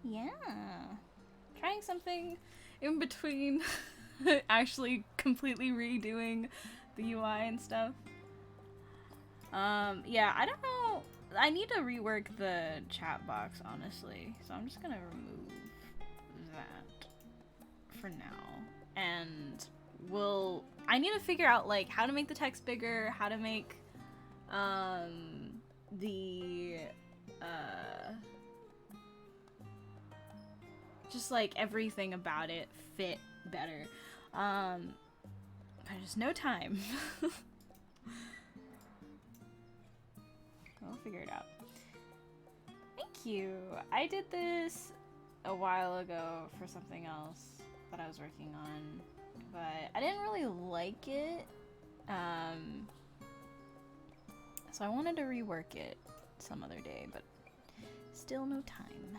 Yeah. Trying something in between actually completely redoing the UI and stuff. Yeah, I don't know. I need to rework the chat box, honestly. So I'm just gonna remove that for now. And I need to figure out, like, how to make the text bigger, how to make, the, just, like, everything about it fit better. There's no time. We'll figure it out. Thank you. I did this a while ago for something else that I was working on, but I didn't really like it. So I wanted to rework it some other day, but still no time.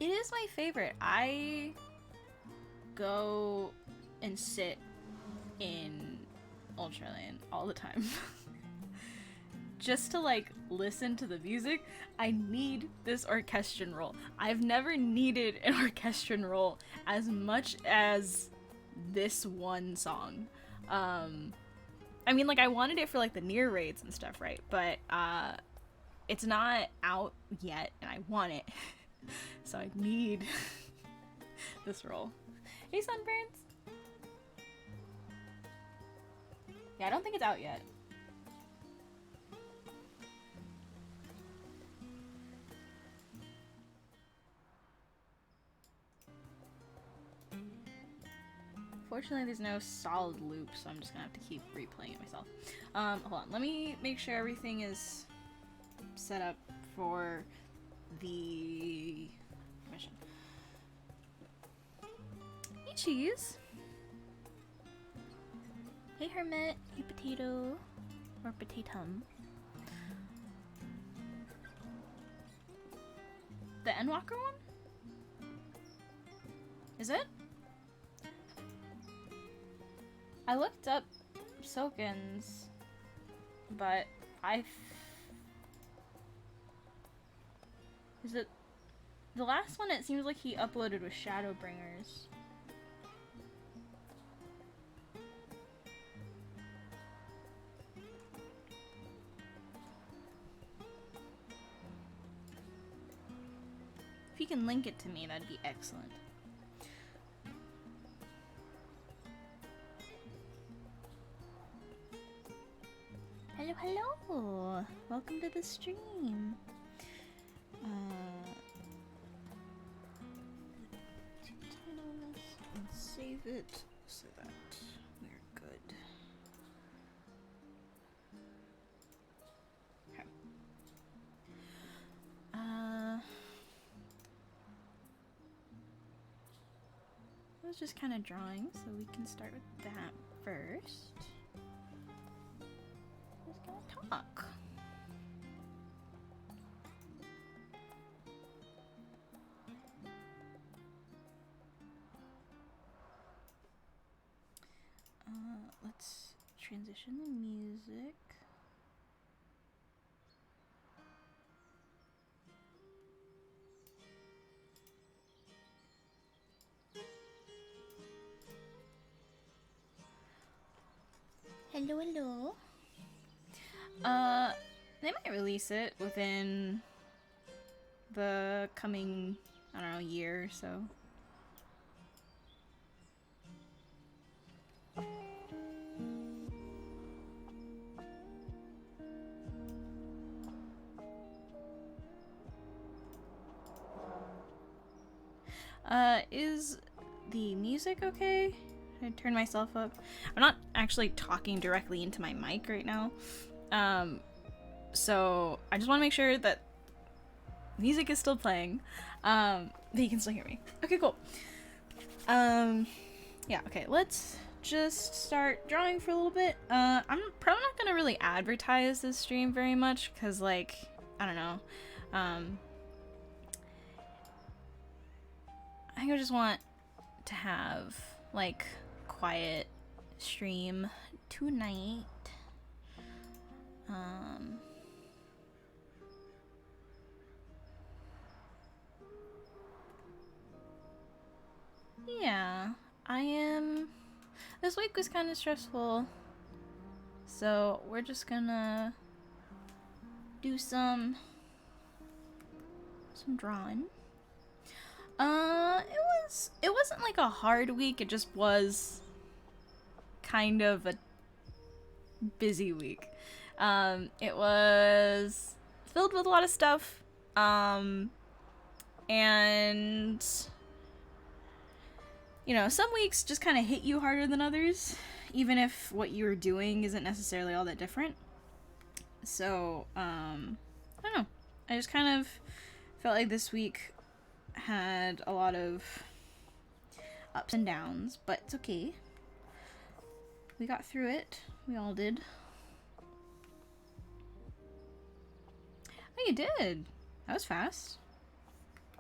It is my favorite. I go and sit in Ultraland all the time. Just to, like, listen to the music. I need this orchestron roll. I've never needed an orchestron roll as much as this one song. I mean, like, I wanted it for, like, the near raids and stuff, right? But it's not out yet, and I want it. So I need this roll. Hey, Sunburns! Yeah, I don't think it's out yet. Fortunately, there's no solid loop, so I'm just gonna have to keep replaying it myself. Hold on, let me make sure everything is set up for the mission. Hey, Cheese! Hey, Hermit! Hey, Potato! Or Potatum. The Endwalker one? Is it? I looked up Soken's, but is it the last one? It seems like he uploaded with Shadowbringers. If you can link it to me, that'd be excellent. Hello, hello! Welcome to the stream. Title this and save it so that we're good. Okay. I was just kind of drawing, so we can start with that first. Just gonna talk. Let's transition the music. Hello, hello. They might release it within the coming, I don't know, year or so. Is the music okay? I turn myself up. I'm not actually talking directly into my mic right now. So I just want to make sure that music is still playing, that you can still hear me. Okay, cool. Yeah, okay, let's just start drawing for a little bit. I'm probably not gonna really advertise this stream very much, because, like, I don't know. I think I just want to have, like, quiet stream tonight. Yeah, I am. This week was kind of stressful, so we're just gonna do some drawing. It wasn't like a hard week. It just was kind of a busy week. It was filled with a lot of stuff. And you know, some weeks just kind of hit you harder than others, even if what you're doing isn't necessarily all that different. So, I don't know. I just kind of felt like this week had a lot of ups and downs, but it's okay. We got through it. We all did. Oh, you did. That was fast.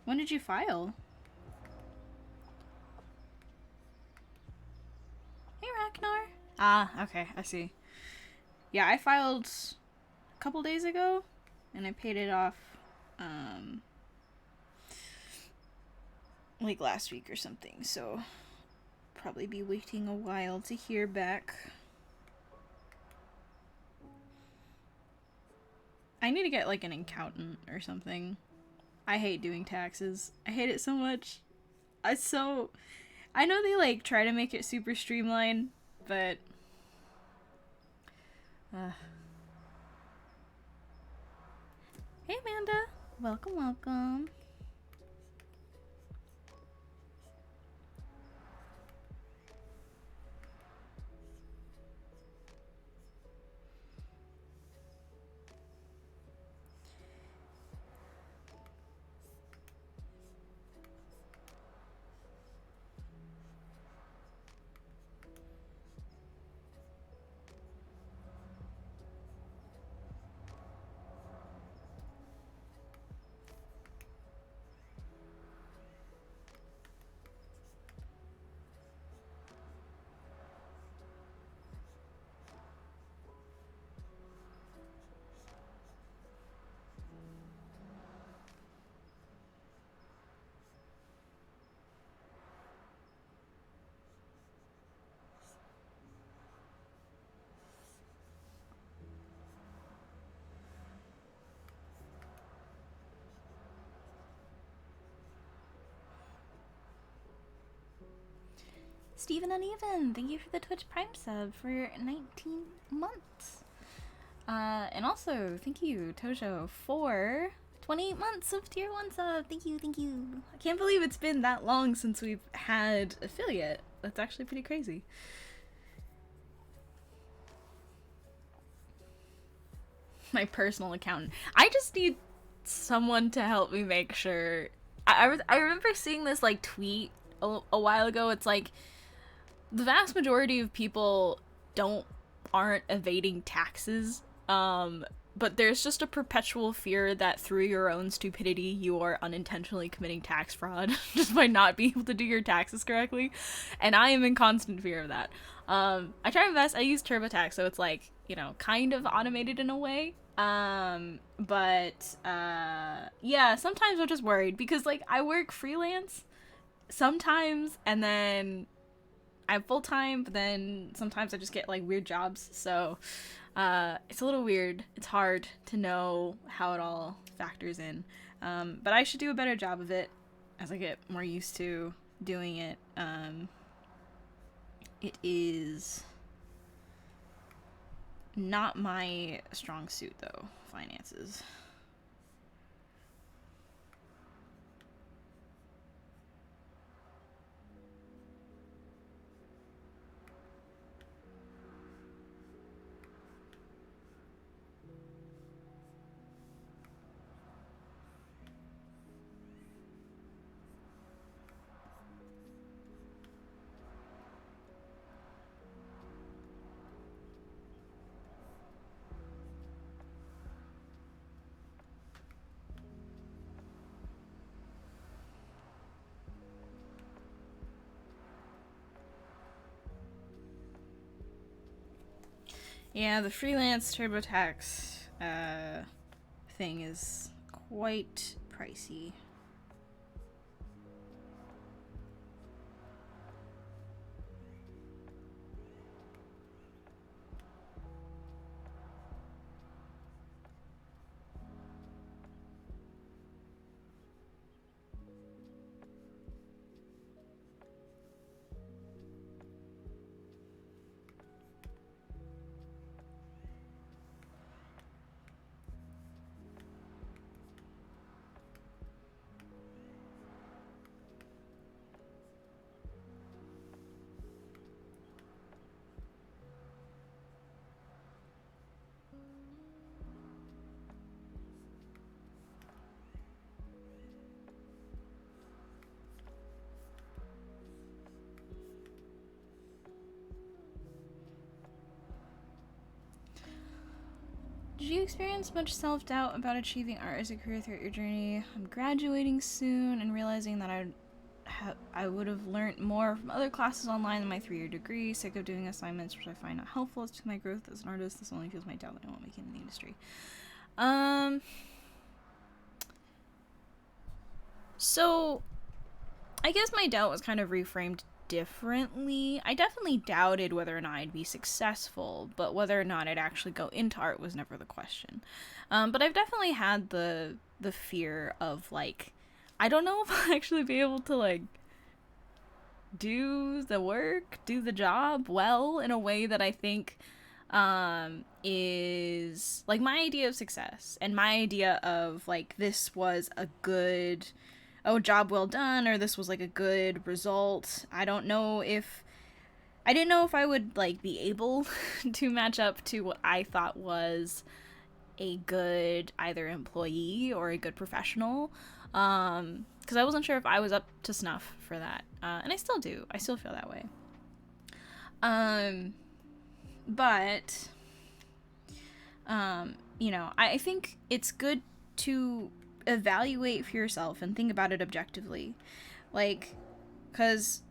When did you file? Hey, Ragnar. Ah, okay, I see. Yeah, I filed a couple days ago, and I paid it off, like last week or something, so probably be waiting a while to hear back. I need to get, like, an accountant or something. I hate doing taxes. I hate it so much. I know they, like, try to make it super streamlined, but hey, Amanda. Welcome, welcome. Stephen Uneven, thank you for the Twitch Prime sub for 19 months. And also, thank you, Tojo, for 28 months of tier 1 sub. Thank you, thank you. I can't believe it's been that long since we've had affiliate. That's actually pretty crazy. My personal accountant. I just need someone to help me make sure. I remember seeing this, like, tweet a while ago. It's like, the vast majority of people aren't evading taxes, but there's just a perpetual fear that through your own stupidity you are unintentionally committing tax fraud just by not being able to do your taxes correctly, and I am in constant fear of that. I try my best. I use TurboTax, so it's like, you know, kind of automated in a way, but yeah, sometimes I'm just worried because, like, I work freelance sometimes, and then I'm full-time, but then sometimes I just get, like, weird jobs, so it's a little weird. It's hard to know how it all factors in, but I should do a better job of it as I get more used to doing it. It is not my strong suit, though, finances. Yeah, the freelance TurboTax thing is quite pricey. Did you experience much self-doubt about achieving art as a career throughout your journey? I'm graduating soon and realizing that I would have learned more from other classes online than my 3-year degree. Sick of doing assignments, which I find not helpful to my growth as an artist. This only fuels my doubt that I won't make it in the industry. So I guess my doubt was kind of reframed differently. I definitely doubted whether or not I'd be successful, but whether or not I'd actually go into art was never the question. But I've definitely had the fear of, like, I don't know if I'll actually be able to, like, do the work, do the job well in a way that I think is, like, my idea of success and my idea of, like, this was a good job well done, or this was like a good result. I didn't know if I would, like, be able to match up to what I thought was a good either employee or a good professional, because I wasn't sure if I was up to snuff for that, and I still feel that way. But you know, I think it's good to evaluate for yourself and think about it objectively, like, because,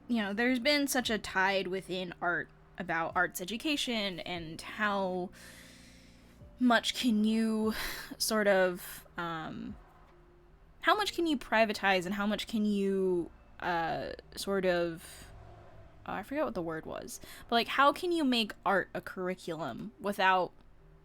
you know, there's been such a tide within art about arts education and how much can you sort of how much can you privatize and how much can you sort of I forget what the word was, but, like, how can you make art a curriculum without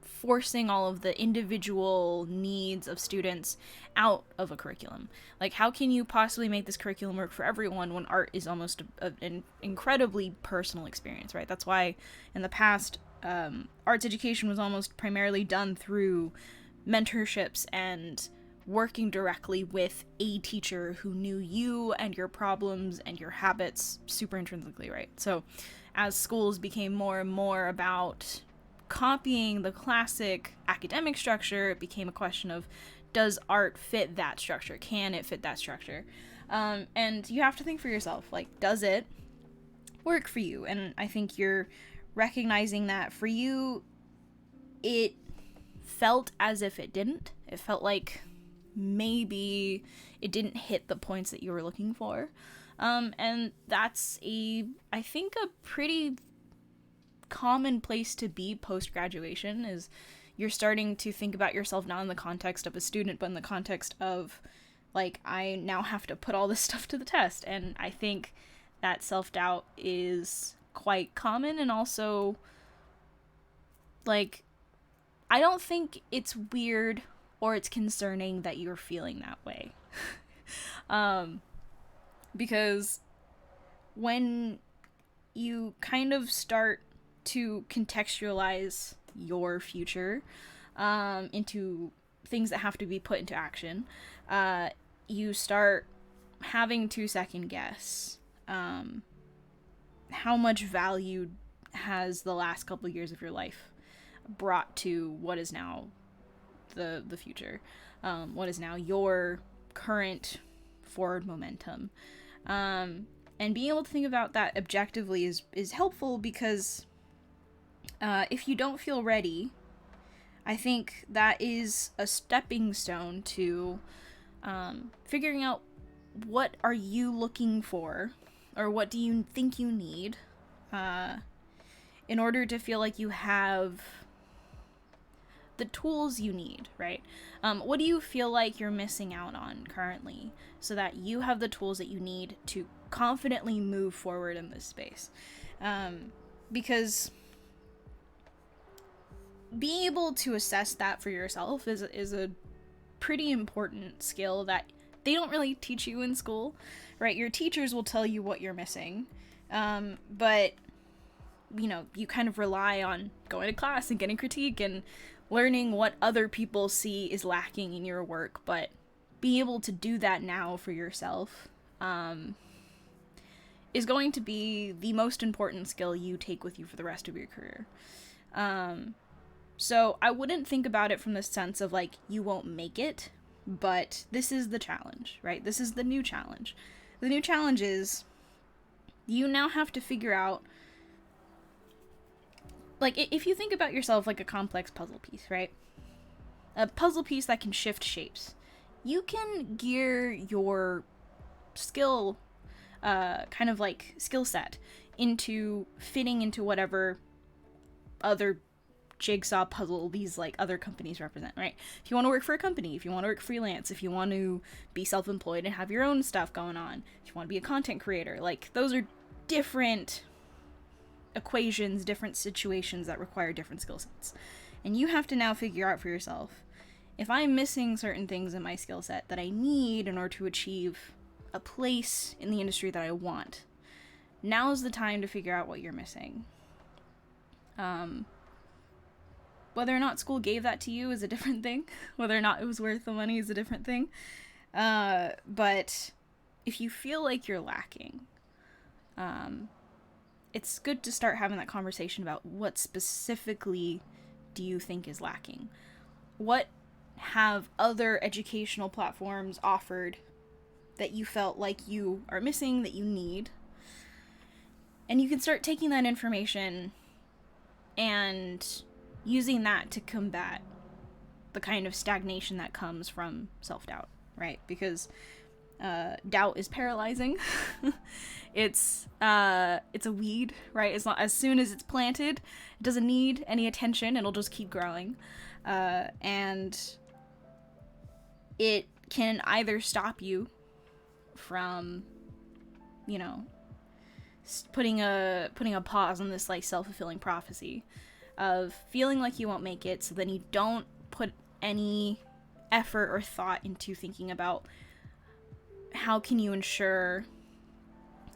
forcing all of the individual needs of students out of a curriculum? Like, how can you possibly make this curriculum work for everyone when art is almost an incredibly personal experience, right? That's why in the past, arts education was almost primarily done through mentorships and working directly with a teacher who knew you and your problems and your habits super intrinsically, right? So as schools became more and more about copying the classic academic structure, it became a question of, does art fit that structure? Can it fit that structure? And you have to think for yourself, like, does it work for you? And I think you're recognizing that for you, it felt as if it didn't. It felt like maybe it didn't hit the points that you were looking for. And that's I think a pretty common place to be post-graduation, is you're starting to think about yourself not in the context of a student, but in the context of, like, I now have to put all this stuff to the test. And I think that self-doubt is quite common, and also, like, I don't think it's weird or it's concerning that you're feeling that way. Because when you kind of start to contextualize your future into things that have to be put into action, you start having to second guess how much value has the last couple of years of your life brought to what is now the future, what is now your current forward momentum, and being able to think about that objectively is helpful, because if you don't feel ready, I think that is a stepping stone to figuring out what are you looking for, or what do you think you need in order to feel like you have the tools you need, right? What do you feel like you're missing out on currently so that you have the tools that you need to confidently move forward in this space? Because being able to assess that for yourself is a pretty important skill that they don't really teach you in school, right? Your teachers will tell you what you're missing, but you know, you kind of rely on going to class and getting critique and learning what other people see is lacking in your work. But being able to do that now for yourself is going to be the most important skill you take with you for the rest of your career. So I wouldn't think about it from the sense of like you won't make it, but this is the challenge, right? This is the new challenge. The new challenge is you now have to figure out, like, if you think about yourself like a complex puzzle piece, right? A puzzle piece that can shift shapes. You can gear your skill, kind of like skill set into fitting into whatever other jigsaw puzzle these like other companies represent, right? If you want to work for a company, if you want to work freelance, if you want to be self-employed and have your own stuff going on, if you want to be a content creator, like those are different equations, different situations that require different skill sets. And you have to now figure out for yourself, if I'm missing certain things in my skill set that I need in order to achieve a place in the industry that I want, now's the time to figure out what you're missing. Whether or not school gave that to you is a different thing. Whether or not it was worth the money is a different thing. But if you feel like you're lacking, it's good to start having that conversation about what specifically do you think is lacking. What have other educational platforms offered that you felt like you are missing, that you need? And you can start taking that information and using that to combat the kind of stagnation that comes from self-doubt, right? Because doubt is paralyzing. It's a weed, right? It's not, as soon as it's planted, it doesn't need any attention. It'll just keep growing. And it can either stop you from, you know, putting a pause on this like self-fulfilling prophecy of feeling like you won't make it, so then you don't put any effort or thought into thinking about how can you ensure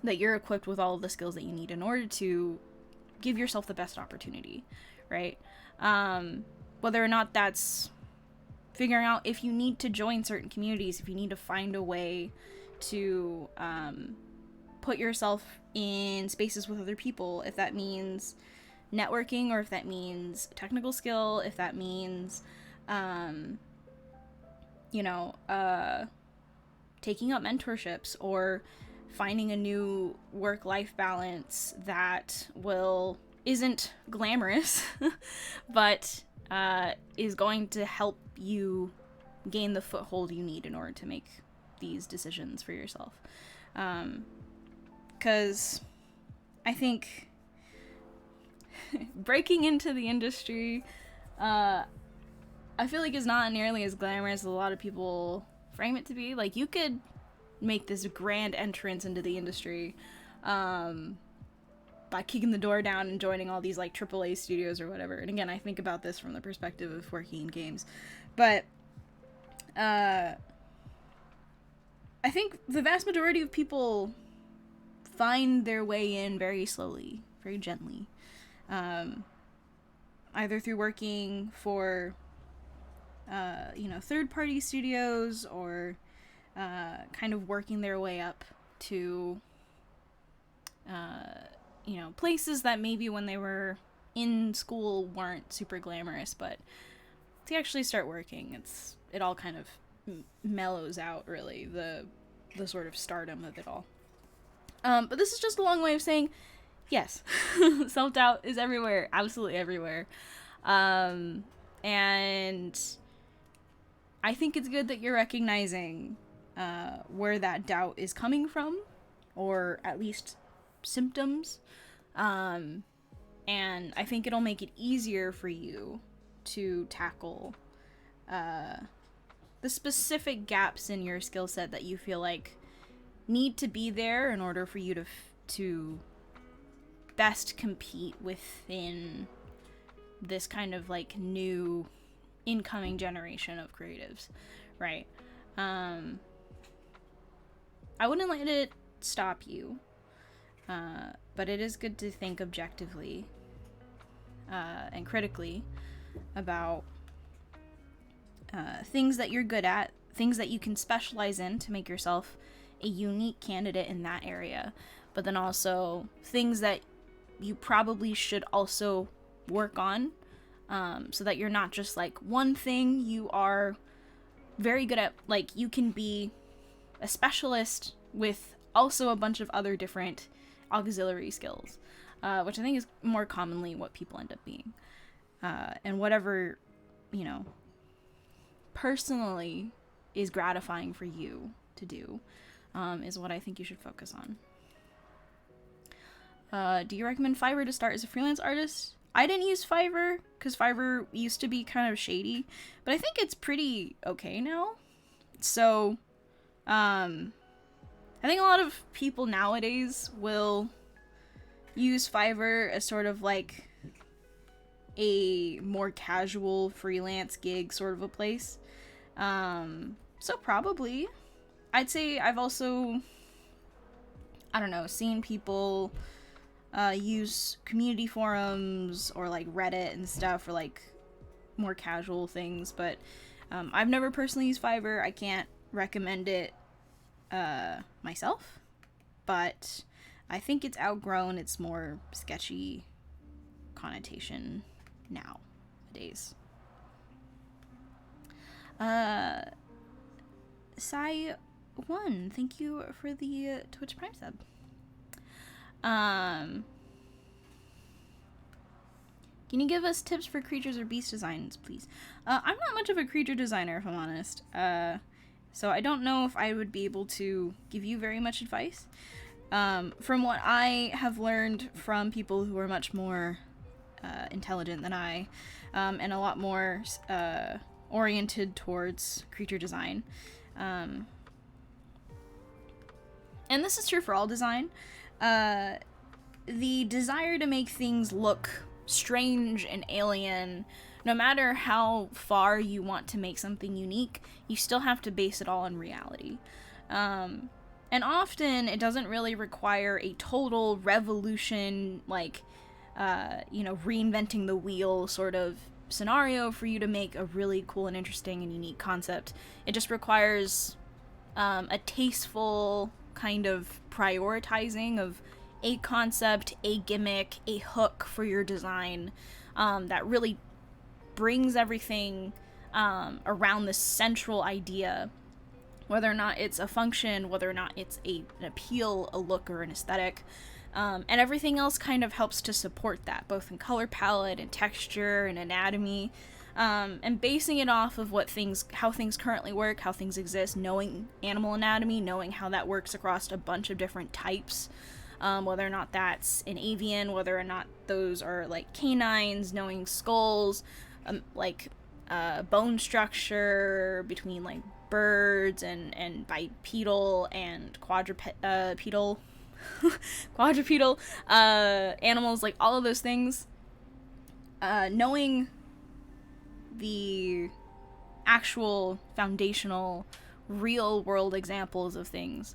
that you're equipped with all of the skills that you need in order to give yourself the best opportunity, right? Whether or not that's figuring out if you need to join certain communities, if you need to find a way to put yourself in spaces with other people, if that means networking, or if that means technical skill, if that means taking up mentorships or finding a new work-life balance that isn't glamorous but is going to help you gain the foothold you need in order to make these decisions for yourself. Because I think breaking into the industry, I feel like is not nearly as glamorous as a lot of people frame it to be. Like, you could make this grand entrance into the industry by kicking the door down and joining all these like AAA studios or whatever. And again, I think about this from the perspective of working in games, but I think the vast majority of people find their way in very slowly, very gently, either through working for third-party studios, or kind of working their way up to places that maybe when they were in school weren't super glamorous, but to actually start working, it all kind of mellows out, really, the sort of stardom of it all. But this is just a long way of saying, yes, self-doubt is everywhere, absolutely everywhere. And I think it's good that you're recognizing where that doubt is coming from, or at least symptoms. And I think it'll make it easier for you to tackle the specific gaps in your skill set that you feel like need to be there in order for you to best compete within this kind of like new incoming generation of creatives, right? I wouldn't let it stop you, but it is good to think objectively and critically about things that you're good at, things that you can specialize in to make yourself a unique candidate in that area, but then also things that you probably should also work on, so that you're not just like one thing you are very good at. Like, you can be a specialist with also a bunch of other different auxiliary skills, which I think is more commonly what people end up being. And whatever, you know, personally is gratifying for you to do, is what I think you should focus on. Do you recommend Fiverr to start as a freelance artist? I didn't use Fiverr because Fiverr used to be kind of shady, but I think it's pretty okay now. So, I think a lot of people nowadays will use Fiverr as sort of like a more casual freelance gig sort of a place. So probably. I'd say I've also, I don't know, seen people use community forums or like Reddit and stuff for like more casual things, but I've never personally used Fiverr. I can't recommend it myself, but I think it's outgrown its more sketchy connotation nowadays. Sai1, thank you for the Twitch Prime sub. Can you give us tips for creatures or beast designs, please? I'm not much of a creature designer, if I'm honest. So I don't know if I would be able to give you very much advice. From what I have learned from people who are much more intelligent than I, and a lot more oriented towards creature design. And this is true for all design. The desire to make things look strange and alien, no matter how far you want to make something unique, you still have to base it all on reality. And often it doesn't really require a total revolution, like, reinventing the wheel sort of scenario for you to make a really cool and interesting and unique concept. It just requires a tasteful kind of prioritizing of a concept, a gimmick, a hook for your design, that really brings everything around this central idea, whether or not it's a function, whether or not it's an appeal, a look, or an aesthetic. And everything else kind of helps to support that, both in color palette and texture and anatomy, and basing it off of how things currently work, how things exist, knowing animal anatomy, knowing how that works across a bunch of different types, whether or not that's an avian, whether or not those are like canines, knowing skulls, bone structure between like birds and bipedal and quadrupedal animals, like all of those things, knowing the actual foundational real world examples of things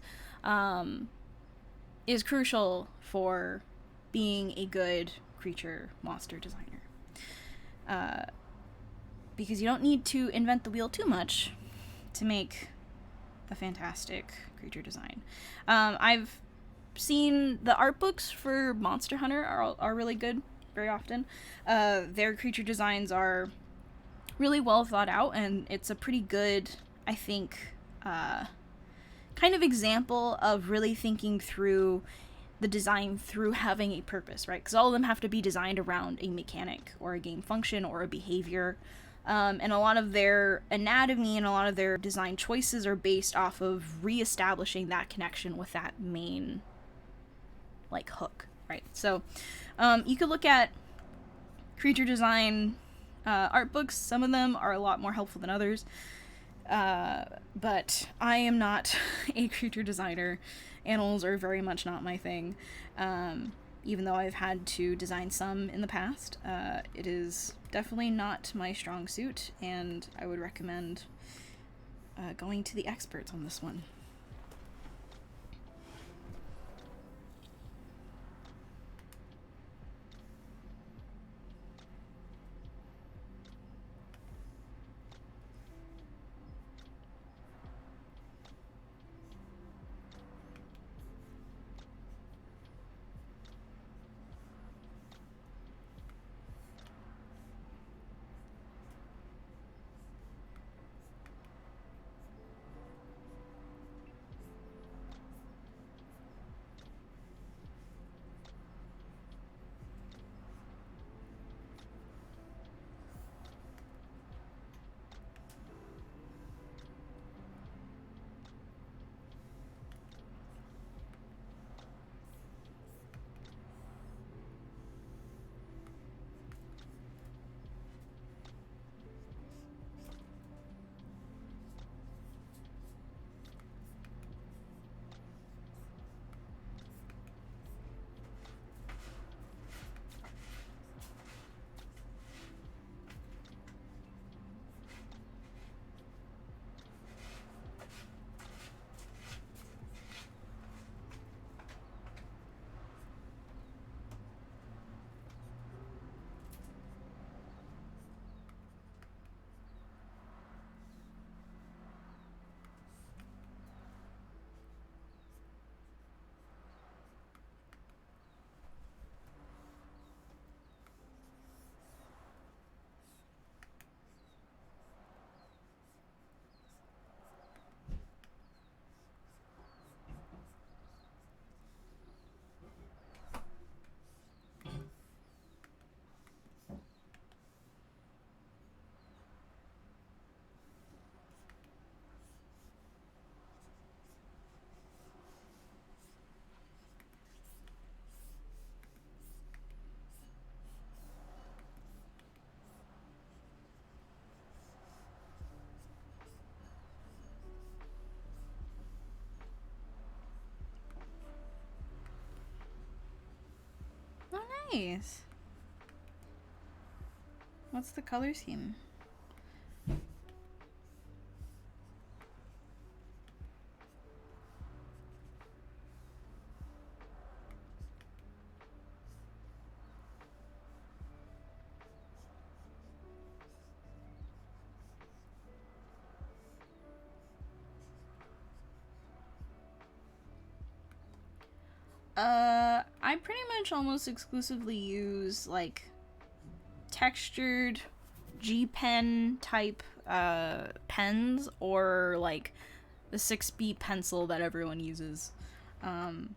is crucial for being a good creature monster designer, because you don't need to invent the wheel too much to make a fantastic creature design. I've seen the art books for Monster Hunter are really good very often. Their creature designs are really well thought out, and it's a pretty good, I think, kind of example of really thinking through the design through having a purpose, right? Because all of them have to be designed around a mechanic or a game function or a behavior. And a lot of their anatomy and a lot of their design choices are based off of reestablishing that connection with that main, like, hook, right. So you could look at creature design art books. Some of them are a lot more helpful than others. But I am not a creature designer. Animals are very much not my thing. Even though I've had to design some in the past, it is definitely not my strong suit, and I would recommend going to the experts on this one. Oh, nice. What's the color scheme? I pretty much almost exclusively use like textured G pen type pens, or like the 6B pencil that everyone uses. I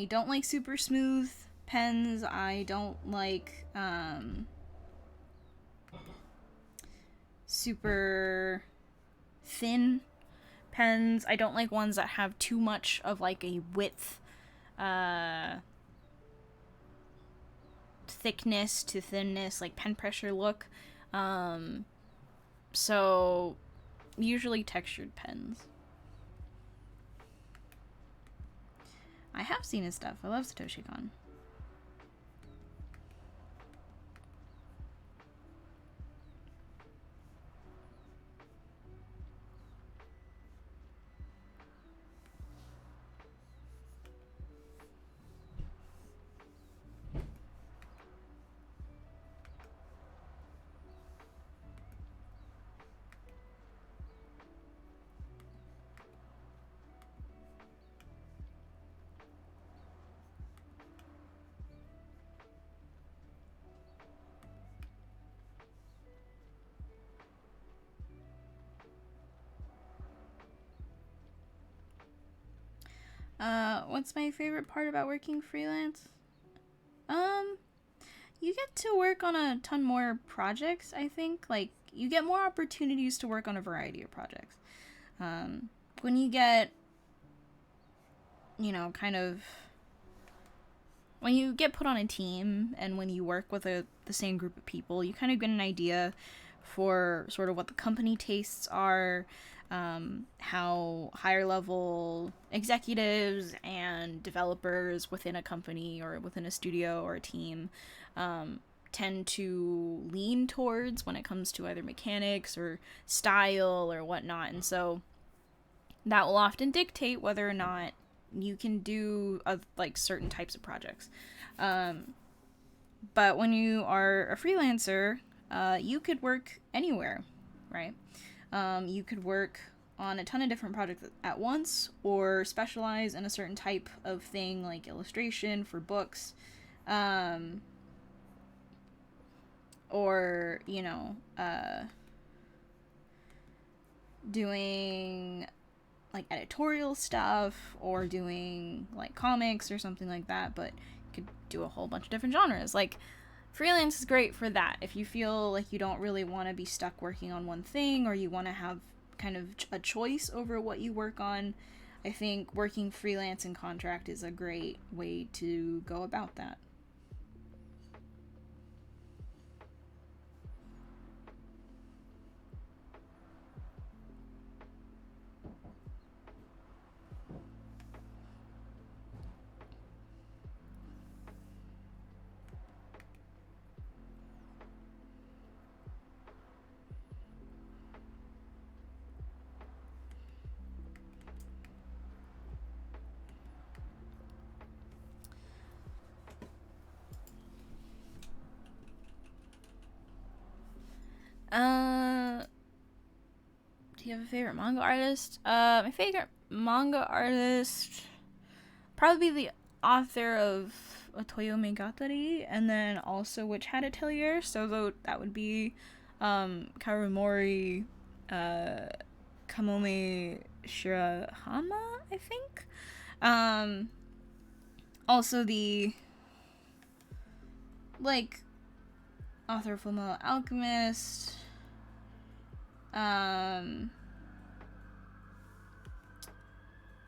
don't like super smooth pens. I don't like super thin pens. I don't like ones that have too much of like a width, thickness to thinness, like pen pressure look. So usually textured pens. I have seen his stuff. I love Satoshi Kon. What's my favorite part about working freelance? You get to work on a ton more projects, I think. Like, you get more opportunities to work on a variety of projects. When you get kind of when you get put on a team and when you work with the same group of people, you kind of get an idea for sort of what the company tastes are, how higher level executives and developers within a company or within a studio or a team tend to lean towards when it comes to either mechanics or style or whatnot. And so that will often dictate whether or not you can do like certain types of projects. But when you are a freelancer, you could work anywhere, right? You could work on a ton of different projects at once, or specialize in a certain type of thing like illustration for books, or doing like editorial stuff, or doing like comics or something like that. But you could do a whole bunch of different genres. Like, freelance is great for that. If you feel like you don't really want to be stuck working on one thing, or you want to have kind of a choice over what you work on, I think working freelance and contract is a great way to go about that. Do you have a favorite manga artist? My favorite manga artist probably the author of Otoyo Megatari, and then also Witch Hat Atelier. So that would be Karumori Kamome Shirahama, I think. Also the like author of Fullmetal Alchemist.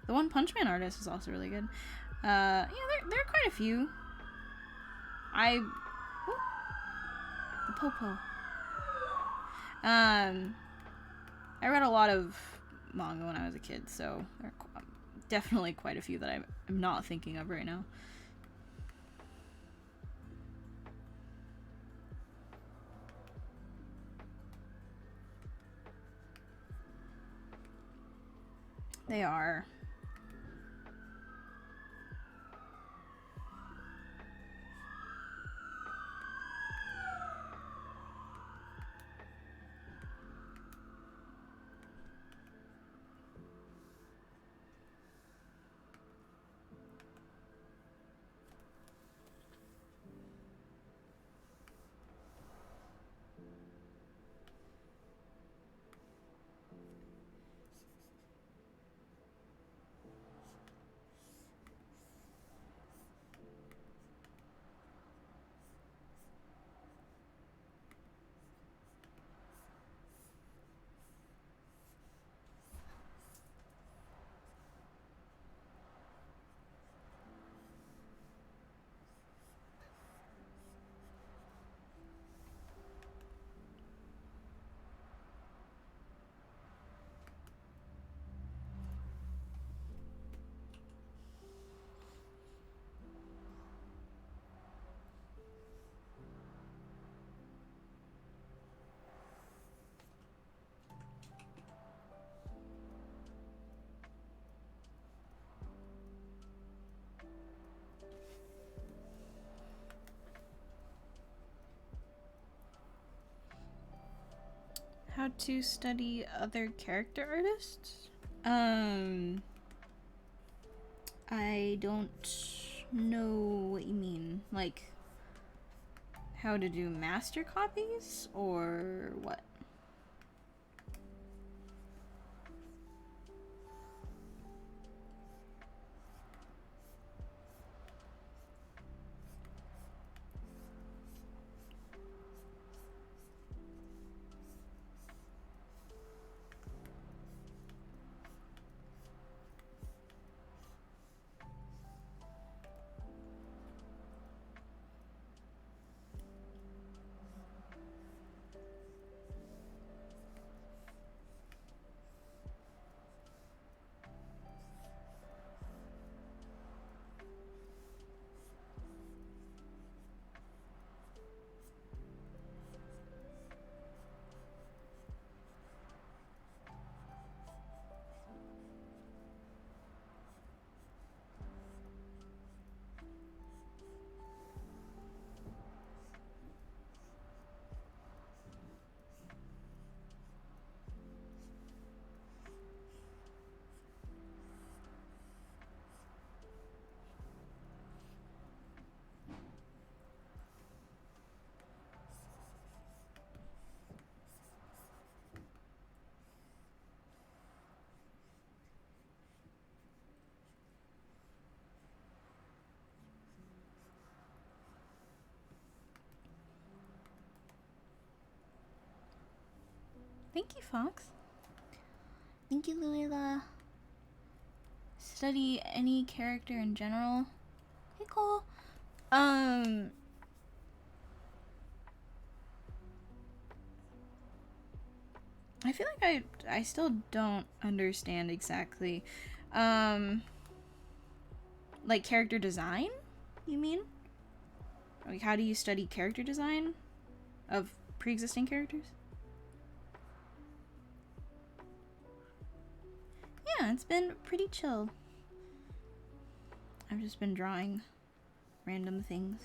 The One Punch Man artist is also really good. There are quite a few. The Popo. I read a lot of manga when I was a kid, so there are definitely quite a few that I'm not thinking of right now. They are. How to study other character artists? I don't know what you mean. Like, how to do master copies, or what? Thank you, Fox. Thank you, Luila. Study any character in general. Hey, Cole. I feel like I still don't understand exactly. Like character design, you mean? Like how do you study character design of pre-existing characters? Yeah, it's been pretty chill. I've just been drawing random things.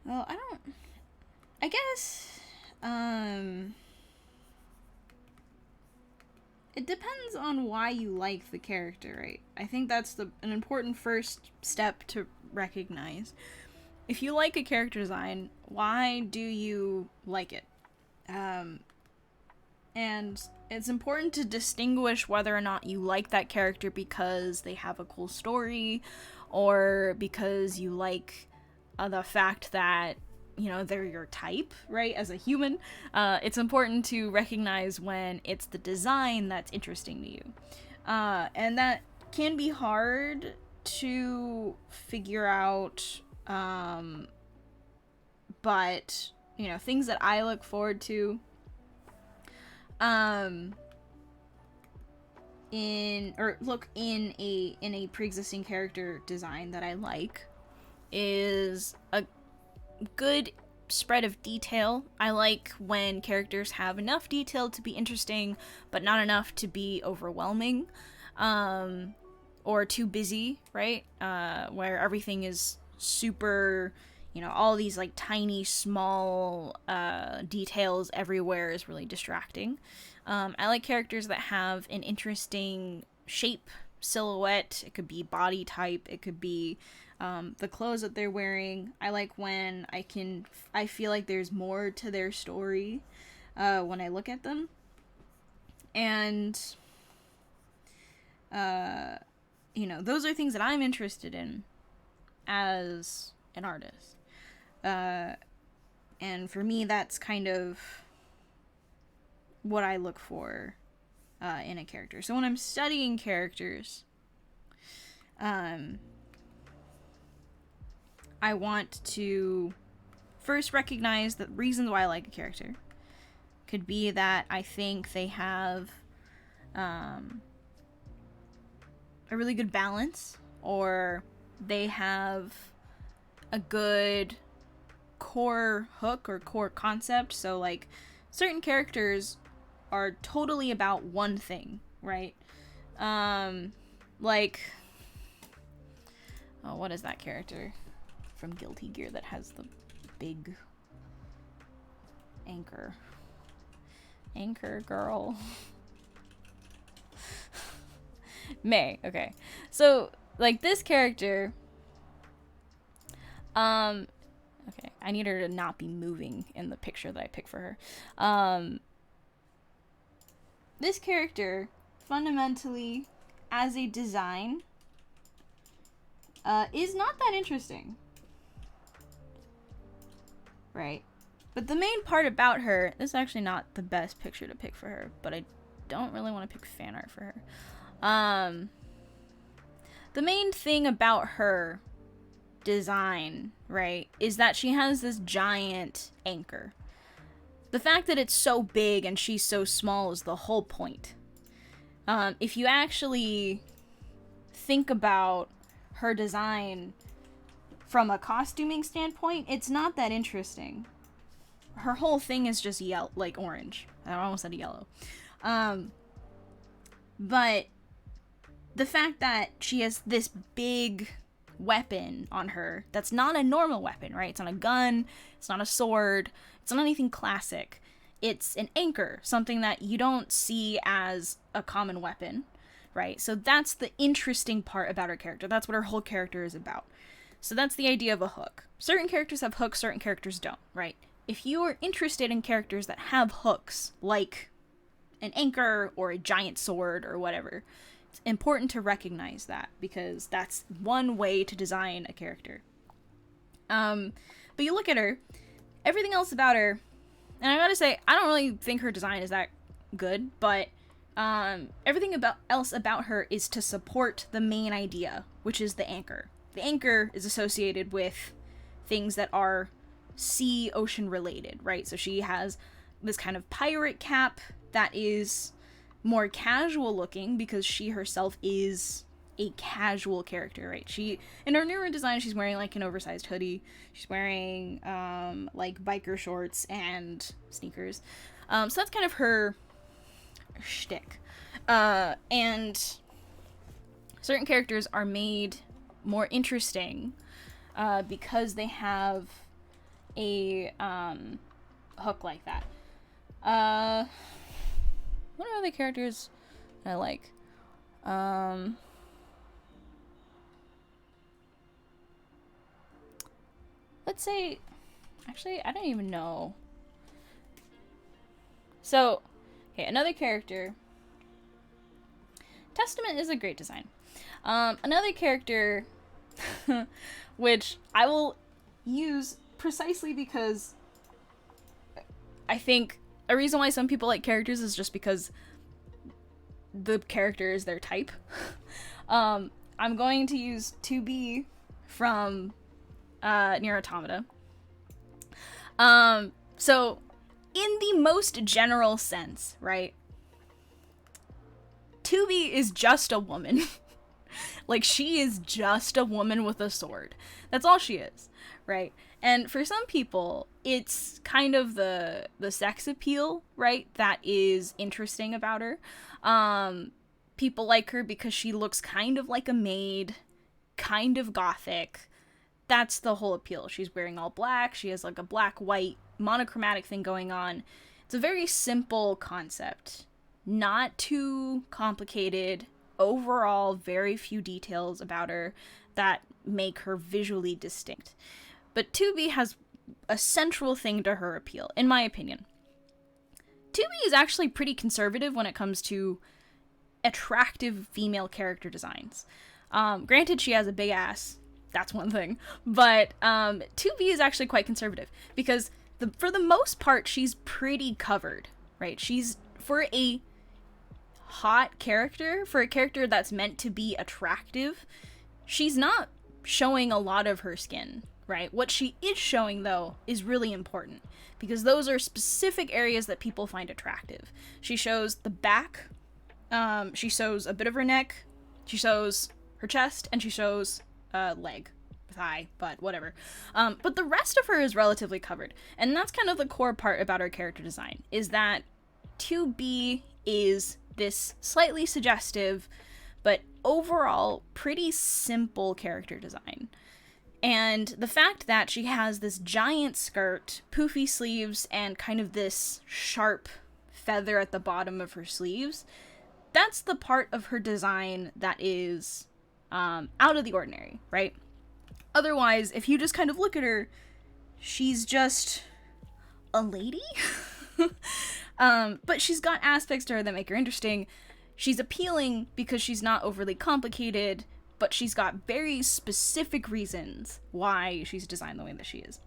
Well, I guess, it depends on why you like the character, right? I think that's an important first step to recognize. If you like a character design, why do you like it? And it's important to distinguish whether or not you like that character because they have a cool story or because you like the fact that, you know, they're your type, right, as a human. It's important to recognize when it's the design that's interesting to you. And that can be hard to figure out, but, you know, things that I look forward to in a pre-existing character design that I like is a good spread of detail. I like when characters have enough detail to be interesting, but not enough to be overwhelming, or too busy, right? Where everything is super, you know, all these like tiny, small details everywhere is really distracting. I like characters that have an interesting shape, silhouette. It could be body type. It could be the clothes that they're wearing. I like when I feel like there's more to their story when I look at them. And, you know, those are things that I'm interested in as an artist. And for me, that's kind of what I look for in a character. So when I'm studying characters, I want to first recognize the reasons why I like a character. Could be that I think they have a really good balance, or they have a good core hook or core concept. So like certain characters are totally about one thing, right? Like, oh, what is that character from Guilty Gear that has the big anchor girl? May. Okay, so like this character, okay, I need her to not be moving in the picture that I pick for her. This character, fundamentally, as a design, is not that interesting. Right? But the main part about her, this is actually not the best picture to pick for her, but I don't really want to pick fan art for her. The main thing about her design, right, is that she has this giant anchor. The fact that it's so big and she's so small is the whole point. If you actually think about her design from a costuming standpoint, it's not that interesting. Her whole thing is just yellow, like orange. I almost said yellow. But the fact that she has this big weapon on her that's not a normal weapon, right? It's not a gun, it's not a sword, it's not anything classic. it's an anchor, something that you don't see as a common weapon, right? So that's the interesting part about her character. That's what her whole character is about. So that's the idea of a hook. Certain characters have hooks, certain characters don't, right? If you are interested in characters that have hooks, like an anchor or a giant sword or whatever, it's important to recognize that, because that's one way to design a character. But you look at her, everything else about her, and I gotta say, I don't really think her design is that good, but everything else about her is to support the main idea, which is the anchor. The anchor is associated with things that are sea ocean related, right? So she has this kind of pirate cap that is more casual looking because she herself is a casual character, right? She, in her newer design, she's wearing like an oversized hoodie. She's wearing like biker shorts and sneakers. So that's kind of her shtick. And certain characters are made more interesting because they have a hook like that. What are other characters I like? Let's say, actually, I don't even know. So, okay, another character. Testament is a great design. Another character, which I will use precisely because I think a reason why some people like characters is just because the character is their type. I'm going to use 2B from Nier Automata. So in the most general sense, right? 2B is just a woman. Like, she is just a woman with a sword. That's all she is, right? And for some people, it's kind of the sex appeal, right, that is interesting about her. People like her because she looks kind of like a maid, kind of gothic. That's the whole appeal. She's wearing all black. She has like a black-white monochromatic thing going on. It's a very simple concept. Not too complicated. Overall, very few details about her that make her visually distinct. But 2B has a central thing to her appeal, in my opinion. 2B is actually pretty conservative when it comes to attractive female character designs. Granted, she has a big ass. That's one thing. But 2B is actually quite conservative because for the most part, she's pretty covered, right? She's, for a hot character, for a character that's meant to be attractive, she's not showing a lot of her skin, right? What she is showing, though, is really important because those are specific areas that people find attractive. She shows the back, she shows a bit of her neck, she shows her chest, and she shows leg, thigh, butt, whatever. But the rest of her is relatively covered, and that's kind of the core part about her character design, is that 2B is this slightly suggestive, but overall pretty simple character design. And the fact that she has this giant skirt, poofy sleeves, and kind of this sharp feather at the bottom of her sleeves, that's the part of her design that is out of the ordinary, right? Otherwise, if you just kind of look at her, she's just a lady. But she's got aspects to her that make her interesting. She's appealing because she's not overly complicated, but she's got very specific reasons why she's designed the way that she is.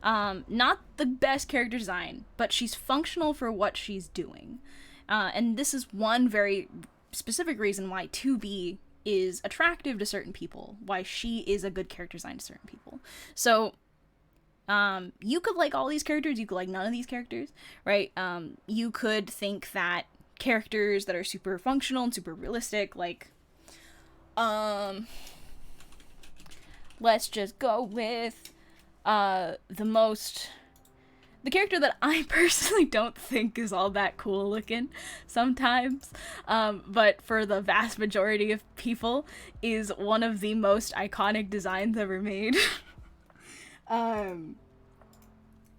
Not the best character design, but she's functional for what she's doing. And this is one very specific reason why 2B is attractive to certain people, why she is a good character design to certain people. So, you could like all these characters, you could like none of these characters, right? You could think that characters that are super functional and super realistic, like, let's just go with, the character that I personally don't think is all that cool looking sometimes, but for the vast majority of people is one of the most iconic designs ever made. And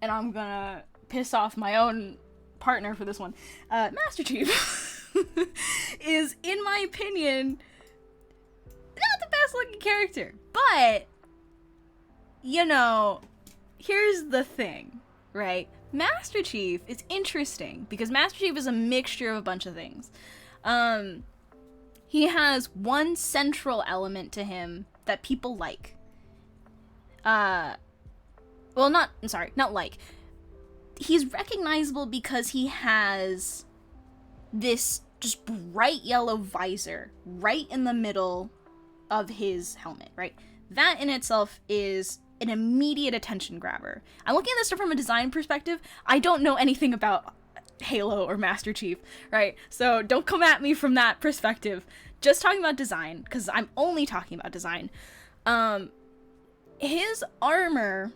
I'm gonna piss off my own partner for this one, Master Chief, is, in my opinion, not the best looking character. But, you know, here's the thing, right? Master Chief is interesting because Master Chief is a mixture of a bunch of things. He has one central element to him that people like. Not like. He's recognizable because he has this just bright yellow visor right in the middle of his helmet, right? That in itself is an immediate attention grabber. I'm looking at this from a design perspective. I don't know anything about Halo or Master Chief, right? So don't come at me from that perspective. Just talking about design, because I'm only talking about design. His armor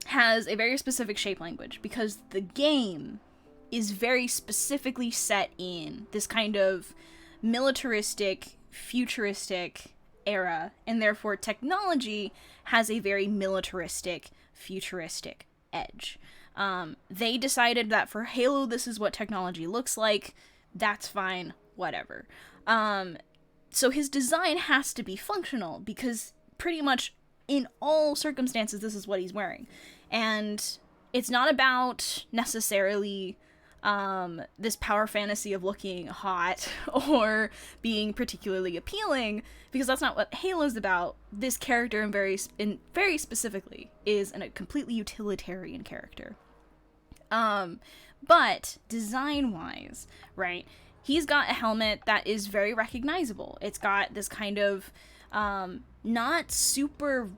has a very specific shape language because the game is very specifically set in this kind of militaristic, futuristic era, and therefore technology has a very militaristic, futuristic edge. They decided that for Halo, this is what technology looks like. That's fine, whatever. So his design has to be functional because pretty much in all circumstances, this is what he's wearing. And it's not about necessarily this power fantasy of looking hot or being particularly appealing, because that's not what Halo's about. This character, and very specifically, is a completely utilitarian character. But design-wise, right, he's got a helmet that is very recognizable. It's got this kind of not super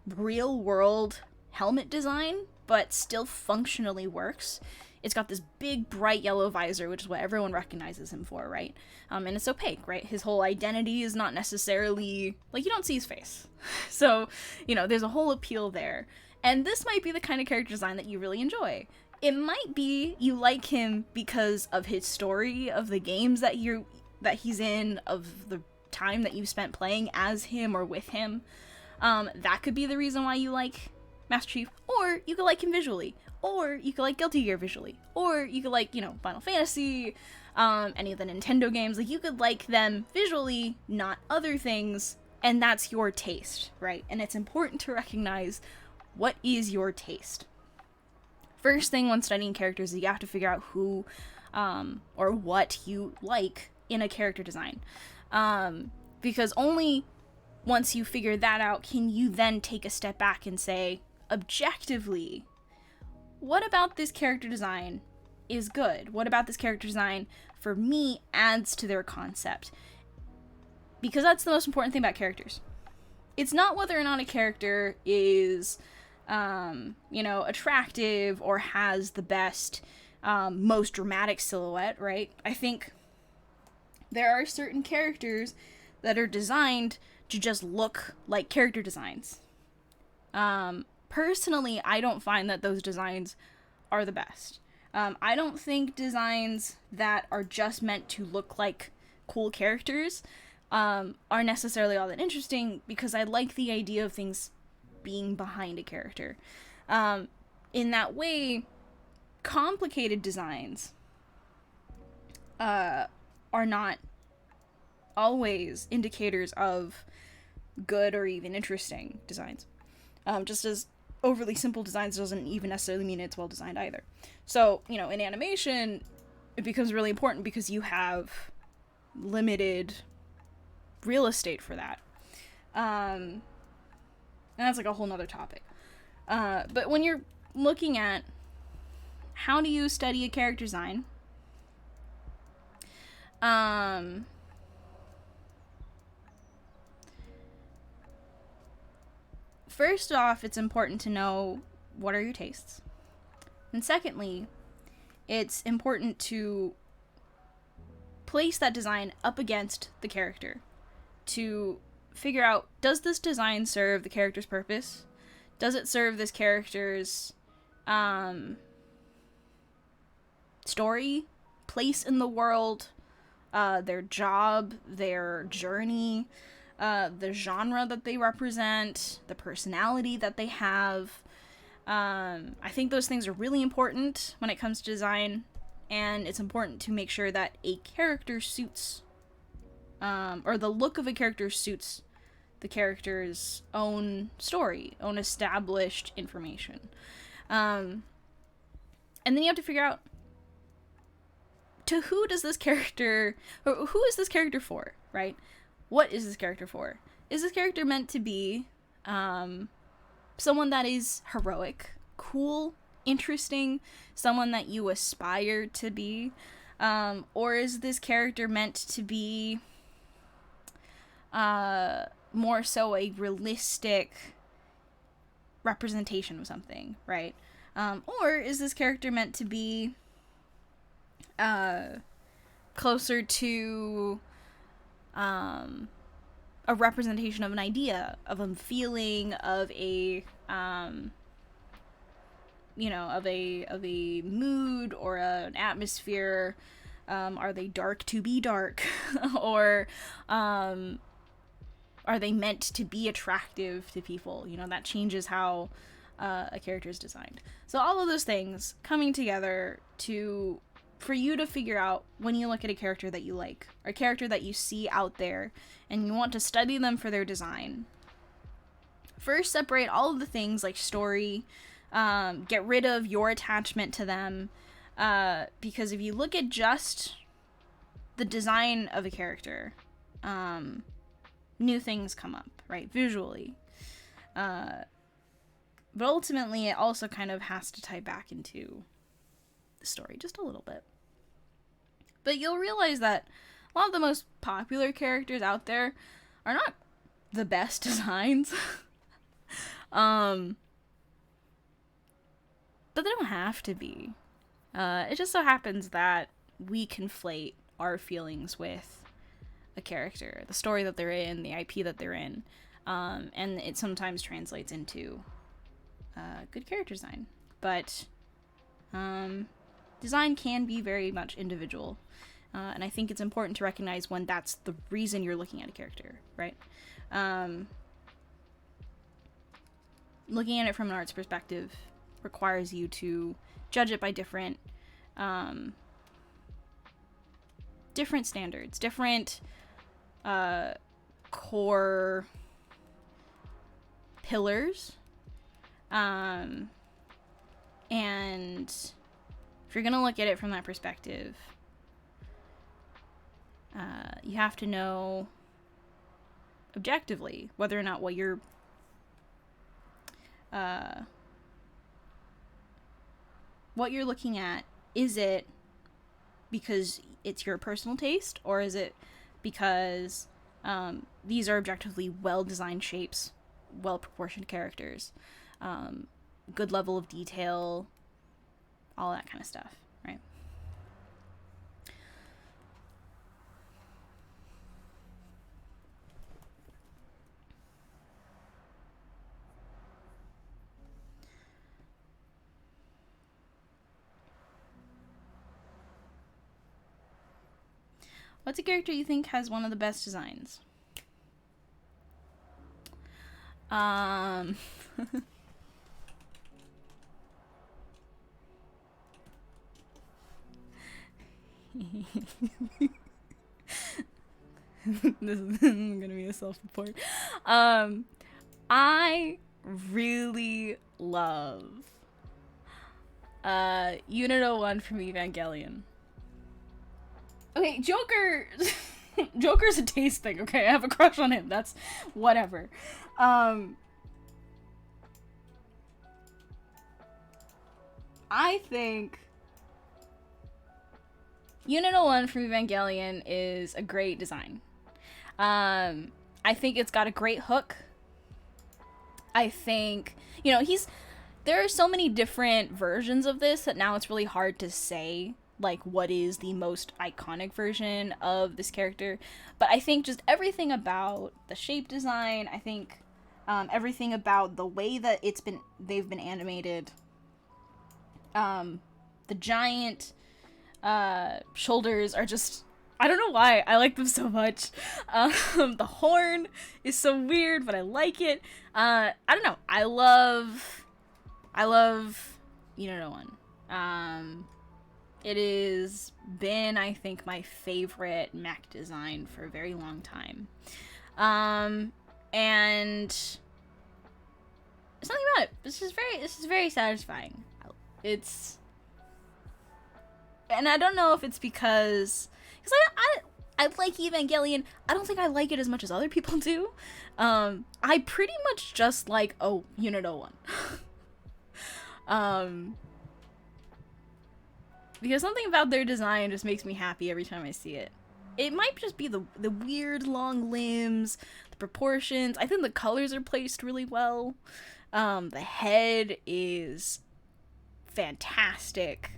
real-world helmet design, but still functionally works. It's got this big, bright yellow visor, which is what everyone recognizes him for, right? And it's opaque, right? His whole identity is not necessarily, like, you don't see his face. So, you know, there's a whole appeal there. And this might be the kind of character design that you really enjoy. It might be you like him because of his story, of the games that he's in, of the time that you've spent playing as him or with him. That could be the reason why you like Master Chief, or you could like him visually, or you could like Guilty Gear visually, or you could like, you know, Final Fantasy, any of the Nintendo games. Like, you could like them visually, not other things, and that's your taste, right? And it's important to recognize what is your taste. First thing when studying characters is you have to figure out who or what you like in a character design. Because only once you figure that out can you then take a step back and say, objectively, what about this character design is good? What about this character design, for me, adds to their concept? Because that's the most important thing about characters. It's not whether or not a character is, attractive or has the best, most dramatic silhouette, right? I think there are certain characters that are designed to just look like character designs. Personally, I don't find that those designs are the best. I don't think designs that are just meant to look like cool characters are necessarily all that interesting, because I like the idea of things being behind a character. In that way, complicated designs are not always indicators of good or even interesting designs. Just as overly simple designs doesn't even necessarily mean it's well designed either. So, in animation, it becomes really important because you have limited real estate for that. And that's like a whole nother topic. But when you're looking at how do you study a character design, first off, it's important to know what are your tastes. And secondly, it's important to place that design up against the character to figure out, does this design serve the character's purpose? Does it serve this character's story, place in the world, their job, their journey, the genre that they represent, the personality that they have? I think those things are really important when it comes to design, and it's important to make sure that a character suits, or the look of a character suits the character's own story, own established information. And then you have to figure out, to who does this character, or who is this character for, right? What is this character for? Is this character meant to be someone that is heroic, cool, interesting, someone that you aspire to be? Or is this character meant to be more so a realistic representation of something, right? Or is this character meant to be closer to a representation of an idea, of a feeling, of a of a mood or an atmosphere? Are they dark to be dark? Or are they meant to be attractive to people? That changes how a character is designed. So all of those things coming together for you to figure out, when you look at a character that you like, or a character that you see out there, and you want to study them for their design. First, separate all of the things like story, get rid of your attachment to them, because if you look at just the design of a character, new things come up, right, visually. But ultimately, it also kind of has to tie back into the story just a little bit. But you'll realize that a lot of the most popular characters out there are not the best designs. But they don't have to be. It just so happens that we conflate our feelings with a character, the story that they're in, the IP that they're in, and it sometimes translates into good character design. But design can be very much individual, and I think it's important to recognize when that's the reason you're looking at a character, right? Looking at it from an arts perspective requires you to judge it by different standards, different core pillars, and if you're gonna look at it from that perspective, you have to know objectively whether or not what you're looking at, is it because it's your personal taste, or is it because these are objectively well-designed shapes, well-proportioned characters, good level of detail, all that kind of stuff, right? What's a character you think has one of the best designs? This is gonna be a self-report. I really love Unit 01 from Evangelion. Okay, Joker Joker's a taste thing, okay? I have a crush on him. That's whatever. I think Unit 01 from Evangelion is a great design. I think it's got a great hook. I think, there are so many different versions of this that now it's really hard to say, like, what is the most iconic version of this character. But I think just everything about the shape design, I think everything about the way that they've been animated, the giant shoulders are just, I don't know why I like them so much. The horn is so weird, but I like it. I don't know. I love I love one. It has been, I think, my favorite mech design for a very long time. And something about it. This is very satisfying. It's, and I don't know if it's because I like Evangelion. I don't think I like it as much as other people do. I pretty much just like one. Because something about their design just makes me happy every time I see it. It might just be the weird long limbs, the proportions. I think the colors are placed really well. The head is fantastic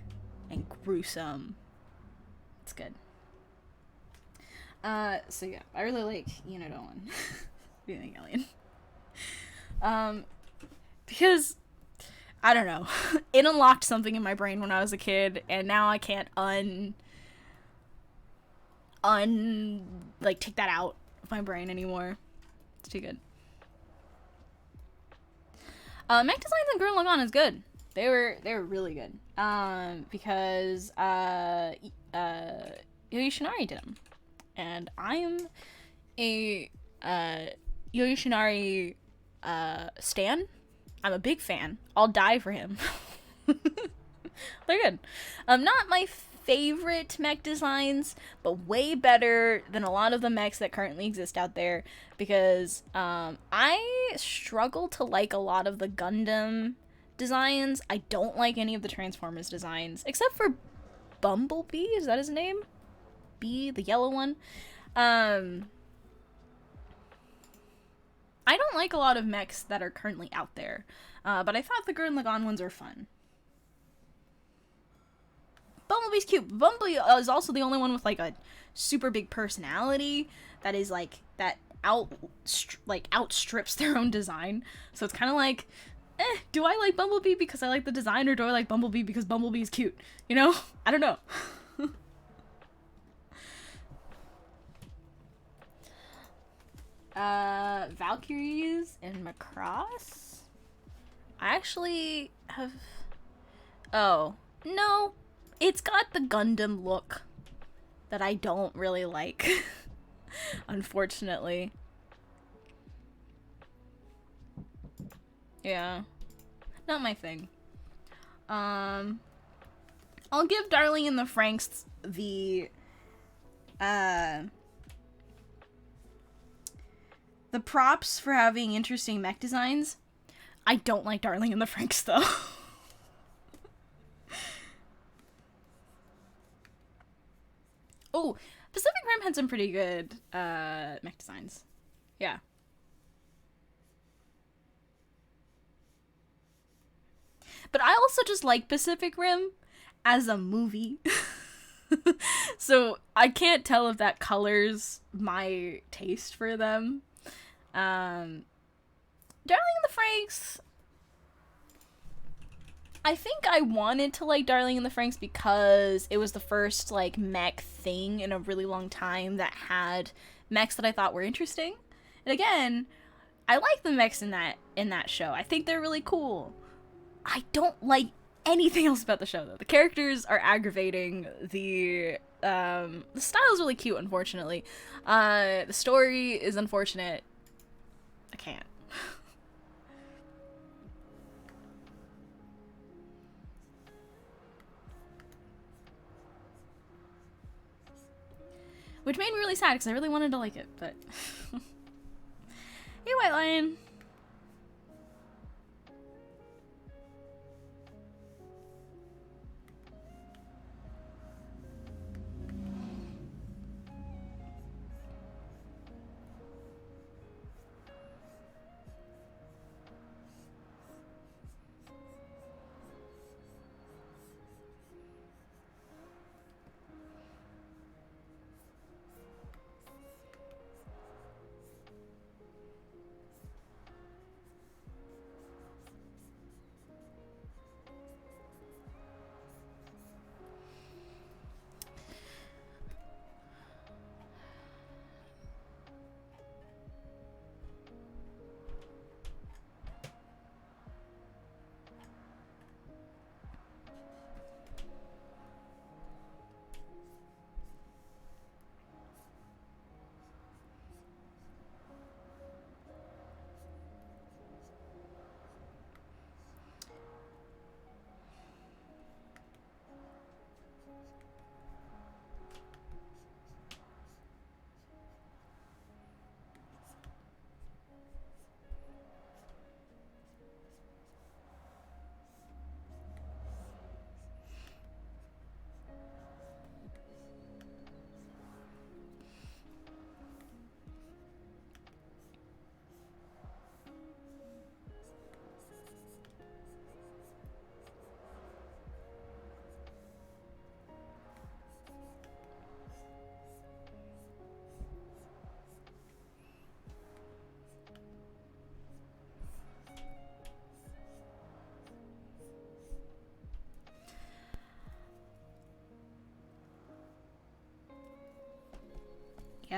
and gruesome. It's good. So yeah, I really like one. Evangelion. Because I don't know. It unlocked something in my brain when I was a kid, and now I can't take that out of my brain anymore. It's too good. Mech designs in Gurren Lagann is good. They were really good. Because Yoshinari did them, and I am a Yoshinari stan. I'm a big fan. I'll die for him. They're good. Not my favorite mech designs, but way better than a lot of the mechs that currently exist out there, because I struggle to like a lot of the Gundam designs. I don't like any of the Transformers designs, except for Bumblebee. Is that his name? B, the yellow one. I don't like a lot of mechs that are currently out there, but I thought the Gurren Lagann ones were fun. Bumblebee's cute. Bumblebee is also the only one with like a super big personality that is like that outstrips their own design. So it's kind of like, do I like Bumblebee because I like the design, or do I like Bumblebee because Bumblebee is cute? You know, I don't know. Valkyries and Macross? I actually have... Oh, no. It's got the Gundam look that I don't really like. Unfortunately. Yeah. Not my thing. I'll give Darling in the Franxx the props for having interesting mech designs. I don't like Darling in the Franxx, though. Oh, Pacific Rim had some pretty good mech designs. Yeah. But I also just like Pacific Rim as a movie. So I can't tell if that colors my taste for them. Darling in the Franxx, I think I wanted to like Darling in the Franxx because it was the first like mech thing in a really long time that had mechs that I thought were interesting. And again, I like the mechs in that show. I think they're really cool. I don't like anything else about the show though. The characters are aggravating. The style is really cute, unfortunately. The story is unfortunate. I can't. Which made me really sad because I really wanted to like it, but... Hey, White Lion!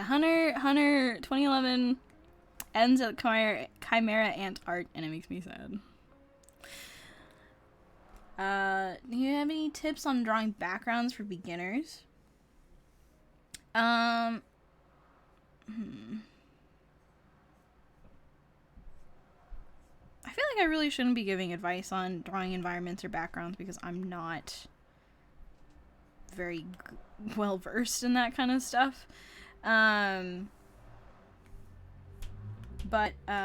Hunter 2011 ends at Chimera Ant art, and it makes me sad. Do you have any tips on drawing backgrounds for beginners? I feel like I really shouldn't be giving advice on drawing environments or backgrounds because I'm not very well versed in that kind of stuff. But I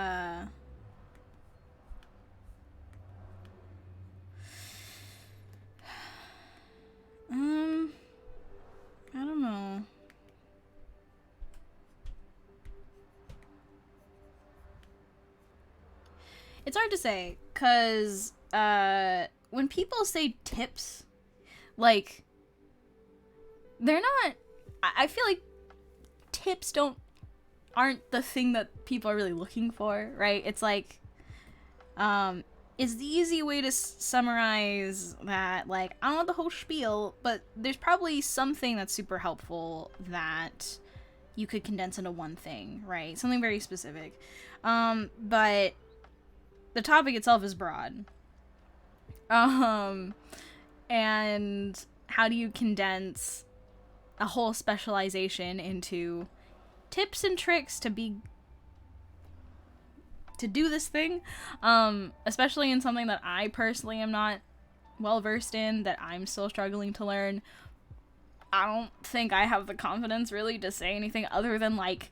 don't know. It's hard to say, cause when people say tips, like, they're not. I feel like tips aren't the thing that people are really looking for, right? It's like, is the easy way to summarize that, like, I don't want the whole spiel, but there's probably something that's super helpful that you could condense into one thing, right? Something very specific. But the topic itself is broad. And how do you condense a whole specialization into tips and tricks to do this thing, especially in something that I personally am not well versed in, that I'm still struggling to learn. I don't think I have the confidence really to say anything other than, like,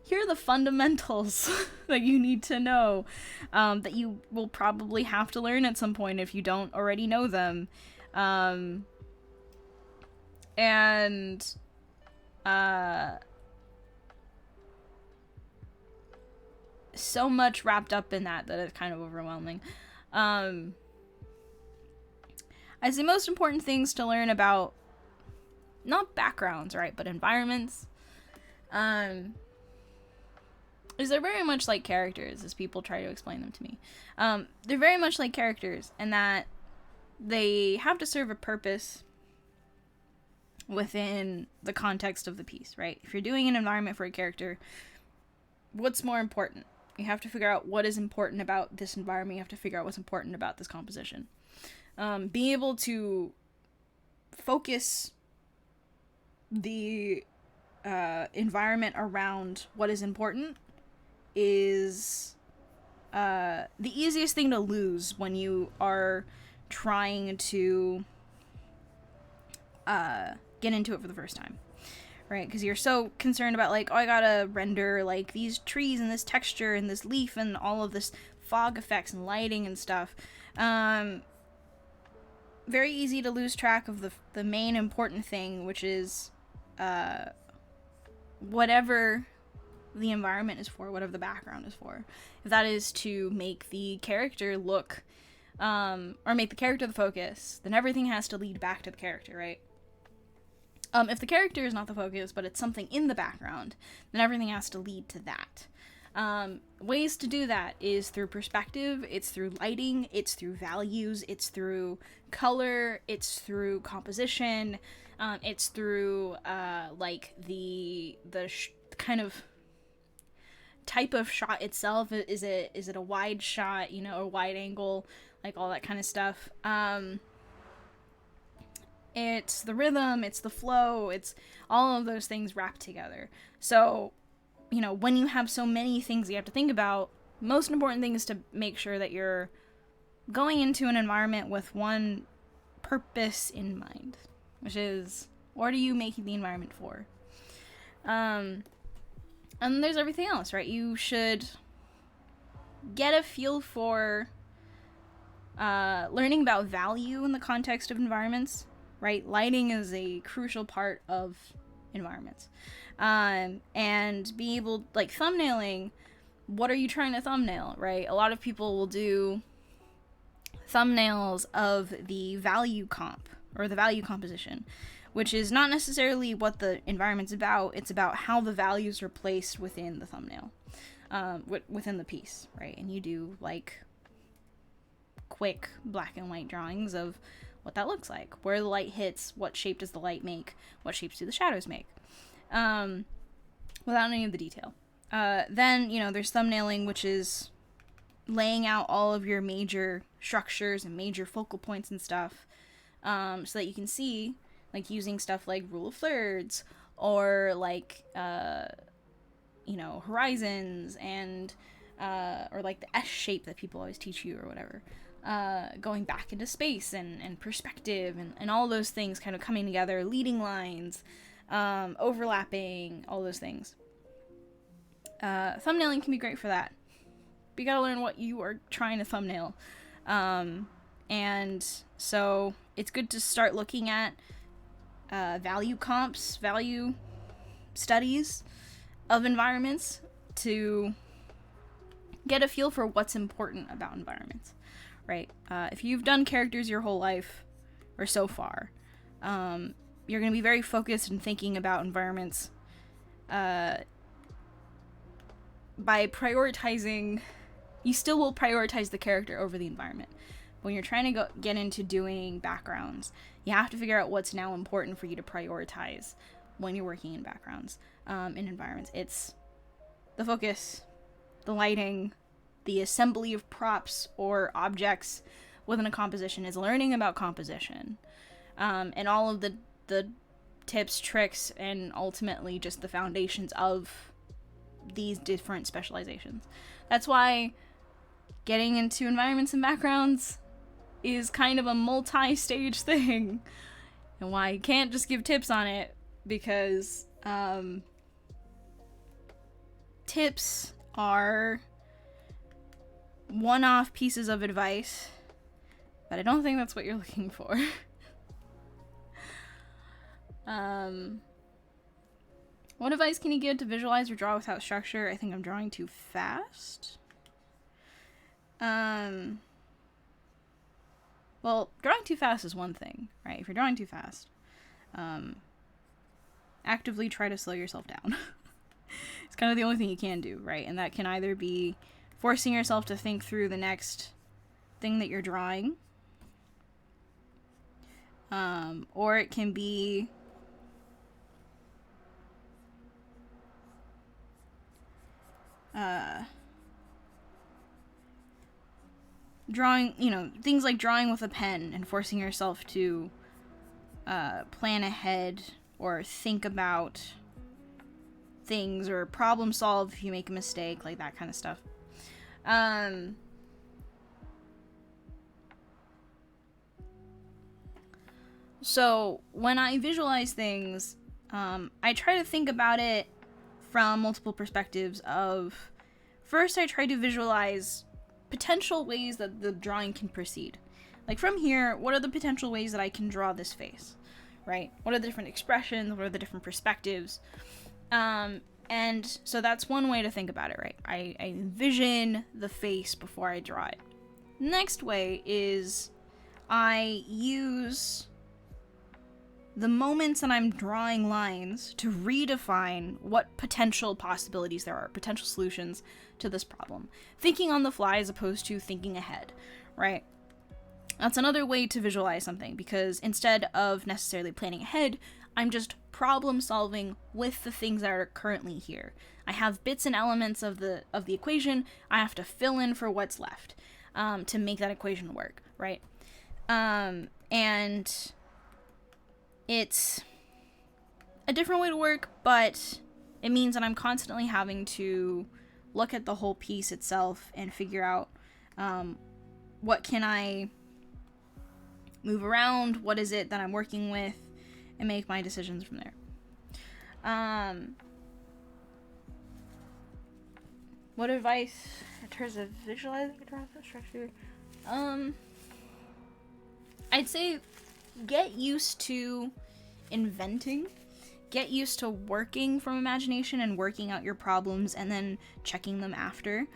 here are the fundamentals that you need to know, that you will probably have to learn at some point if you don't already know them. So much wrapped up in that it's kind of overwhelming. I say most important things to learn about, not backgrounds, right, but environments, is they're very much like characters, as people try to explain them to me. They're very much like characters in that they have to serve a purpose within the context of the piece, right? If you're doing an environment for a character, what's more important? You have to figure out what is important about this environment. You have to figure out what's important about this composition. Being able to focus the environment around what is important is the easiest thing to lose when you are trying to get into it for the first time, right? Because you're so concerned about, like, oh, I gotta render, like, these trees and this texture and this leaf and all of this fog effects and lighting and stuff. Very easy to lose track of the main important thing, which is whatever the environment is for, whatever the background is for. If that is to make the character look, or make the character the focus, then everything has to lead back to the character, right? If the character is not the focus, but it's something in the background, then everything has to lead to that. Ways to do that is through perspective, it's through lighting, it's through values, it's through color, it's through composition, it's through, like, the kind of type of shot itself. Is it a wide shot, you know, or wide angle, like all that kind of stuff. It's the rhythm, it's the flow, it's all of those things wrapped together. So, you know, when you have so many things you have to think about, most important thing is to make sure that you're going into an environment with one purpose in mind, which is, what are you making the environment for? And there's everything else, right? You should get a feel for learning about value in the context of environments, right? Lighting is a crucial part of environments. And being able, like, thumbnailing, what are you trying to thumbnail, right? A lot of people will do thumbnails of the value comp, or the value composition, which is not necessarily what the environment's about. It's about how the values are placed within the thumbnail, within the piece, right? And you do, like, quick black and white drawings of what that looks like, where the light hits, what shape does the light make, what shapes do the shadows make. without any of the detail. Then, there's thumbnailing, which is laying out all of your major structures and major focal points and stuff, so that you can see, like, using stuff like rule of thirds, or like, horizons, and, or like the S shape that people always teach you, or whatever. Going back into space and perspective and all those things kind of coming together, leading lines, overlapping, all those things. Thumbnailing can be great for that. But you gotta learn what you are trying to thumbnail. And so it's good to start looking at value comps, value studies of environments to get a feel for what's important about environments, right? If you've done characters your whole life, or so far, you're going to be very focused in thinking about environments by prioritizing. You still will prioritize the character over the environment. When you're trying to get into doing backgrounds, you have to figure out what's now important for you to prioritize when you're working in backgrounds, in environments. It's the focus, the lighting, the assembly of props or objects within a composition, is learning about composition, and all of the tips, tricks, and ultimately just the foundations of these different specializations. That's why getting into environments and backgrounds is kind of a multi-stage thing, and why you can't just give tips on it, because tips are one-off pieces of advice, but I don't think that's what you're looking for. What advice can you give to visualize or draw without structure? I think I'm drawing too fast. Well, drawing too fast is one thing, right? If you're drawing too fast, actively try to slow yourself down. It's kind of the only thing you can do, right? And that can either be forcing yourself to think through the next thing that you're drawing, or it can be drawing, things like drawing with a pen and forcing yourself to plan ahead or think about things or problem solve if you make a mistake, like that kind of stuff. So when I visualize things, I try to think about it from multiple perspectives of, first I try to visualize potential ways that the drawing can proceed. Like, from here, what are the potential ways that I can draw this face, right? What are the different expressions? What are the different perspectives? And so that's one way to think about it, right? I envision the face before I draw it. Next way is I use the moments that I'm drawing lines to redefine what potential possibilities there are, potential solutions to this problem. Thinking on the fly as opposed to thinking ahead, right? That's another way to visualize something, because instead of necessarily planning ahead, I'm just problem solving with the things that are currently here. I have bits and elements of the equation. I have to fill in for what's left, to make that equation work, right? And it's a different way to work, but it means that I'm constantly having to look at the whole piece itself and figure out what can I move around, what is it that I'm working with, and make my decisions from there. What advice in terms of visualizing a draw structure? I'd say get used to inventing. Get used to working from imagination and working out your problems and then checking them after.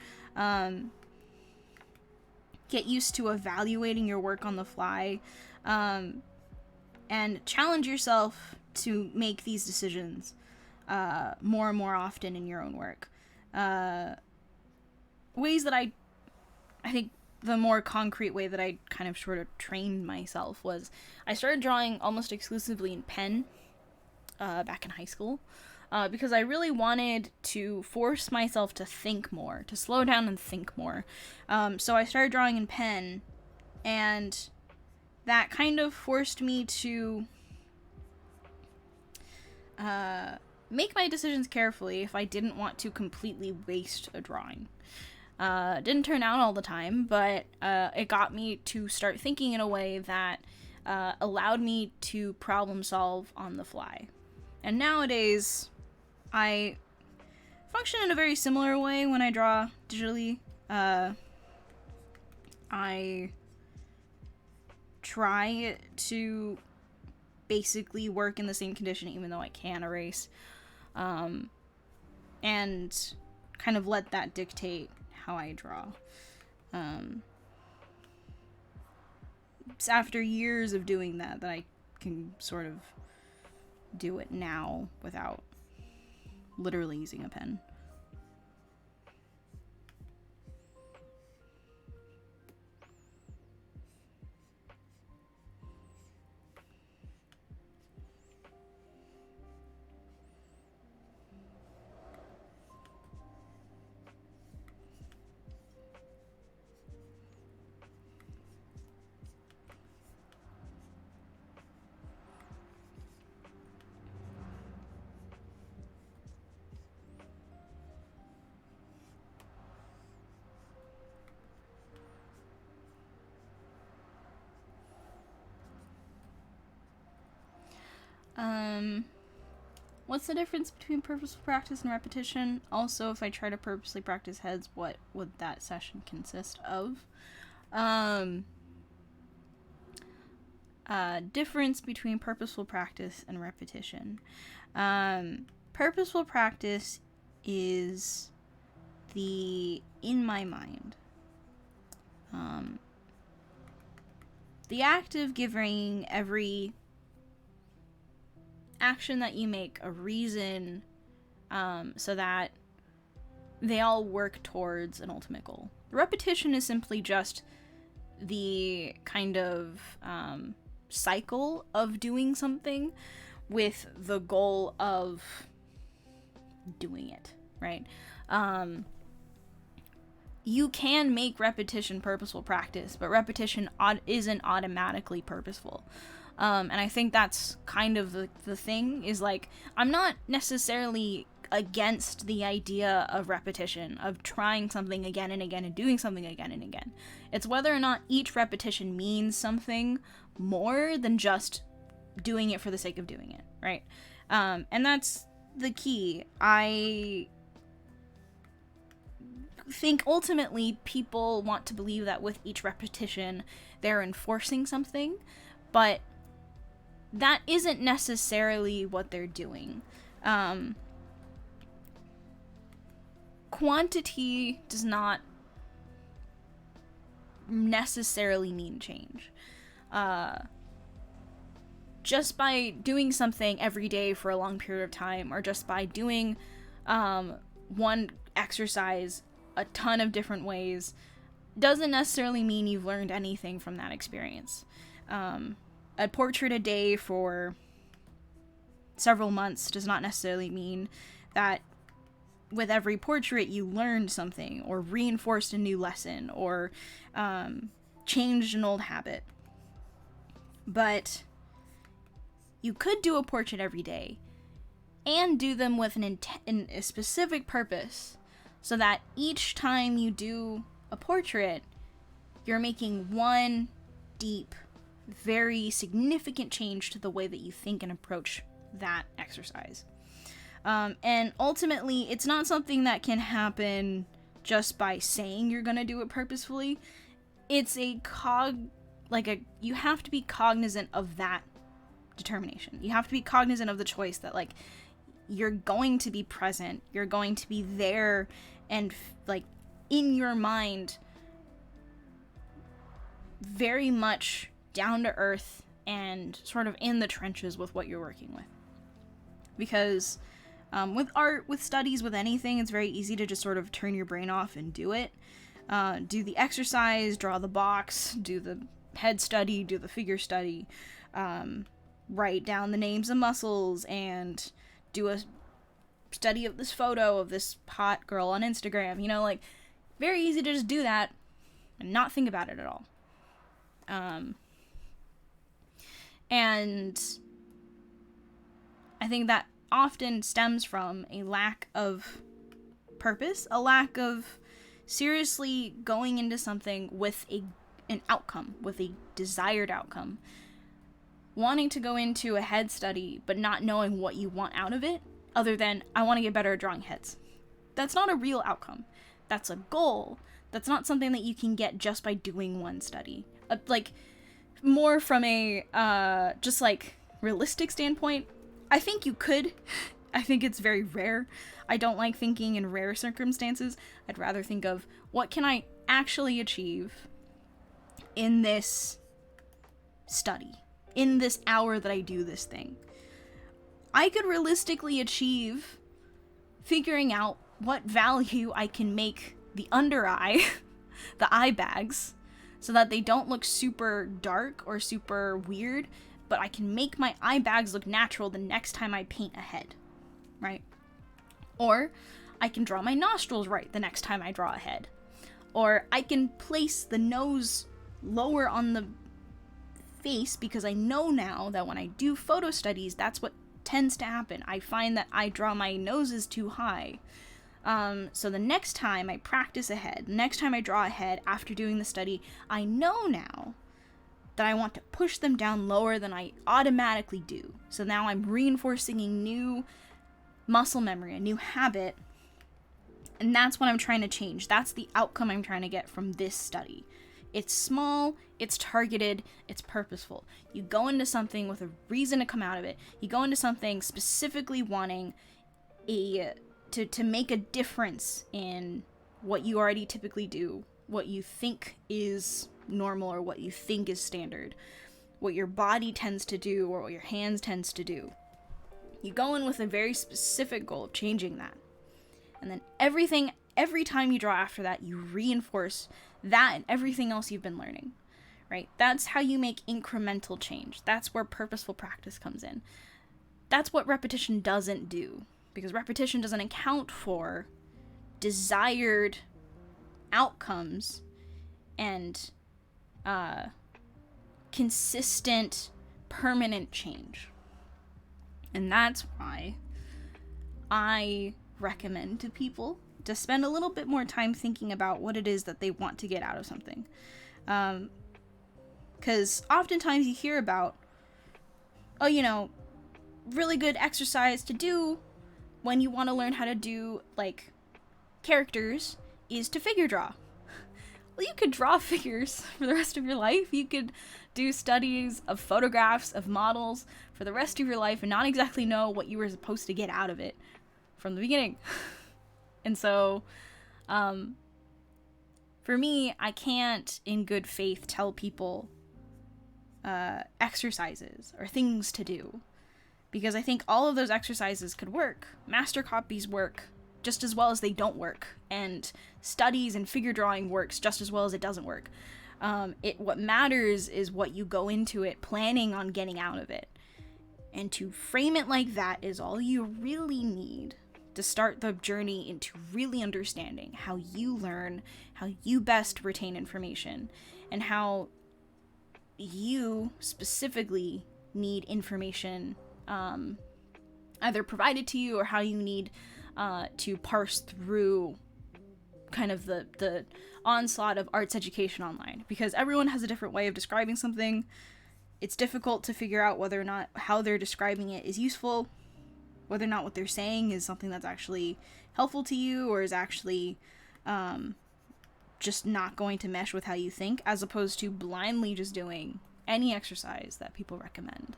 Get used to evaluating your work on the fly, and challenge yourself to make these decisions more and more often in your own work. Ways that I think the more concrete way that I kind of sort of trained myself was I started drawing almost exclusively in pen back in high school. because I really wanted to force myself to think more, to slow down and think more. So I started drawing in pen, and that kind of forced me to make my decisions carefully if I didn't want to completely waste a drawing. Didn't turn out all the time, but it got me to start thinking in a way that allowed me to problem solve on the fly. And nowadays, I function in a very similar way when I draw digitally. I try to basically work in the same condition even though I can erase. And kind of let that dictate how I draw. It's after years of doing that I can sort of do it now without literally using a pen. What's the difference between purposeful practice and repetition? Also, if I try to purposely practice heads, what would that session consist of? Difference between purposeful practice and repetition. Purposeful practice is the in my mind. The act of giving every action that you make a reason, so that they all work towards an ultimate goal. Repetition is simply just the kind of cycle of doing something with the goal of doing it, right? You can make repetition purposeful practice, but repetition isn't automatically purposeful. And I think that's kind of the thing, is like, I'm not necessarily against the idea of repetition, of trying something again and again and doing something again and again. It's whether or not each repetition means something more than just doing it for the sake of doing it, right? And that's the key. I think ultimately people want to believe that with each repetition they're enforcing something, but that isn't necessarily what they're doing. Quantity does not necessarily mean change. Just by doing something every day for a long period of time, or just by doing one exercise a ton of different ways, doesn't necessarily mean you've learned anything from that experience. A portrait a day for several months does not necessarily mean that with every portrait you learned something, or reinforced a new lesson, or changed an old habit. But you could do a portrait every day and do them with a specific purpose, so that each time you do a portrait, you're making one deep, very significant change to the way that you think and approach that exercise. And ultimately, it's not something that can happen just by saying you're gonna do it purposefully. It's you have to be cognizant of that determination. You have to be cognizant of the choice that, like, you're going to be present, you're going to be there, and like in your mind, very much down to earth and sort of in the trenches with what you're working with. Because with art, with studies, with anything, it's very easy to just sort of turn your brain off and do it. Do the exercise, draw the box, do the head study, do the figure study, write down the names of muscles, and do a study of this photo of this hot girl on Instagram, you know, like, very easy to just do that and not think about it at all. And I think that often stems from a lack of purpose, a lack of seriously going into something with an outcome, with a desired outcome. Wanting to go into a head study, but not knowing what you want out of it, other than, I want to get better at drawing heads. That's not a real outcome. That's a goal. That's not something that you can get just by doing one study. Like, more from a, just like, realistic standpoint, I think you could. I think it's very rare. I don't like thinking in rare circumstances. I'd rather think of, what can I actually achieve in this study, in this hour that I do this thing? I could realistically achieve figuring out what value I can make the under eye, the eye bags, so that they don't look super dark or super weird, but I can make my eye bags look natural the next time I paint a head, right? Or I can draw my nostrils right the next time I draw a head. Or I can place the nose lower on the face, because I know now that when I do photo studies, that's what tends to happen. I find that I draw my noses too high. So the next time I practice a head, next time I draw a head after doing the study, I know now that I want to push them down lower than I automatically do. So now I'm reinforcing a new muscle memory, a new habit, and that's what I'm trying to change. That's the outcome I'm trying to get from this study. It's small, it's targeted, it's purposeful. You go into something with a reason to come out of it. You go into something specifically wanting to make a difference in what you already typically do, what you think is normal or what you think is standard, what your body tends to do or what your hands tends to do. You go in with a very specific goal of changing that. And then every time you draw after that, you reinforce that and everything else you've been learning, right? That's how you make incremental change. That's where purposeful practice comes in. That's what repetition doesn't do, because repetition doesn't account for desired outcomes and consistent, permanent change. And that's why I recommend to people to spend a little bit more time thinking about what it is that they want to get out of something. Because oftentimes you hear about, oh, you know, really good exercise to do when you want to learn how to do, like, characters is to figure draw. Well, you could draw figures for the rest of your life. You could do studies of photographs of models for the rest of your life and not exactly know what you were supposed to get out of it from the beginning. And so, for me, I can't, in good faith, tell people exercises or things to do, because I think all of those exercises could work. Master copies work just as well as they don't work, and studies and figure drawing works just as well as it doesn't work. What matters is what you go into it planning on getting out of it. And to frame it like that is all you really need to start the journey into really understanding how you learn, how you best retain information, and how you specifically need information either provided to you or how you need to parse through kind of the onslaught of arts education online. Because everyone has a different way of describing something. It's difficult to figure out whether or not how they're describing it is useful, whether or not what they're saying is something that's actually helpful to you or is actually just not going to mesh with how you think, as opposed to blindly just doing any exercise that people recommend.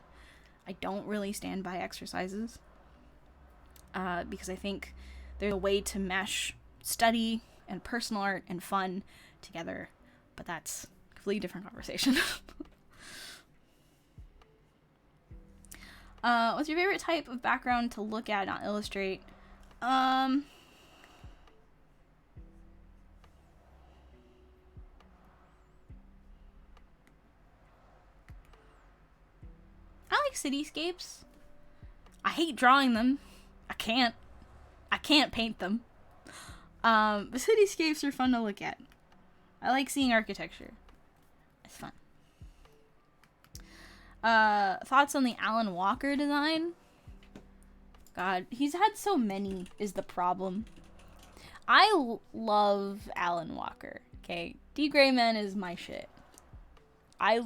I don't really stand by exercises because I think there's a way to mesh study and personal art and fun together, but that's a completely different conversation. What's your favorite type of background to look at, not illustrate? I like cityscapes. I hate drawing them. I can't. can't paint them. But cityscapes are fun to look at. I like seeing architecture. It's fun. Thoughts on the Alan Walker design? God, he's had so many is the problem. I love Alan Walker, okay? D. Grayman is my shit. I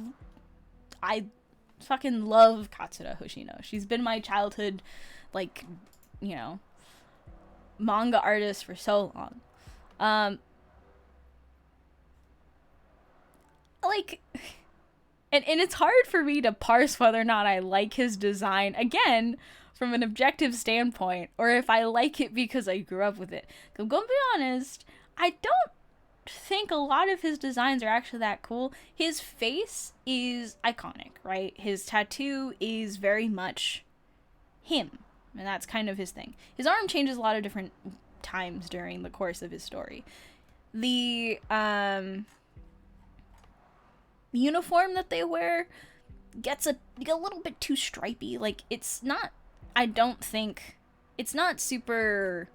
fucking love Katsura Hoshino. She's been my childhood, like, you know, manga artist for so long. Like, and it's hard for me to parse whether or not I like his design, again, from an objective standpoint, or if I like it because I grew up with it. I'm gonna be honest, I don't think a lot of his designs are actually that cool. His face is iconic, right? His tattoo is very much him, and that's kind of his thing. His arm changes a lot of different times during the course of his story. The uniform that they wear gets a little bit too stripy. Like, it's not, I don't think, it's not super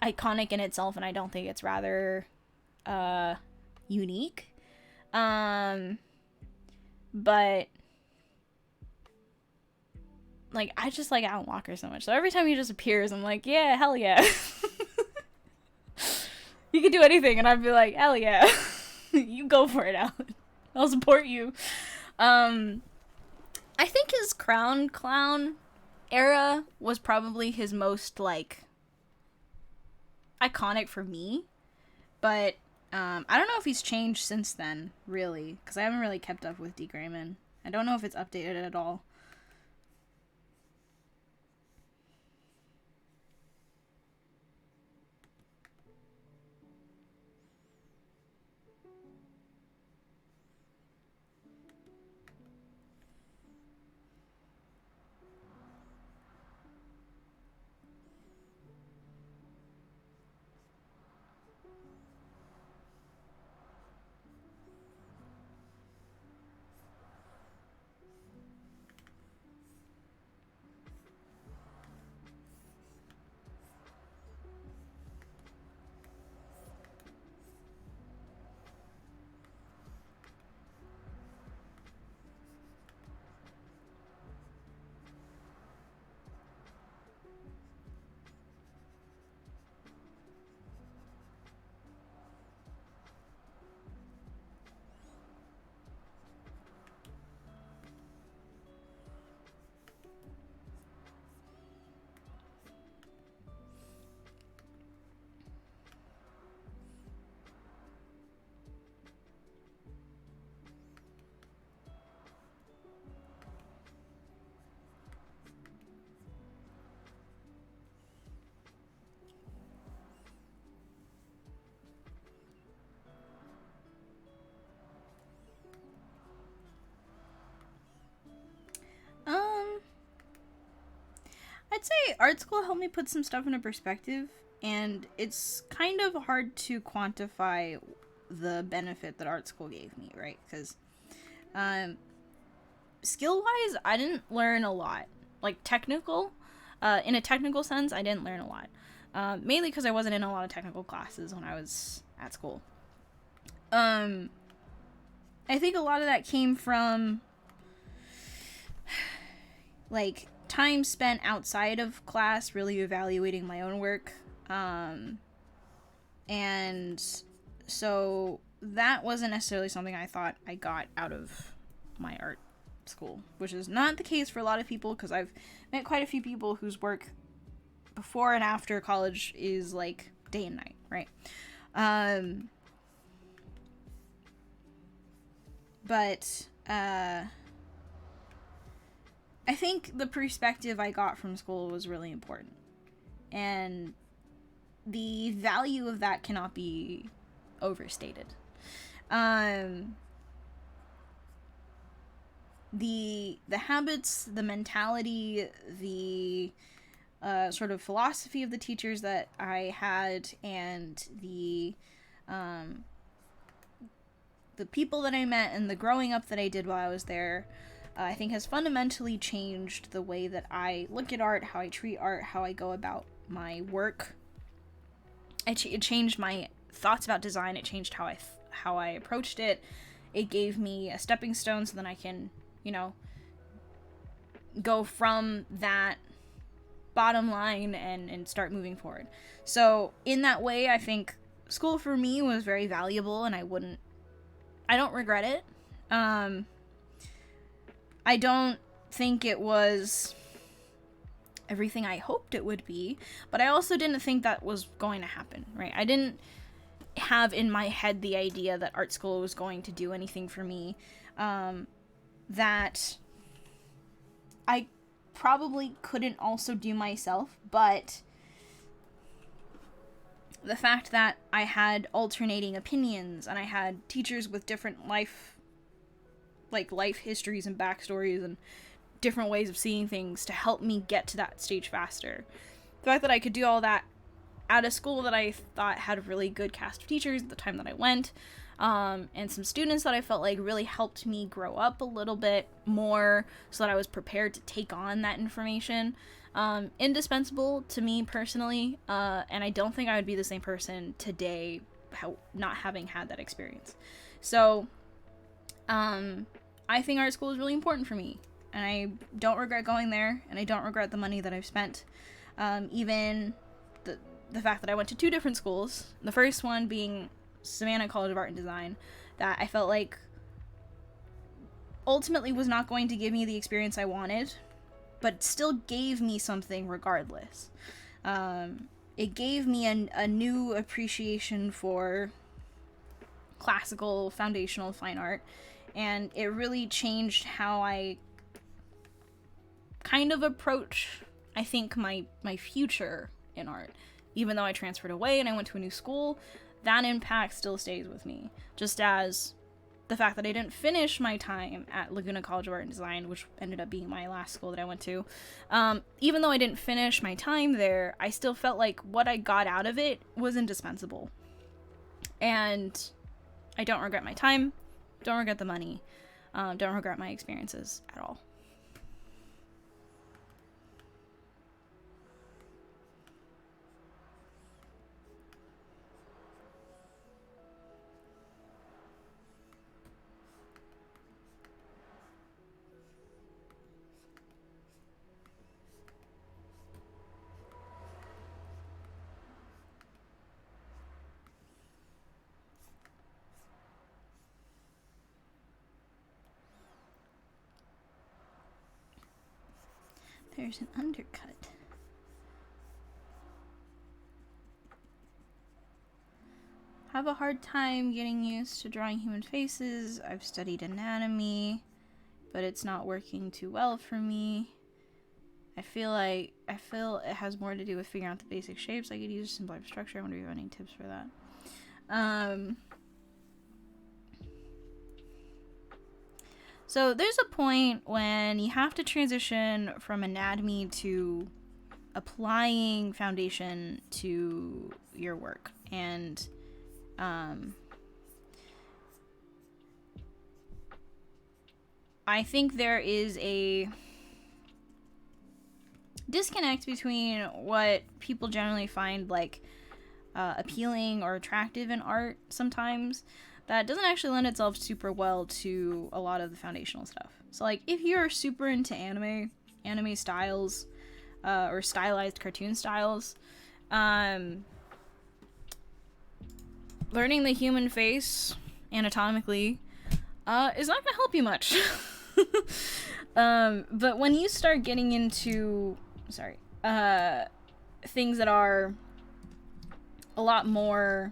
iconic in itself, and I don't think it's rather unique. But like, I just like Alan Walker so much. So every time he just appears, I'm like, yeah, hell yeah. You can do anything, and I'd be like, hell yeah. You go for it, Alan. I'll support you. I think his Crown Clown era was probably his most, like, iconic for me. But I don't know if he's changed since then, really, because I haven't really kept up with D. Grayman. I don't know if it's updated at all. I'd say art school helped me put some stuff into perspective, and it's kind of hard to quantify the benefit that art school gave me, right? Because skill-wise, I didn't learn a lot. Like, technical, in a technical sense, I didn't learn a lot. Mainly because I wasn't in a lot of technical classes when I was at school. I think a lot of that came from, like, time spent outside of class really evaluating my own work. And so that wasn't necessarily something I thought I got out of my art school, which is not the case for a lot of people, because I've met quite a few people whose work before and after college is like day and night, right? But I think the perspective I got from school was really important, and the value of that cannot be overstated. The habits, the mentality, the sort of philosophy of the teachers that I had, and the people that I met, and the growing up that I did while I was there, I think has fundamentally changed the way that I look at art, how I treat art, how I go about my work. It changed my thoughts about design. It changed how I approached it. It gave me a stepping stone so then I can, you know, go from that bottom line and start moving forward. So in that way, I think school for me was very valuable, and I don't regret it. I don't think it was everything I hoped it would be, but I also didn't think that was going to happen, right? I didn't have in my head the idea that art school was going to do anything for me that I probably couldn't also do myself, but the fact that I had alternating opinions and I had teachers with different life histories and backstories and different ways of seeing things to help me get to that stage faster. The fact that I could do all that at a school that I thought had a really good cast of teachers at the time that I went, and some students that I felt like really helped me grow up a little bit more so that I was prepared to take on that information. Indispensable to me personally, and I don't think I would be the same person today not having had that experience. So, I think art school is really important for me, and I don't regret going there, and I don't regret the money that I've spent. Even the fact that I went to 2 different schools, the first one being Savannah College of Art and Design, that I felt like ultimately was not going to give me the experience I wanted, but still gave me something regardless. It gave me a new appreciation for classical foundational fine art, and it really changed how I kind of approach, I think, my future in art. Even though I transferred away and I went to a new school, that impact still stays with me. Just as the fact that I didn't finish my time at Laguna College of Art and Design, which ended up being my last school that I went to, even though I didn't finish my time there, I still felt like what I got out of it was indispensable. And I don't regret my time, don't regret the money, don't regret my experiences at all. There's an undercut. Have a hard time getting used to drawing human faces. I've studied anatomy, but it's not working too well for me. I feel it has more to do with figuring out the basic shapes. I could use a simpler structure. I wonder if you have any tips for that. So there's a point when you have to transition from anatomy to applying foundation to your work. And I think there is a disconnect between what people generally find like appealing or attractive in art sometimes that doesn't actually lend itself super well to a lot of the foundational stuff. So like if you're super into anime styles, or stylized cartoon styles, learning the human face anatomically is not going to help you much. But when you start getting into things that are a lot more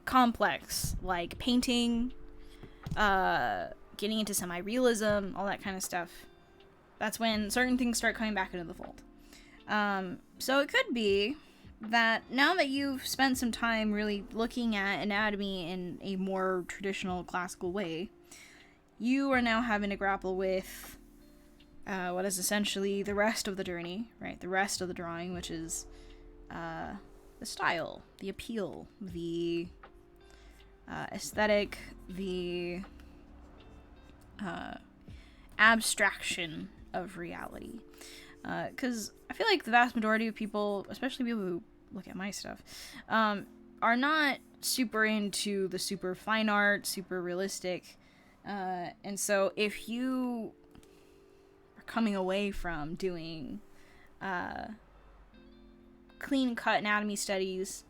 complex, like painting, getting into semi-realism, all that kind of stuff, that's when certain things start coming back into the fold. So it could be that now that you've spent some time really looking at anatomy in a more traditional classical way, you are now having to grapple with what is essentially the rest of the journey, right? The rest of the drawing, which is the style, the appeal, the aesthetic, the abstraction of reality. Because I feel like the vast majority of people, especially people who look at my stuff, are not super into the super fine art, super realistic. And so if you are coming away from doing clean cut anatomy studies,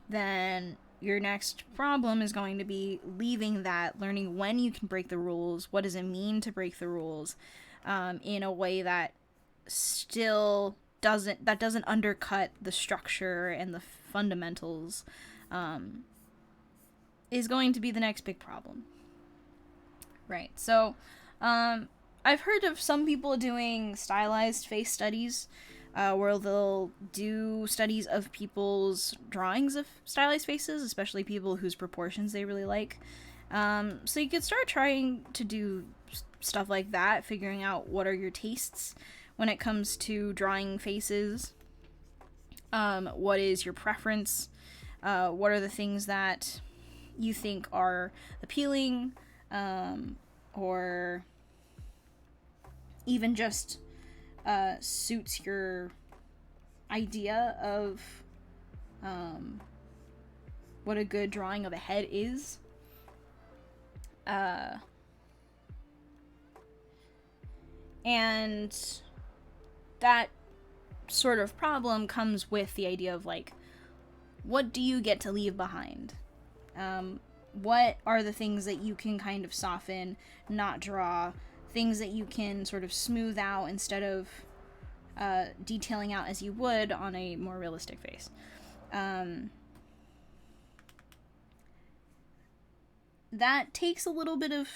then your next problem is going to be leaving that, learning when you can break the rules, what does it mean to break the rules, in a way that still doesn't undercut the structure and the fundamentals, is going to be the next big problem. Right. So, I've heard of some people doing stylized face studies, where they'll do studies of people's drawings of stylized faces, especially people whose proportions they really like. So you could start trying to do stuff like that, figuring out what are your tastes when it comes to drawing faces. What is your preference? What are the things that you think are appealing, or even just suits your idea of what a good drawing of a head is. And that sort of problem comes with the idea of, like, what do you get to leave behind? What are the things that you can kind of soften, not draw, things that you can sort of smooth out instead of detailing out as you would on a more realistic face. That takes a little bit of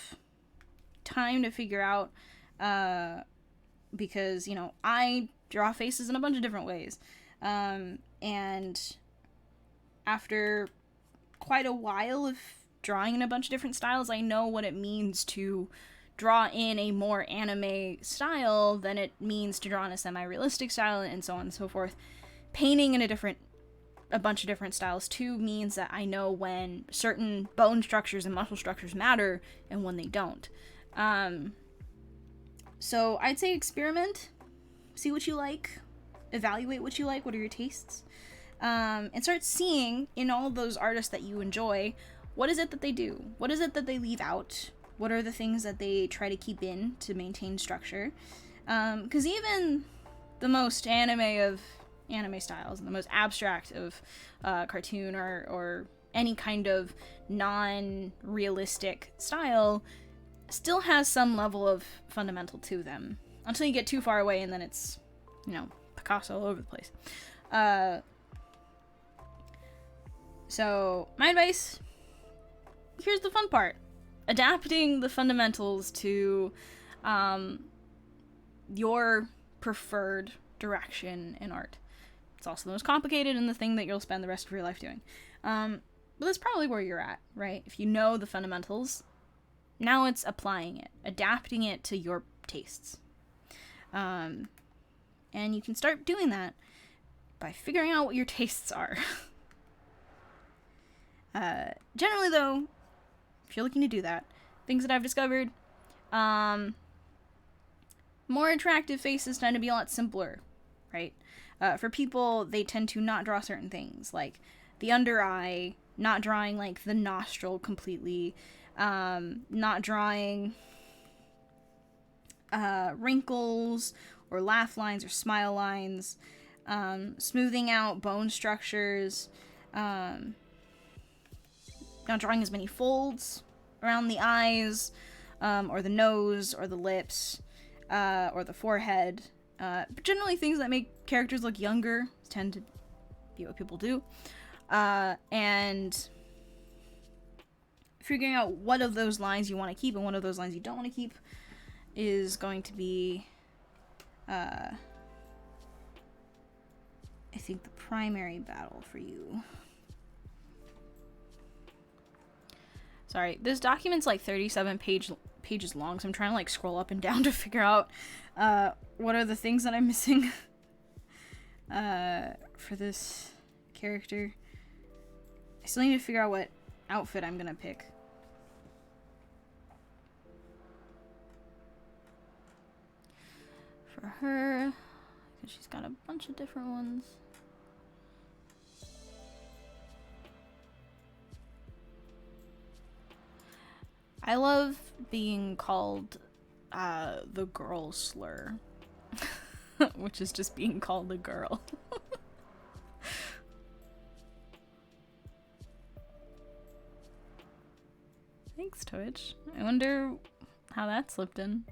time to figure out, because, you know, I draw faces in a bunch of different ways. And after quite a while of drawing in a bunch of different styles, I know what it means to draw in a more anime style than it means to draw in a semi-realistic style, and so on and so forth. Painting in a bunch of different styles too means that I know when certain bone structures and muscle structures matter and when they don't. So I'd say experiment, see what you like, evaluate what you like, what are your tastes, and start seeing in all those artists that you enjoy, what is it that they do? What is it that they leave out? What are the things that they try to keep in to maintain structure? Because even the most anime of anime styles and the most abstract of cartoon or any kind of non-realistic style still has some level of fundamental to them. Until you get too far away and then it's, you know, Picasso all over the place. So, my advice, here's the fun part. Adapting the fundamentals to your preferred direction in art. It's also the most complicated and the thing that you'll spend the rest of your life doing. But that's probably where you're at, right? If you know the fundamentals, now it's applying it, adapting it to your tastes. And you can start doing that by figuring out what your tastes are. Generally, though, if you're looking to do that, things that I've discovered, more attractive faces tend to be a lot simpler, right? For people, they tend to not draw certain things, like the under eye, not drawing, like, the nostril completely, not drawing wrinkles or laugh lines or smile lines, smoothing out bone structures, not drawing as many folds around the eyes, or the nose, or the lips, or the forehead. But generally things that make characters look younger tend to be what people do. And figuring out what of those lines you want to keep and what of those lines you don't want to keep is going to be, I think, the primary battle for you. Sorry, this document's like 37 pages long, so I'm trying to, like, scroll up and down to figure out what are the things that I'm missing for this character. I still need to figure out what outfit I'm gonna pick. For her, I'm She's got a bunch of different ones. I love being called the girl slur, which is just being called a girl. Thanks, Twitch. I wonder how that slipped in.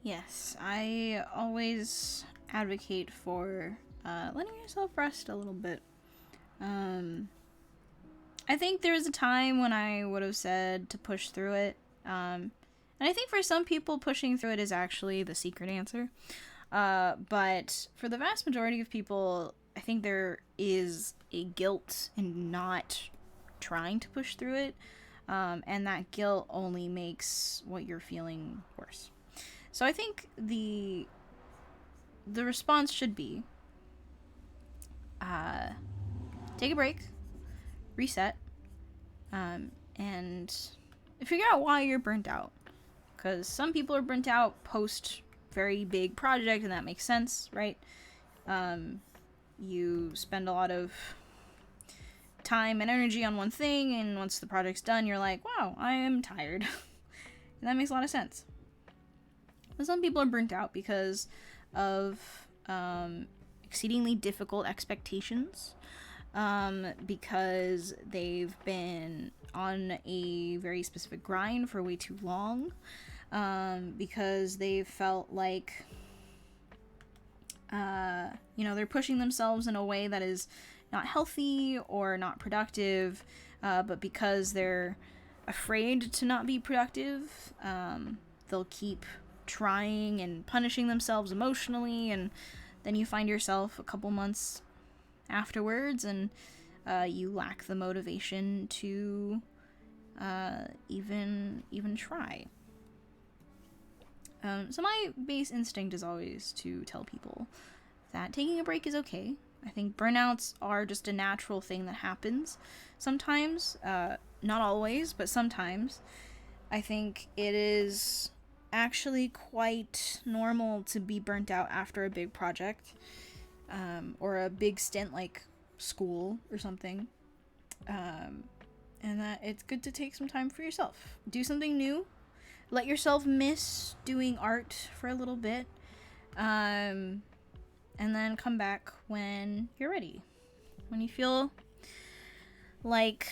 Yes, I always advocate for letting yourself rest a little bit. I think there was a time when I would have said to push through it. And I think for some people, pushing through it is actually the secret answer. But for the vast majority of people, I think there is a guilt in not trying to push through it. And that guilt only makes what you're feeling worse. So I think the response should be take a break, reset, and figure out why you're burnt out. Because some people are burnt out post very big project, and that makes sense, right? You spend a lot of time and energy on one thing, and once the project's done, you're like, wow, I am tired. And that makes a lot of sense. But some people are burnt out because of exceedingly difficult expectations, because they've been on a very specific grind for way too long, because they've felt like, they're pushing themselves in a way that is not healthy or not productive, but because they're afraid to not be productive, they'll keep trying and punishing themselves emotionally, and then you find yourself a couple months afterwards and you lack the motivation to even try. So my base instinct is always to tell people that taking a break is okay. I think burnouts are just a natural thing that happens sometimes, not always, but sometimes. I think it is actually quite normal to be burnt out after a big project, or a big stint like school or something. And that it's good to take some time for yourself. Do something new. Let yourself miss doing art for a little bit. And then come back when you're ready. When you feel like,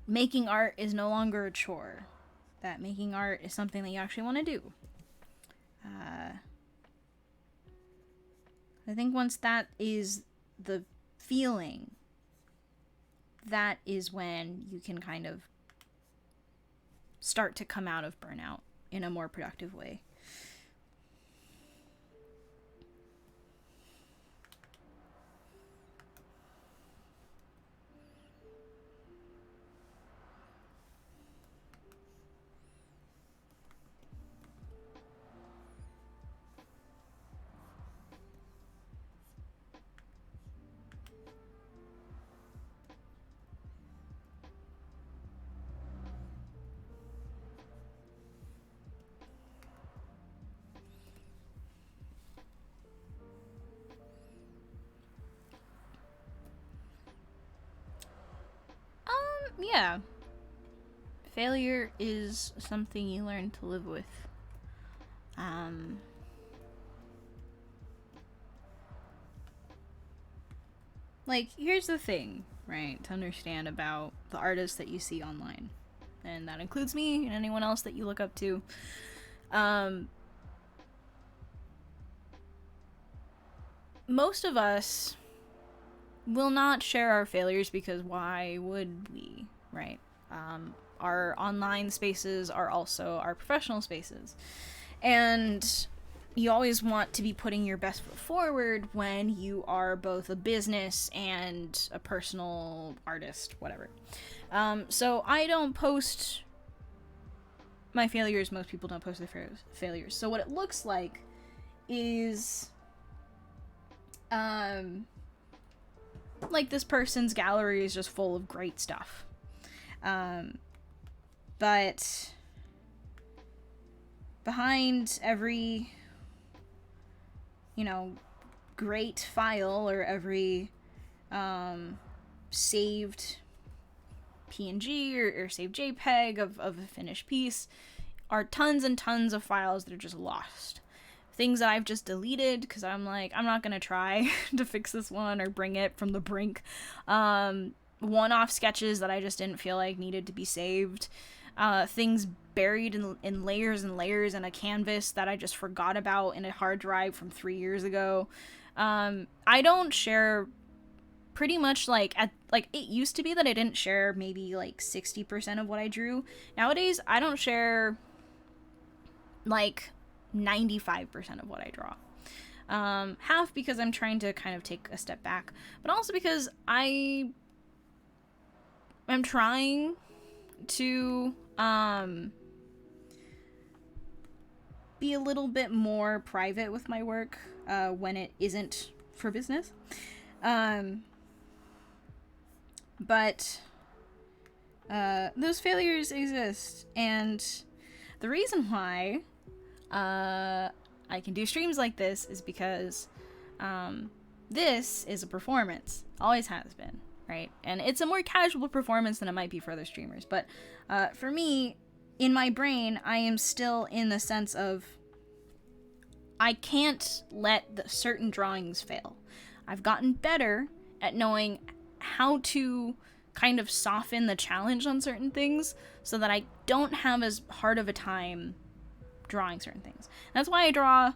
making art is no longer a chore. That making art is something that you actually want to do. I think once that is the feeling, that is when you can kind of start to come out of burnout in a more productive way. Yeah. Failure is something you learn to live with. Like, here's the thing, right, to understand about the artists that you see online. And that includes me and anyone else that you look up to. Most of us will not share our failures because why would we, right? Our online spaces are also our professional spaces. And you always want to be putting your best foot forward when you are both a business and a personal artist, whatever. So I don't post my failures. Most people don't post their failures. So what it looks like is like this person's gallery is just full of great stuff. But behind every, great file or every saved PNG or saved JPEG of a finished piece are tons and tons of files that are just lost. Things that I've just deleted because I'm like, I'm not going to try to fix this one or bring it from the brink. One-off sketches that I just didn't feel like needed to be saved. Things buried in layers and layers in a canvas that I just forgot about in a hard drive from 3 years ago. I don't share pretty much like it used to be that I didn't share maybe like 60% of what I drew. Nowadays, I don't share like 95% of what I draw. Half because I'm trying to kind of take a step back, but also because I am trying to be a little bit more private with my work when it isn't for business. But those failures exist, and the reason why I can do streams like this is because this is a performance. Always has been, right? And it's a more casual performance than it might be for other streamers. But for me, in my brain, I am still in the sense of I can't let the certain drawings fail. I've gotten better at knowing how to kind of soften the challenge on certain things so that I don't have as hard of a time drawing certain things. That's why I draw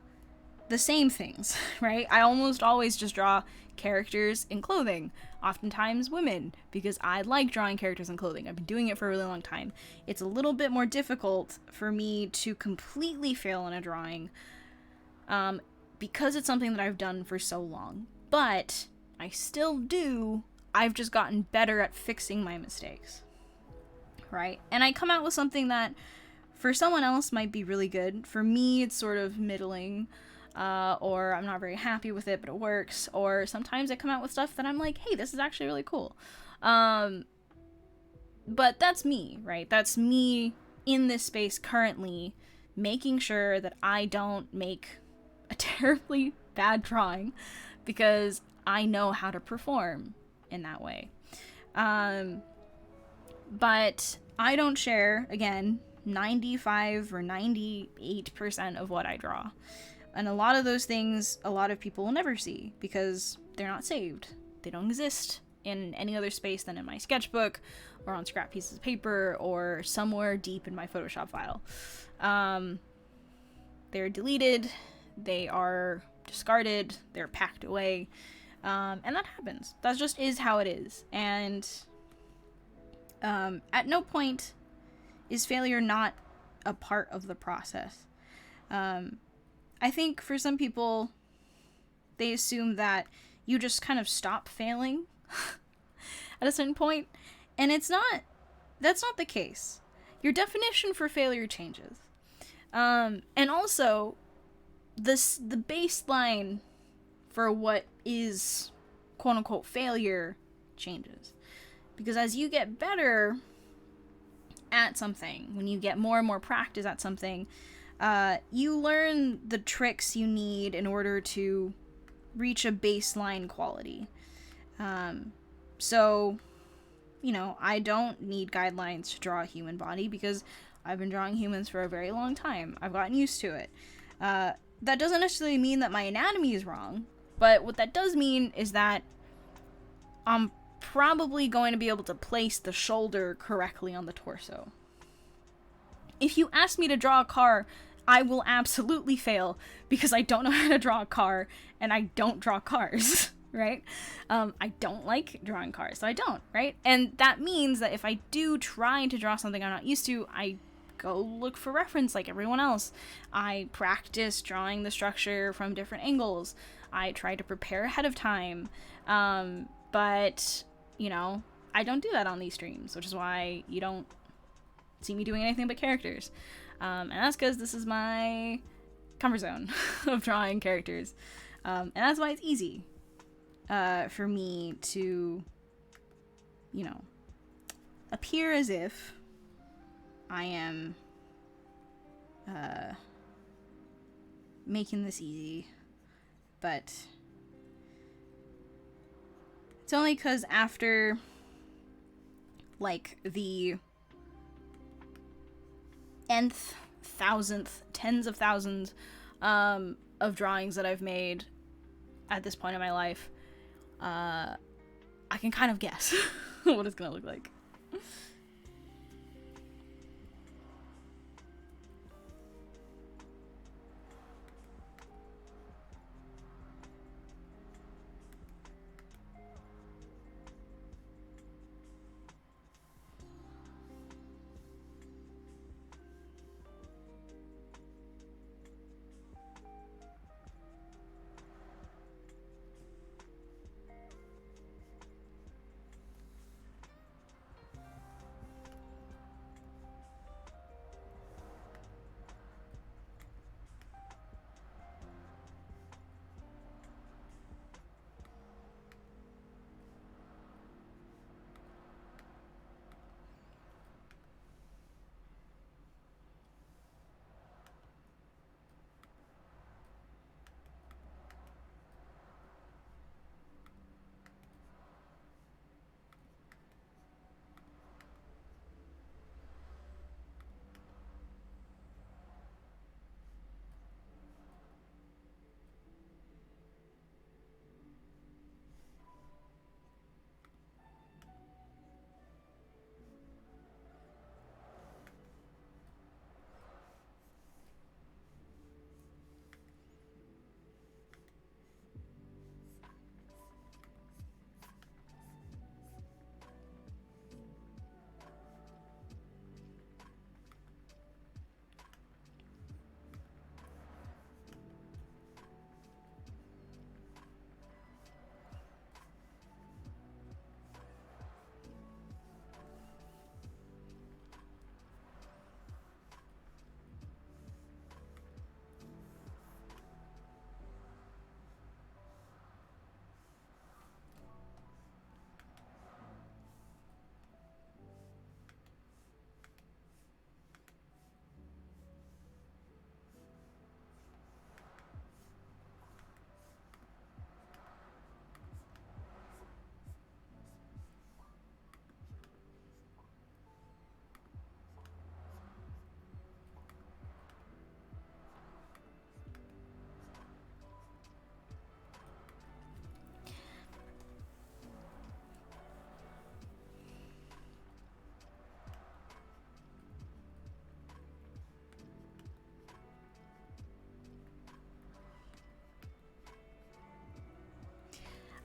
the same things, right? I almost always just draw characters in clothing, oftentimes women, because I like drawing characters in clothing. I've been doing it for a really long time. It's a little bit more difficult for me to completely fail in a drawing because it's something that I've done for so long. But I still do. I've just gotten better at fixing my mistakes, right? And I come out with something that for someone else might be really good. For me, it's sort of middling, or I'm not very happy with it, but it works. Or sometimes I come out with stuff that I'm like, hey, this is actually really cool. But that's me, right? That's me in this space currently, making sure that I don't make a terribly bad drawing, because I know how to perform in that way. But I don't share, again, 95 or 98% of what I draw. And a lot of those things, a lot of people will never see because they're not saved. They don't exist in any other space than in my sketchbook or on scrap pieces of paper or somewhere deep in my Photoshop file. They're deleted, they are discarded, they're packed away, and that happens. That just is how it is. And at no point is failure not a part of the process. I think for some people, they assume that you just kind of stop failing at a certain point, and that's not the case. Your definition for failure changes. And also, the baseline for what is quote-unquote failure changes. Because as you get better at something, when you get more and more practice at something, you learn the tricks you need in order to reach a baseline quality. So, I don't need guidelines to draw a human body because I've been drawing humans for a very long time. I've gotten used to it. That doesn't necessarily mean that my anatomy is wrong, but what that does mean is that I'm probably going to be able to place the shoulder correctly on the torso. If you ask me to draw a car, I will absolutely fail because I don't know how to draw a car and I don't draw cars, right? I don't like drawing cars, so I don't, right? And that means that if I do try to draw something I'm not used to, I go look for reference like everyone else. I practice drawing the structure from different angles. I try to prepare ahead of time. But, I don't do that on these streams, which is why you don't see me doing anything but characters. And that's because this is my comfort zone of drawing characters. And that's why it's easy for me to, appear as if I am making this easy. But it's only because after, the nth, thousandth, tens of thousands of drawings that I've made at this point in my life, I can kind of guess what it's gonna look like.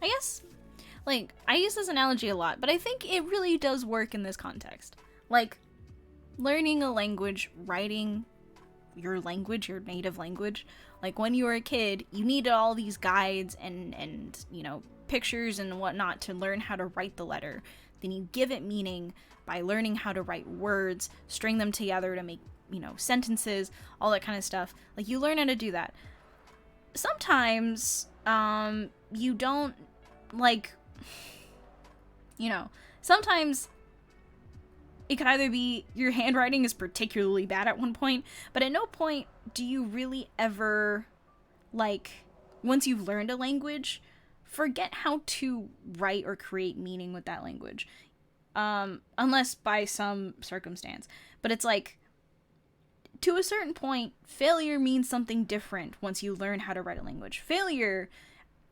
I guess, like, I use this analogy a lot, but I think it really does work in this context. Like, learning a language, writing your language, your native language. Like, when you were a kid, you needed all these guides and you know, pictures and whatnot to learn how to write the letter. Then you give it meaning by learning how to write words, string them together to make, you know, sentences, all that kind of stuff. Like, you learn how to do that. Sometimes, you don't, like, you know, sometimes it could either be your handwriting is particularly bad at one point, but at no point do you really ever, like, once you've learned a language, forget how to write or create meaning with that language. Unless by some circumstance. But it's like, to a certain point, failure means something different once you learn how to write a language. Failure,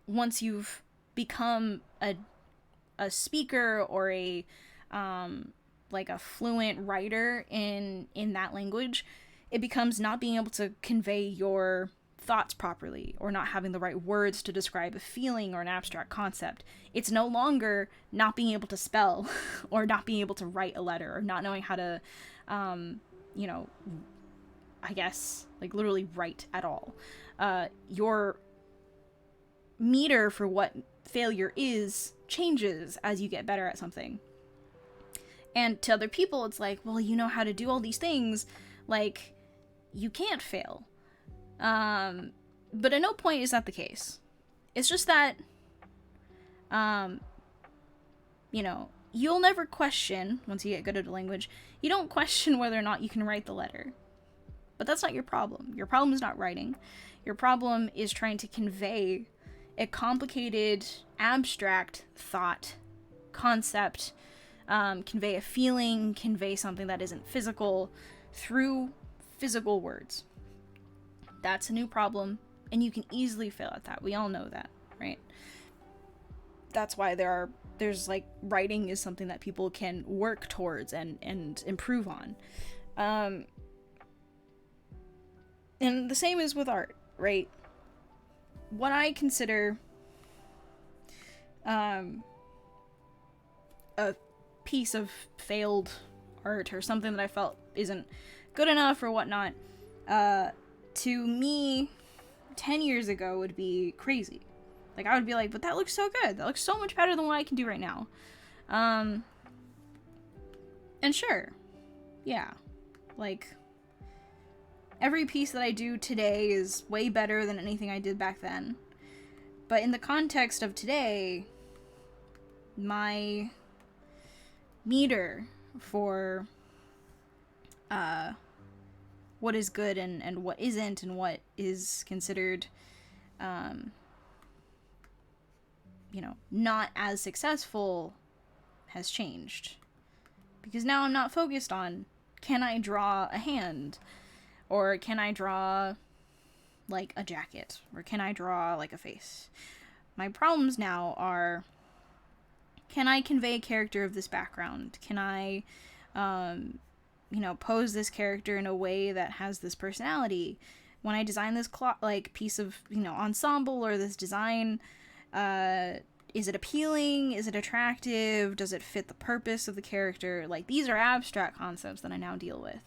once you've become a speaker or a like a fluent writer in that language, it becomes not being able to convey your thoughts properly, or not having the right words to describe a feeling or an abstract concept. It's no longer not being able to spell or not being able to write a letter, or not knowing how to you know, I guess, like, literally write at all. Your meter for what failure is changes as you get better at something. And to other people, it's like, well, you know how to do all these things, like, you can't fail. But at no point is that the case. It's just that, you know, you'll never question, once you get good at a language, you don't question whether or not you can write the letter. But that's not your problem. Your problem is not writing. Your problem is trying to convey a complicated, abstract thought, concept, convey a feeling, convey something that isn't physical through physical words. That's a new problem, and you can easily fail at that. We all know that, right? That's why there's like, writing is something that people can work towards and improve on. And the same is with art, right? What I consider a piece of failed art, or something that I felt isn't good enough or whatnot, to me 10 years ago would be crazy. Like, I would be like, but that looks so good. That looks so much better than what I can do right now. And sure, yeah, like, every piece that I do today is way better than anything I did back then. But in the context of today, my meter for what is good and what isn't, and what is considered, you know, not as successful, has changed. Because now I'm not focused on, can I draw a hand? Or can I draw, like, a jacket? Or can I draw, like, a face? My problems now are, can I convey a character of this background? Can I, you know, pose this character in a way that has this personality? When I design this piece of, you know, ensemble, or this design, is it appealing? Is it attractive? Does it fit the purpose of the character? Like, these are abstract concepts that I now deal with.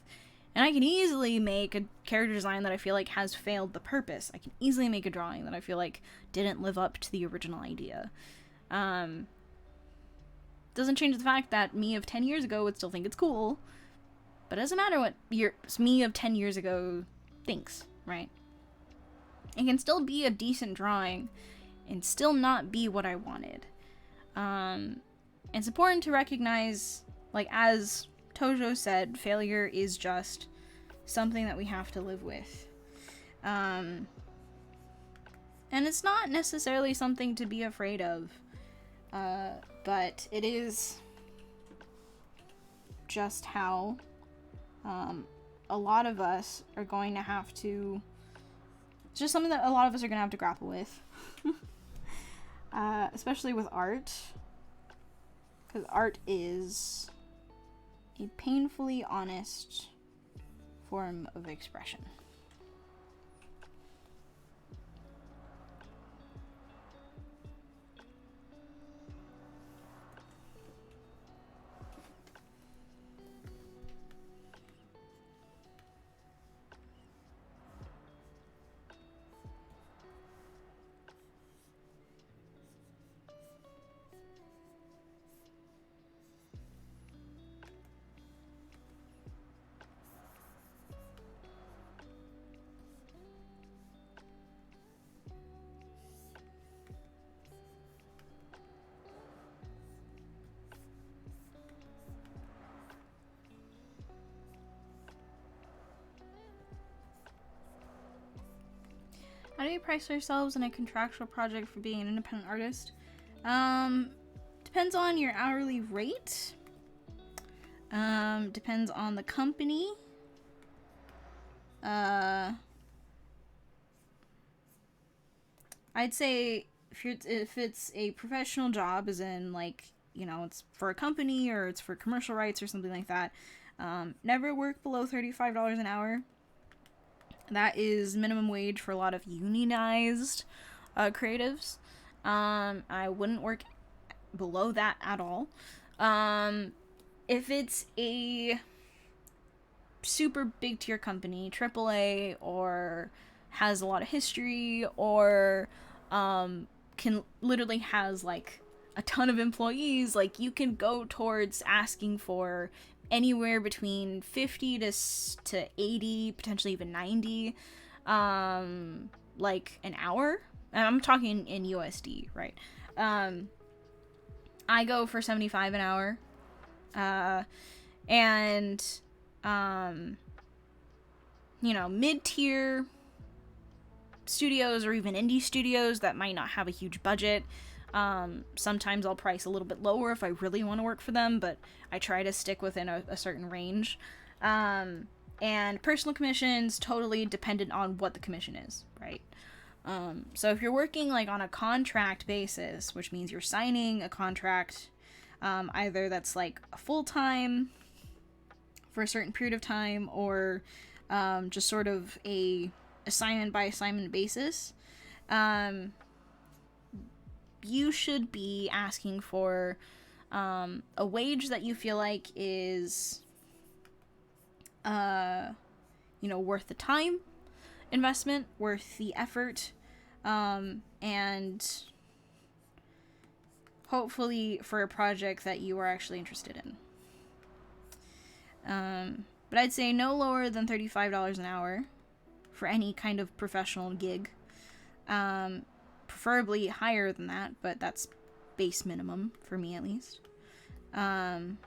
And I can easily make a character design that I feel like has failed the purpose. I can easily make a drawing that I feel like didn't live up to the original idea. Doesn't change the fact that me of 10 years ago would still think it's cool. But it doesn't matter what me of 10 years ago thinks, right? It can still be a decent drawing and still not be what I wanted. It's important to recognize, like, as Tojo said, failure is just something that we have to live with. And it's not necessarily something to be afraid of. But it is just how a lot of us are going to have to... It's just something that a lot of us are going to have to grapple with. Especially with art. Because art is a painfully honest form of expression. we price ourselves in a contractual project for being an independent artist? Depends on your hourly rate. Depends on the company. I'd say if it's a professional job, as in like, you know, it's for a company or it's for commercial rights or something like that, never work below $35 an hour. That is minimum wage for a lot of unionized creatives. I wouldn't work below that at all. If it's a super big tier company, AAA, or has a lot of history, or can literally has like a ton of employees, like you can go towards asking for anywhere between 50 to 80, potentially even 90, like an hour. And I'm talking in USD, right? I go for 75 an hour. And you know, mid-tier studios or even indie studios that might not have a huge budget, sometimes I'll price a little bit lower if I really want to work for them, but I try to stick within a certain range. And personal commissions, totally dependent on what the commission is, right? So if you're working like on a contract basis, which means you're signing a contract, either that's like a full-time for a certain period of time, or just sort of a assignment by assignment basis, you should be asking for a wage that you feel like is you know, worth the time investment, worth the effort, and hopefully for a project that you are actually interested in. But I'd say no lower than $35 an hour for any kind of professional gig. Preferably higher than that, but that's base minimum for me at least. And,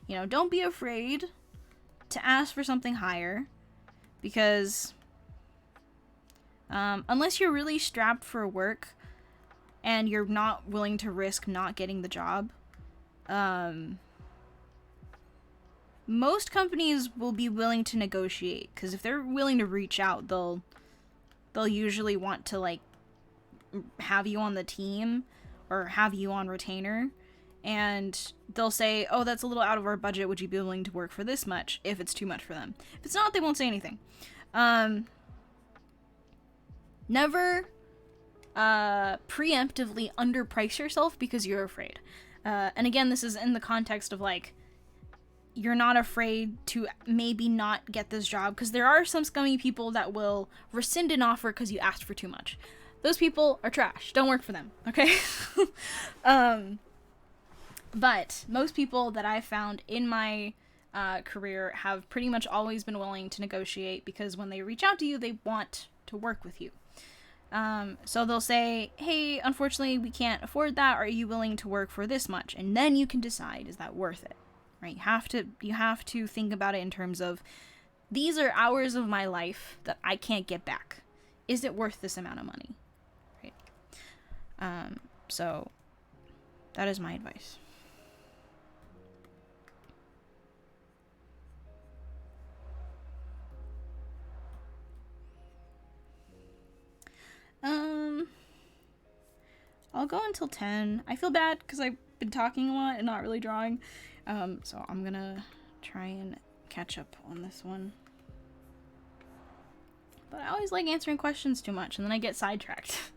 you know, don't be afraid to ask for something higher, because unless you're really strapped for work and you're not willing to risk not getting the job, most companies will be willing to negotiate, because if they're willing to reach out, they'll usually want to like have you on the team or have you on retainer, and they'll say, oh, that's a little out of our budget, would you be willing to work for this much, if it's too much for them. If it's not, they won't say anything. Never preemptively underprice yourself because you're afraid. And again, this is in the context of like, you're not afraid to maybe not get this job, because there are some scummy people that will rescind an offer because you asked for too much. Those people are trash. Don't work for them, okay? But most people that I've found in my career have pretty much always been willing to negotiate, because when they reach out to you, they want to work with you. So they'll say, hey, unfortunately, we can't afford that. Are you willing to work for this much? And then you can decide, is that worth it? Right? You have to think about it in terms of, these are hours of my life that I can't get back. Is it worth this amount of money? Right? So that is my advice. I'll go until 10. I feel bad because I've been talking a lot and not really drawing. So I'm gonna try and catch up on this one. But I always like answering questions too much, and then I get sidetracked.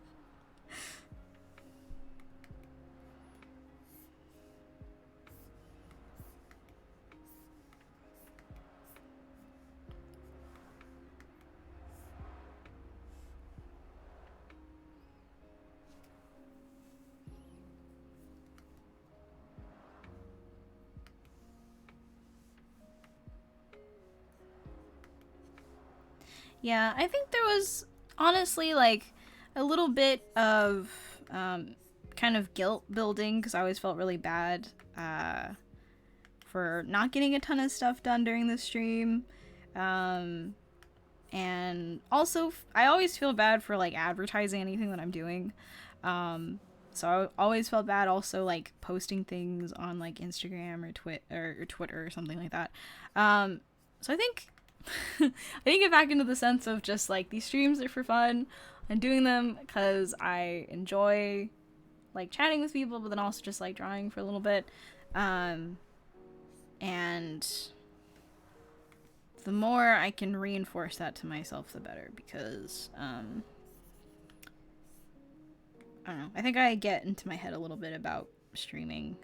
Yeah, I think there was honestly like a little bit of kind of guilt building, because I always felt really bad for not getting a ton of stuff done during the stream. And And also, I always feel bad for like advertising anything that I'm doing. So I always felt bad also like posting things on like Instagram or Twitter or something like that. So I think I think get back into the sense of just like these streams are for fun. I'm doing them because I enjoy like chatting with people, but then also just like drawing for a little bit. And the more I can reinforce that to myself, the better, because I don't know. I think I get into my head a little bit about streaming,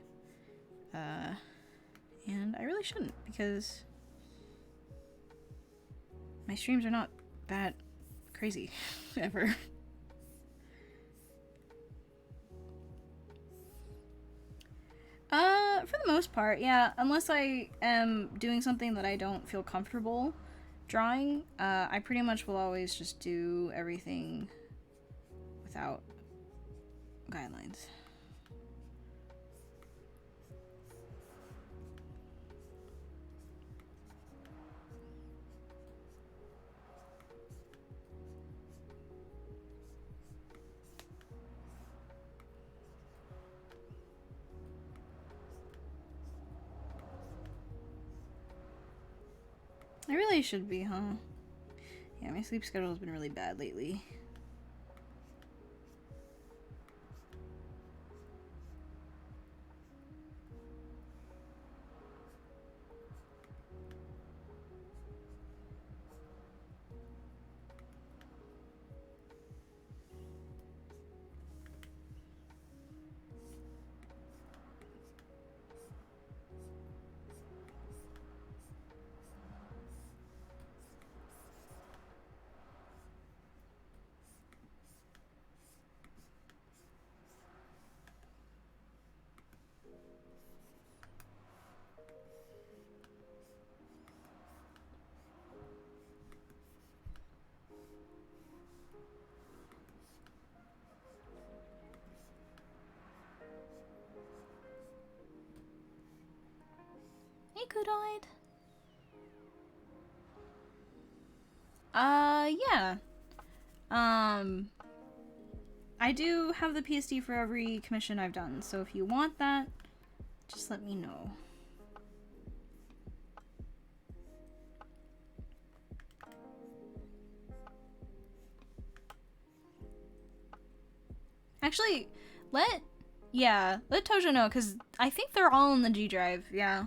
and I really shouldn't, because my streams are not that crazy ever. For the most part, yeah. Unless I am doing something that I don't feel comfortable drawing, I pretty much will always just do everything without guidelines. I really should be, huh? Yeah, my sleep schedule has been really bad lately. Hey, Good-eyed. Yeah. I do have the PSD for every commission I've done, so if you want that, just let me know. Actually, let Toja know, because I think they're all in the G drive, yeah.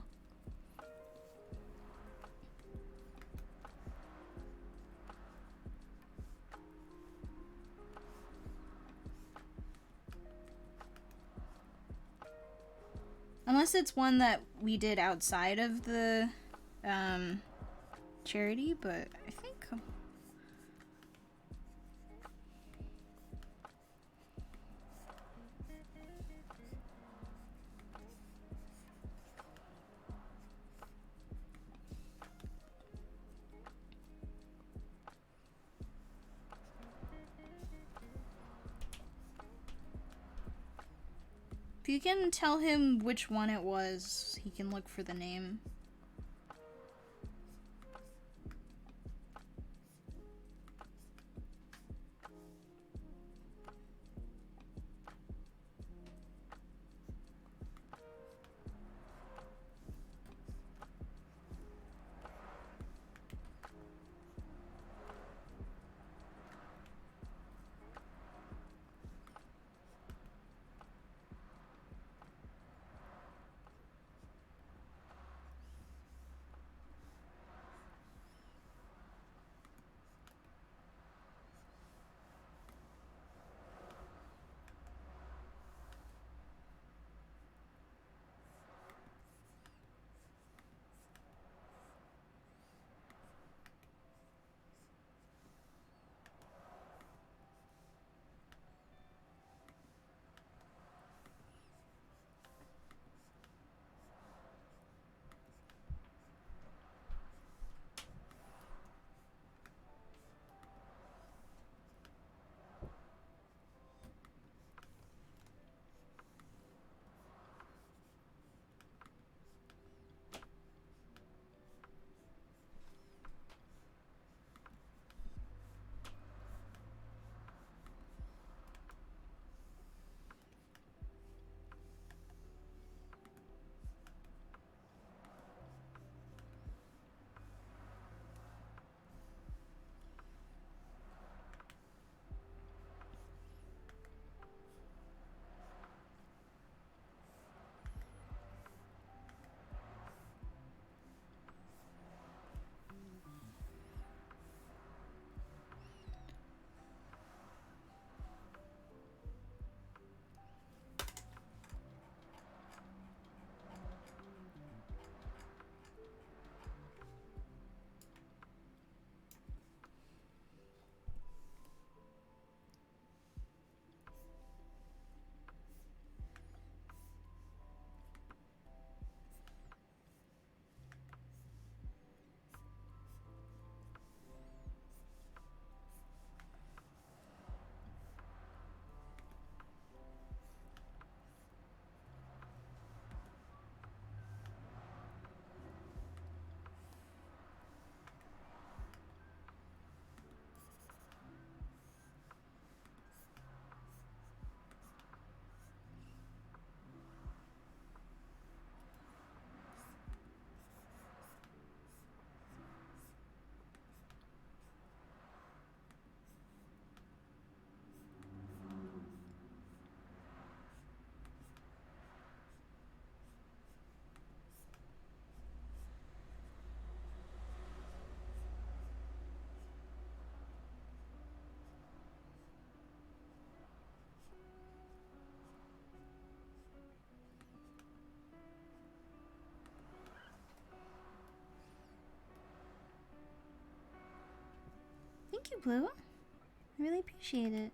Unless it's one that we did outside of the charity, but I think... If you can tell him which one it was, he can look for the name. Thank you, Blue. I really appreciate it.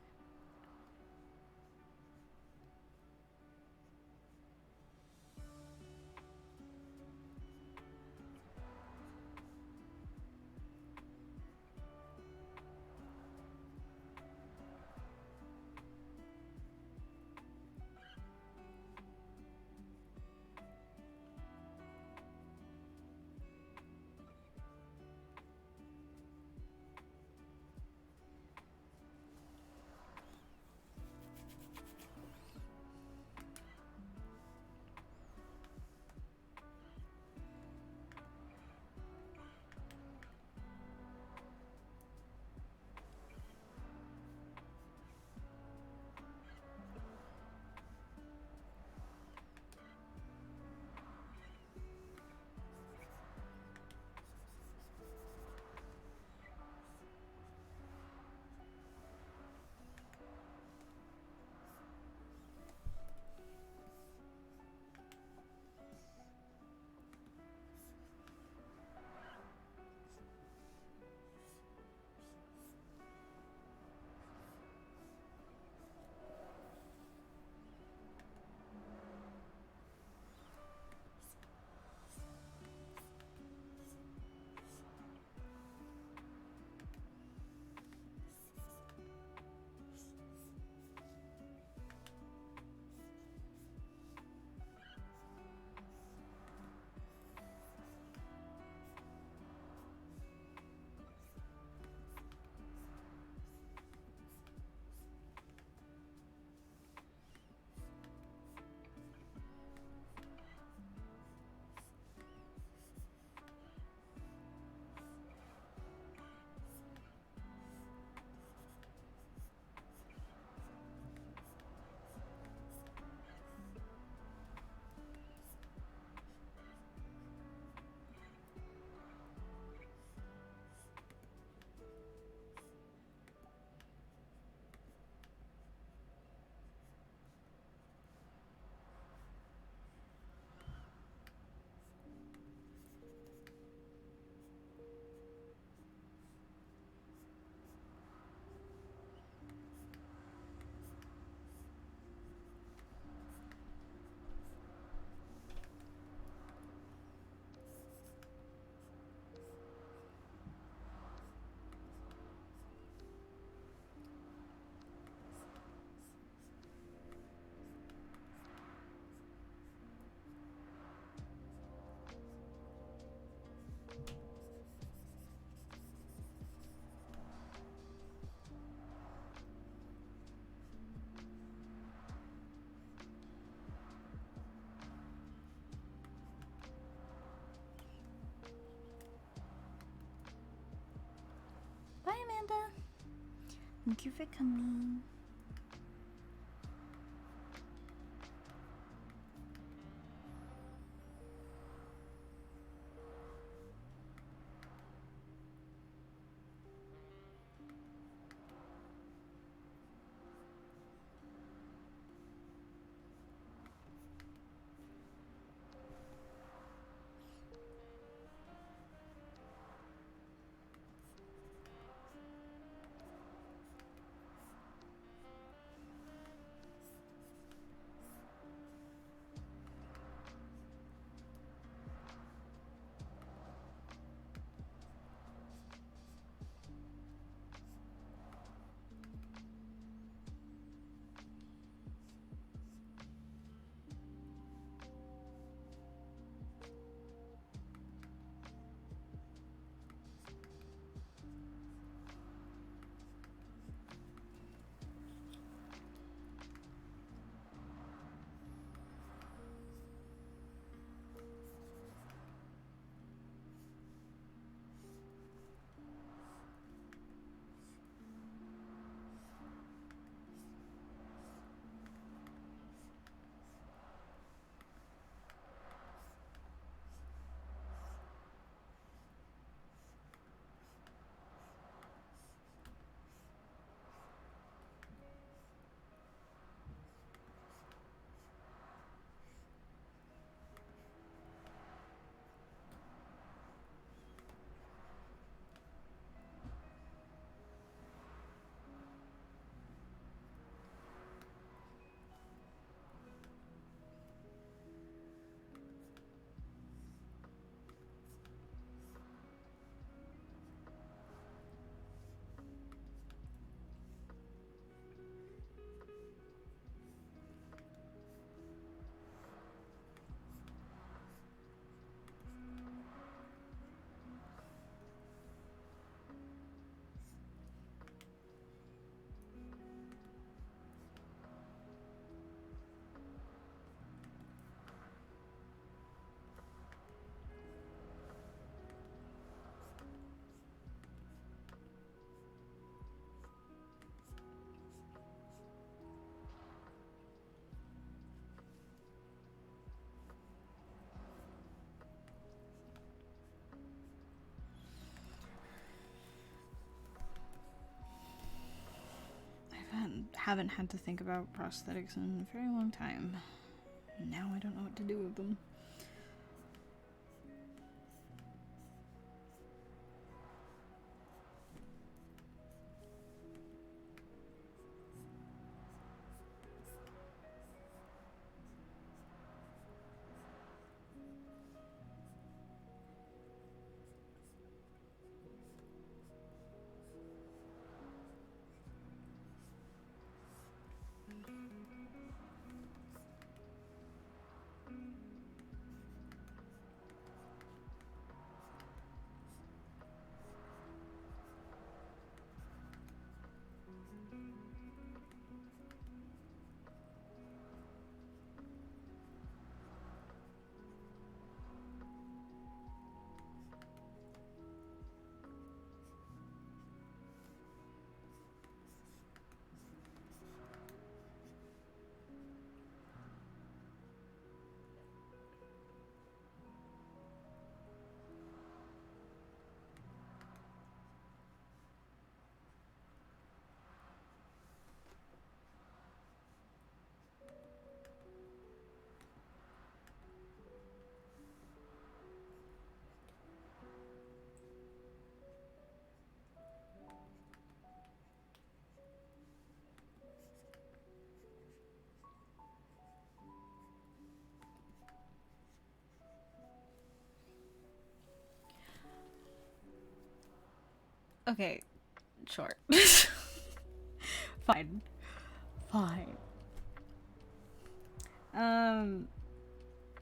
Bye, Amanda. Thank you for coming. haven't had to think about prosthetics in a very long time. Now I don't know what to do with them. Okay, sure. Fine. Fine.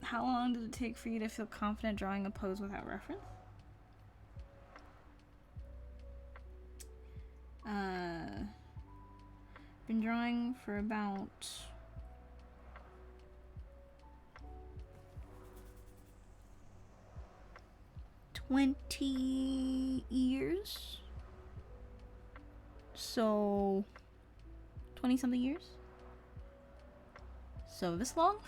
How long did it take for you to feel confident drawing a pose without reference? Been drawing for about 20 years. So 20 something years? So this long?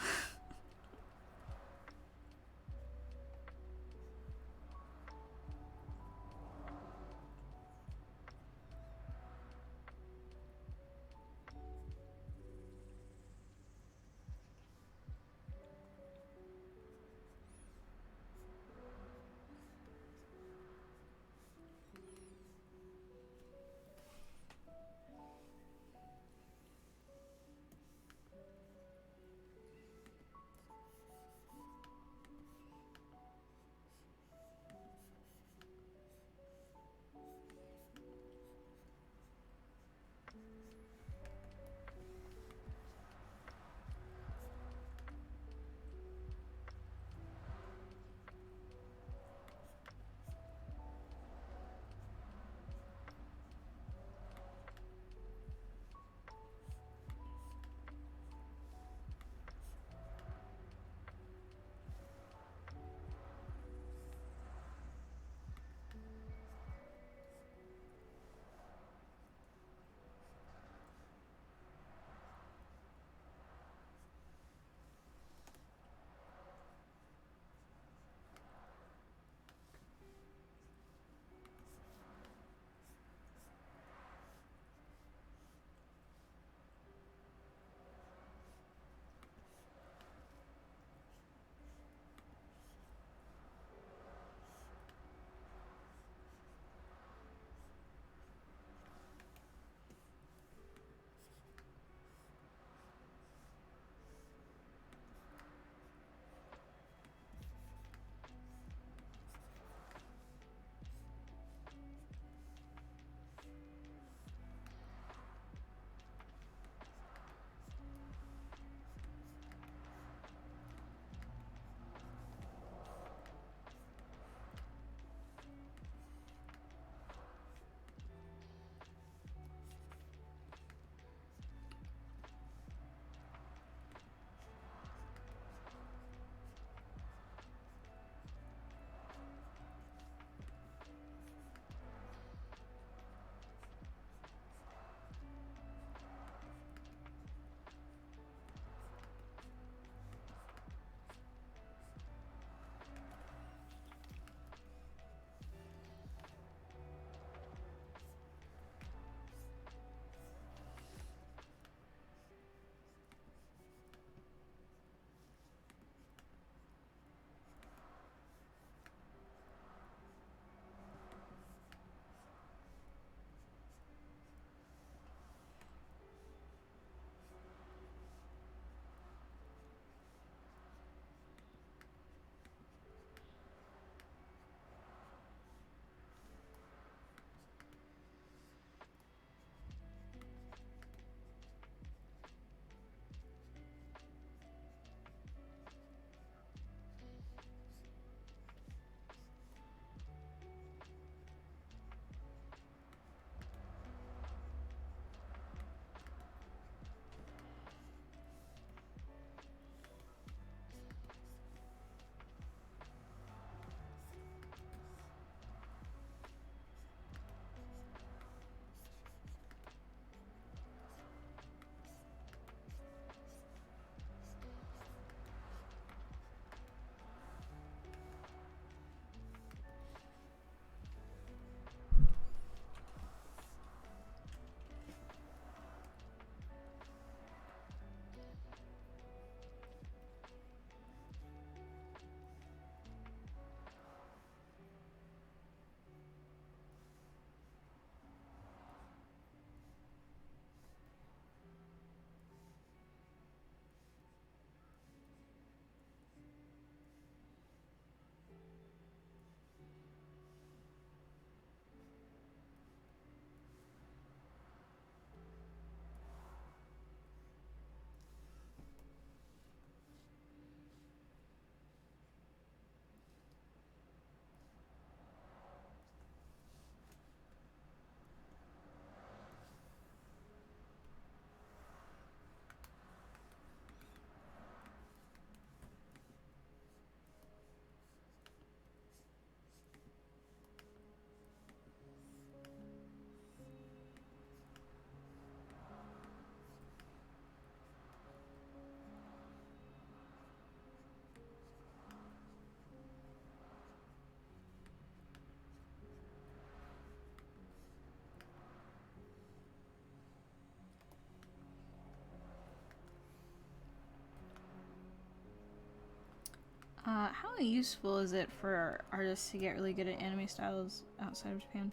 How useful is it for artists to get really good at anime styles outside of Japan?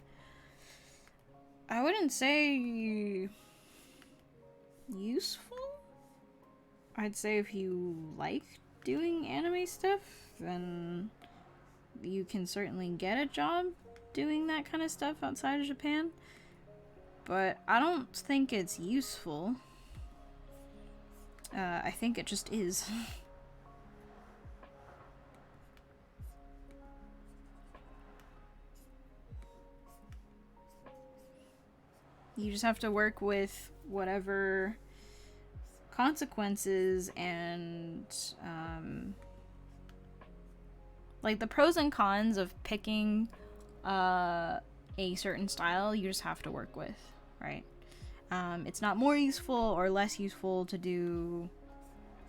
I wouldn't say useful. I'd say if you like doing anime stuff, then you can certainly get a job doing that kind of stuff outside of Japan. But I don't think it's useful. I think it just is. You just have to work with whatever consequences and like the pros and cons of picking a certain style. You just have to work with, right? It's not more useful or less useful to do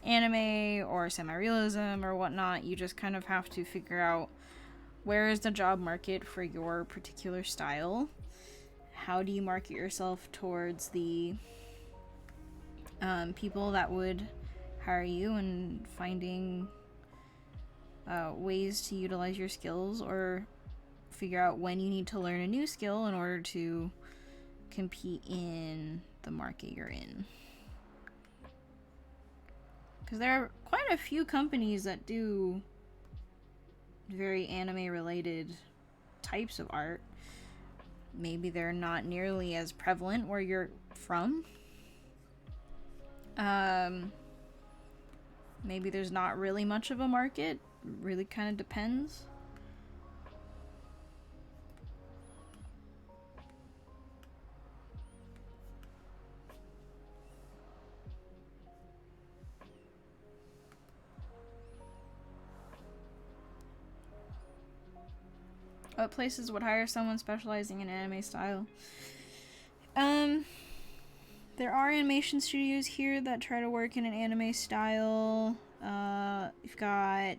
anime or semi-realism or whatnot. You just kind of have to figure out where is the job market for your particular style. How do you market yourself towards the people that would hire you, and finding ways to utilize your skills or figure out when you need to learn a new skill in order to compete in the market you're in. Because there are quite a few companies that do very anime related types of art. Maybe they're not nearly as prevalent where you're from. Maybe there's not really much of a market. Really kind of depends. What places would hire someone specializing in anime style? There are animation studios here that try to work in an anime style. You've got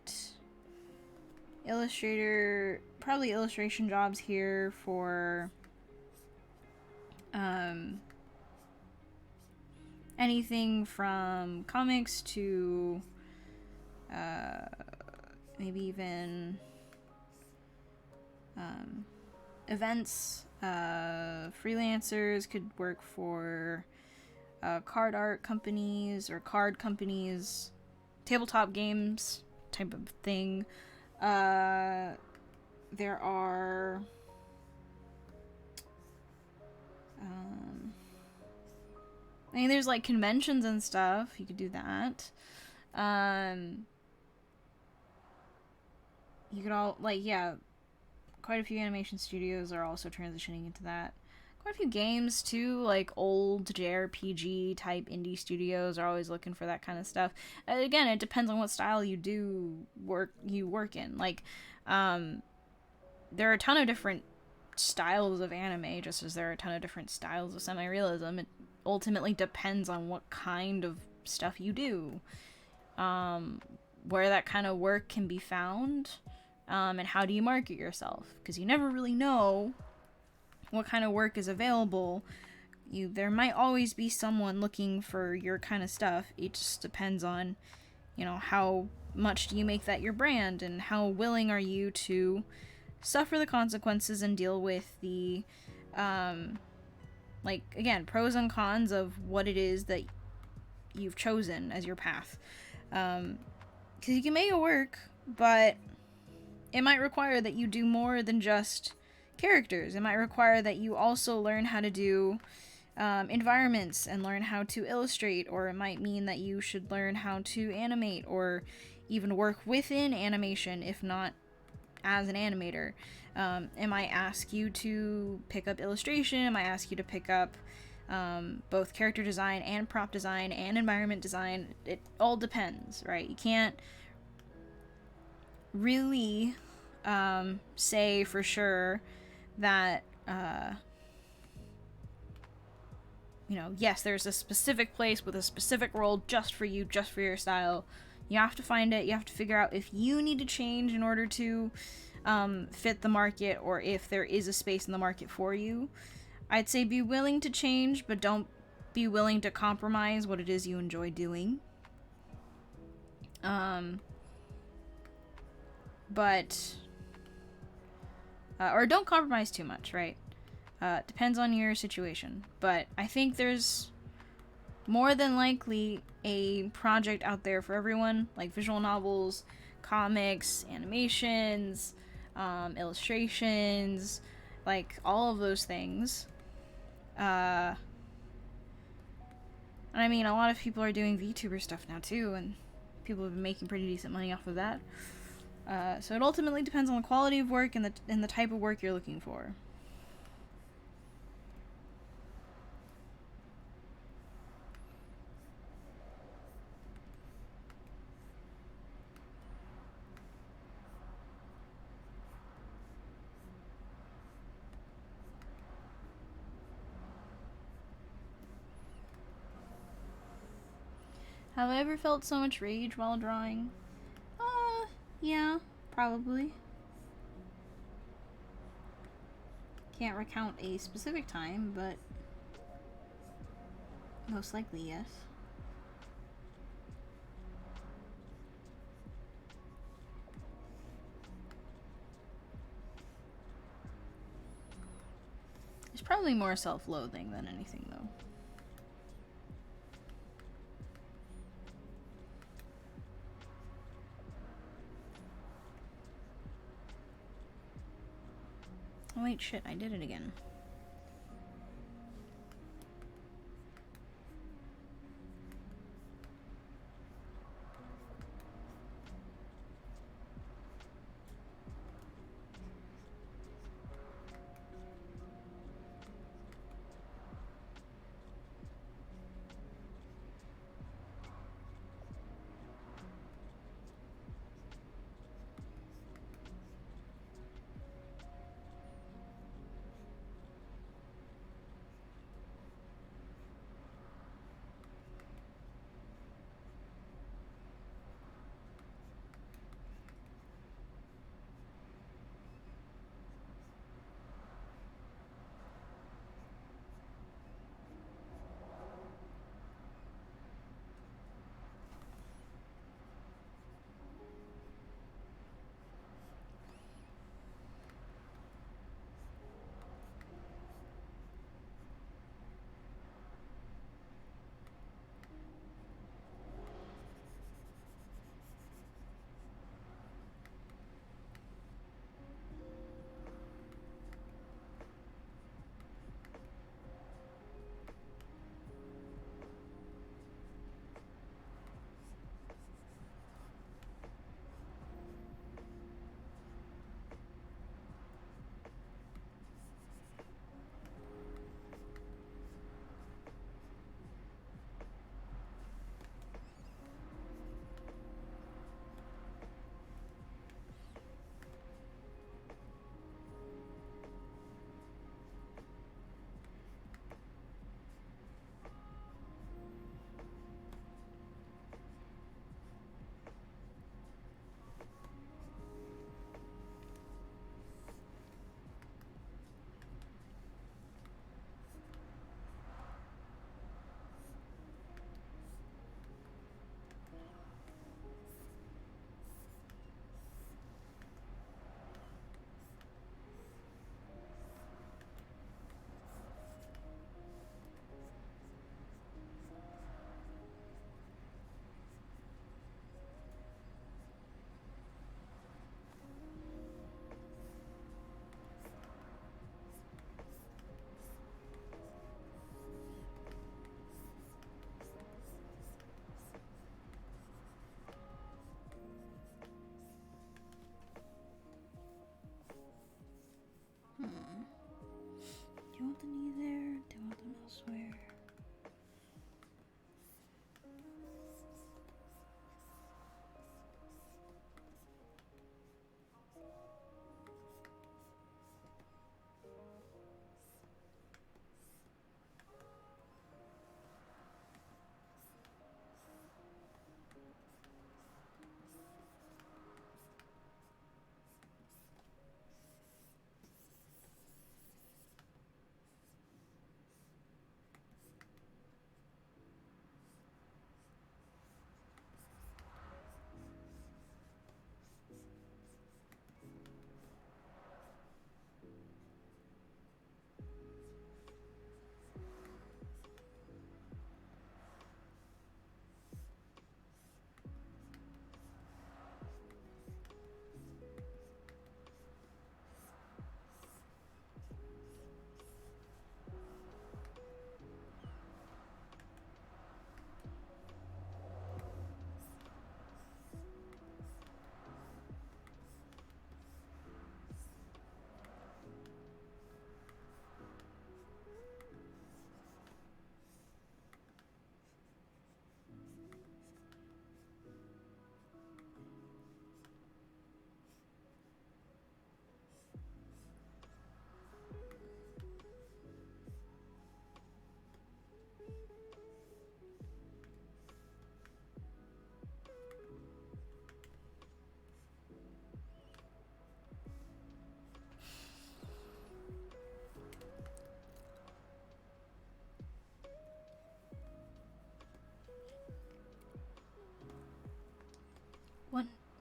probably illustration jobs here for anything from comics to maybe even events. Freelancers could work for card art companies or card companies, tabletop games type of thing. There are I mean, there's like conventions and stuff. You could do that. You could all quite a few animation studios are also transitioning into that. Quite a few games too, like old JRPG type indie studios are always looking for that kind of stuff. Again, it depends on what style you work in. Like, there are a ton of different styles of anime, just as there are a ton of different styles of semi-realism. It ultimately depends on what kind of stuff you do, where that kind of work can be found. And how do you market yourself? Because you never really know what kind of work is available. There might always be someone looking for your kind of stuff. It just depends on, how much do you make that your brand, and how willing are you to suffer the consequences and deal with the, again, pros and cons of what it is that you've chosen as your path. Because you can make it work, but it might require that you do more than just characters. It might require that you also learn how to do environments and learn how to illustrate, or it might mean that you should learn how to animate or even work within animation, if not as an animator. It might ask you to pick up illustration. It might ask you to pick up both character design and prop design and environment design. It all depends, right? You can't really say for sure that yes, there's a specific place with a specific role just for you, just for your style. You have to find it. You have to figure out if you need to change in order to fit the market, or if there is a space in the market for you. I'd say be willing to change, but don't be willing to compromise what it is you enjoy doing. but or don't compromise too much, right? Depends on your situation, but I think there's more than likely a project out there for everyone, like visual novels, comics, animations, illustrations, like all of those things. And I mean, a lot of people are doing VTuber stuff now too, and people have been making pretty decent money off of that. So it ultimately depends on the quality of work and the type of work you're looking for. Have I ever felt so much rage while drawing? Yeah, probably. Can't recount a specific time, but most likely yes. It's probably more self-loathing than anything, though. Oh wait, shit, I did it again.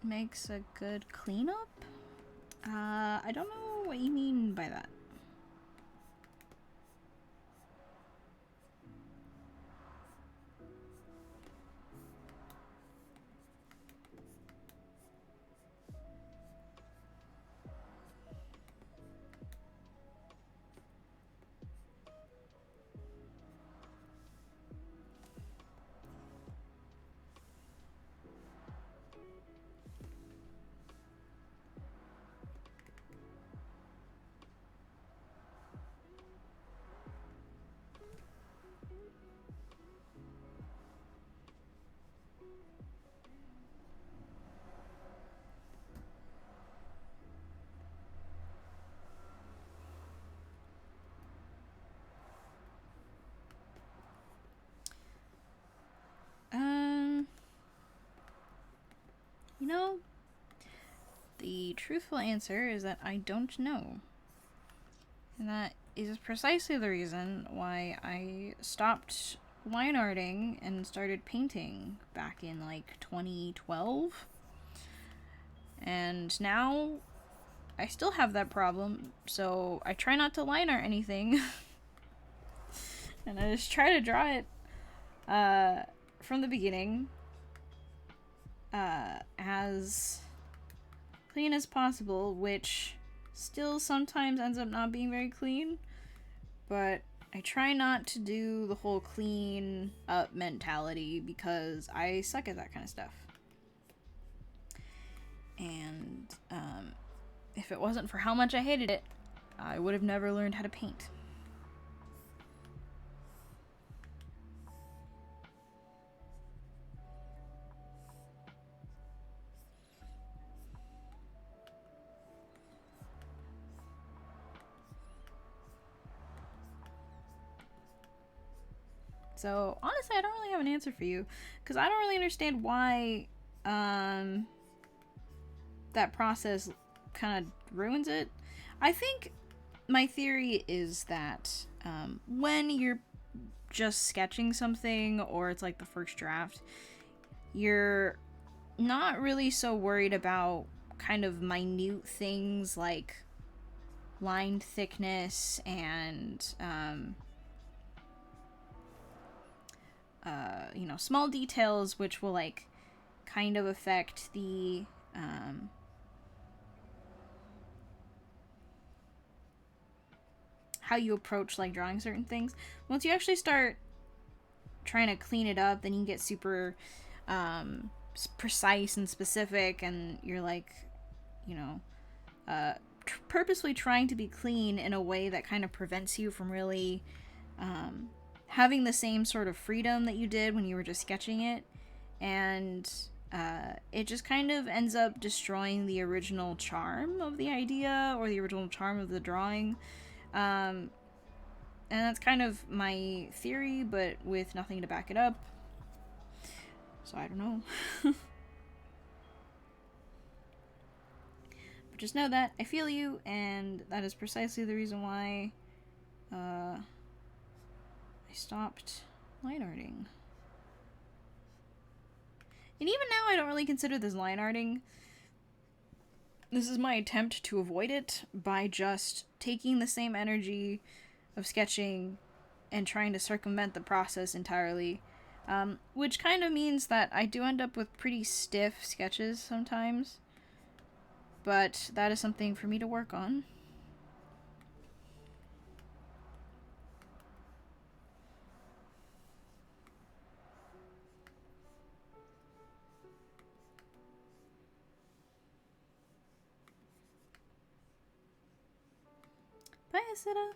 makes a good cleanup? I don't know what you mean by that. You know, the truthful answer is that I don't know. And that is precisely the reason why I stopped line arting and started painting back in like 2012. And now I still have that problem, so I try not to line art anything. And I just try to draw it from the beginning as clean as possible, which still sometimes ends up not being very clean, but I try not to do the whole clean up mentality because I suck at that kind of stuff. And if it wasn't for how much I hated it, I would have never learned how to paint. So honestly, I don't really have an answer for you because I don't really understand why that process kind of ruins it. I think my theory is that when you're just sketching something or it's like the first draft, you're not really so worried about kind of minute things like line thickness and small details which will like kind of affect the how you approach like drawing certain things. Once you actually start trying to clean it up, then you get super precise and specific, and you're like, purposely trying to be clean in a way that kind of prevents you from really having the same sort of freedom that you did when you were just sketching it. And it just kind of ends up destroying the original charm of the idea or the original charm of the drawing. And that's kind of my theory, but with nothing to back it up. So I don't know. But just know that I feel you, and that is precisely the reason why I stopped line arting. And even now, I don't really consider this line arting. This is my attempt to avoid it by just taking the same energy of sketching and trying to circumvent the process entirely. Which kind of means that I do end up with pretty stiff sketches sometimes. But that is something for me to work on. Bye, Asida.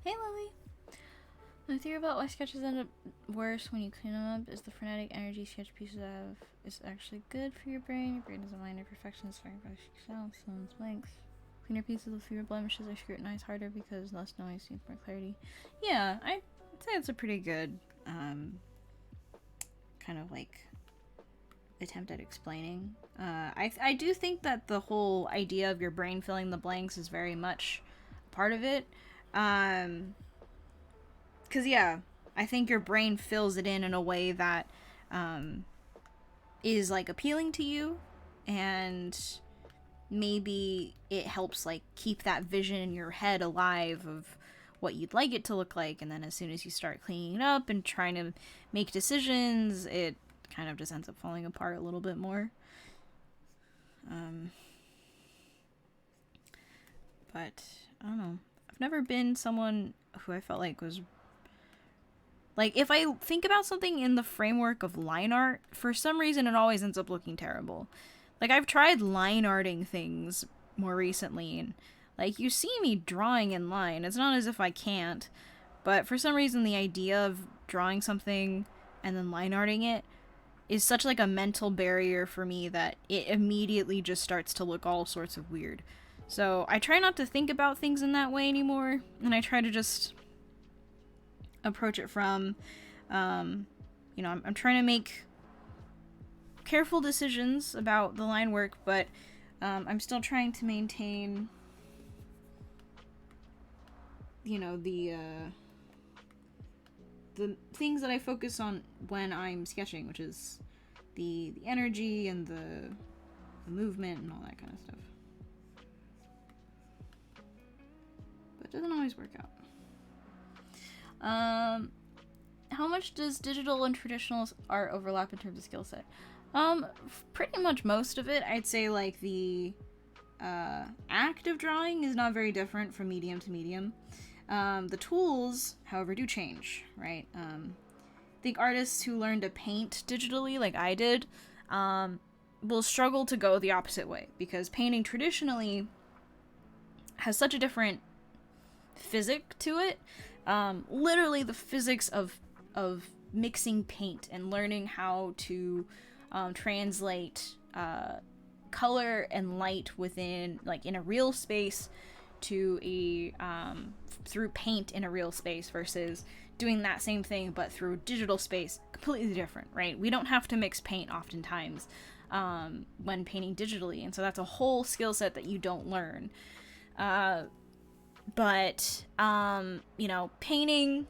Hey, Lily. The theory about why sketches end up worse when you clean them up is the frenetic energy sketch pieces have is actually good for your brain. Your brain doesn't mind imperfections, sounds blanks. Cleaner pieces with fewer blemishes are scrutinized harder because less noise needs more clarity. Yeah, I'd say it's a pretty good kind of like attempt at explaining. I do think that the whole idea of your brain filling the blanks is very much part of it. Because, yeah, I think your brain fills it in a way that is, like, appealing to you, and maybe it helps, like, keep that vision in your head alive of what you'd like it to look like, and then as soon as you start cleaning it up and trying to make decisions, it kind of just ends up falling apart a little bit more. But, I don't know. I've never been someone who I felt like was like, if I think about something in the framework of line art, for some reason it always ends up looking terrible. Like, I've tried line arting things more recently, and, like, you see me drawing in line. It's not as if I can't, but for some reason the idea of drawing something and then line arting it is such, like, a mental barrier for me that it immediately just starts to look all sorts of weird. So, I try not to think about things in that way anymore, and I try to just approach it from, I'm trying to make careful decisions about the line work, but I'm still trying to maintain, the things that I focus on when I'm sketching, which is the energy and the movement and all that kind of stuff. But it doesn't always work out. How much does digital and traditional art overlap in terms of skill set? Pretty much most of it. I'd say, like, the act of drawing is not very different from medium to medium. The tools, however, do change, right? I think artists who learn to paint digitally, like I did, will struggle to go the opposite way, because painting traditionally has such a different physic to it. Literally the physics of mixing paint and learning how to translate color and light within, like, in a real space to a through paint in a real space versus doing that same thing but through digital space, completely different, right? We don't have to mix paint oftentimes when painting digitally, and so that's a whole skill set that you don't learn. But painting,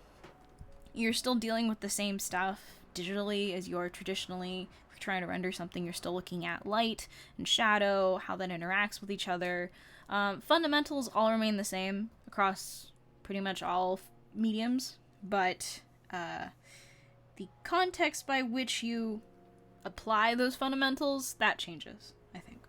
you're still dealing with the same stuff digitally as you are traditionally. If you're trying to render something, you're still looking at light and shadow, how that interacts with each other. Fundamentals all remain the same across pretty much all mediums, but the context by which you apply those fundamentals, that changes, I think.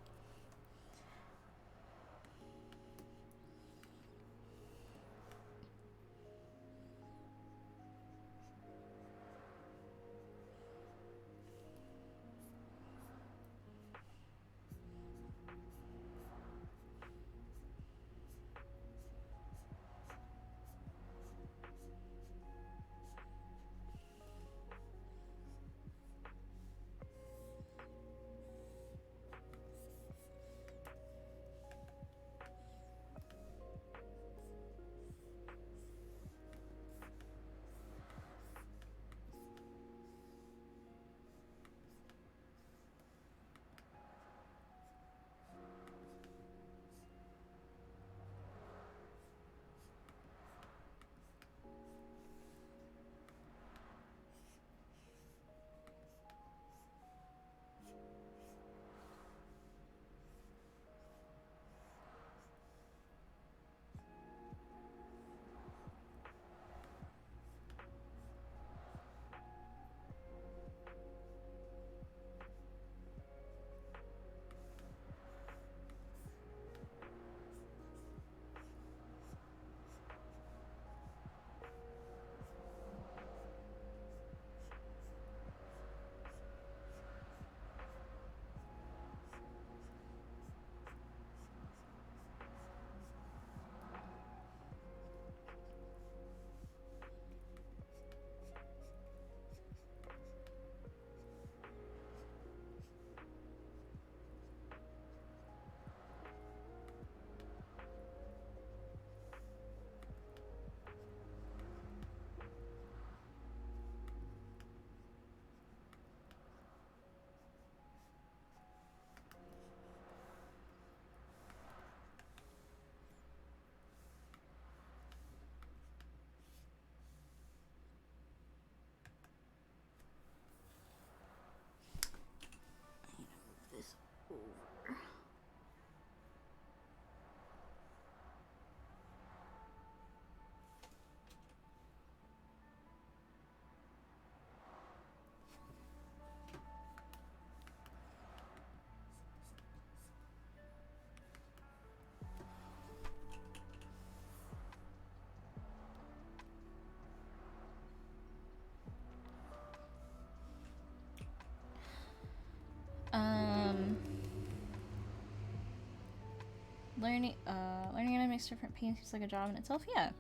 learning how to mix different paints is like a job in itself. Yeah.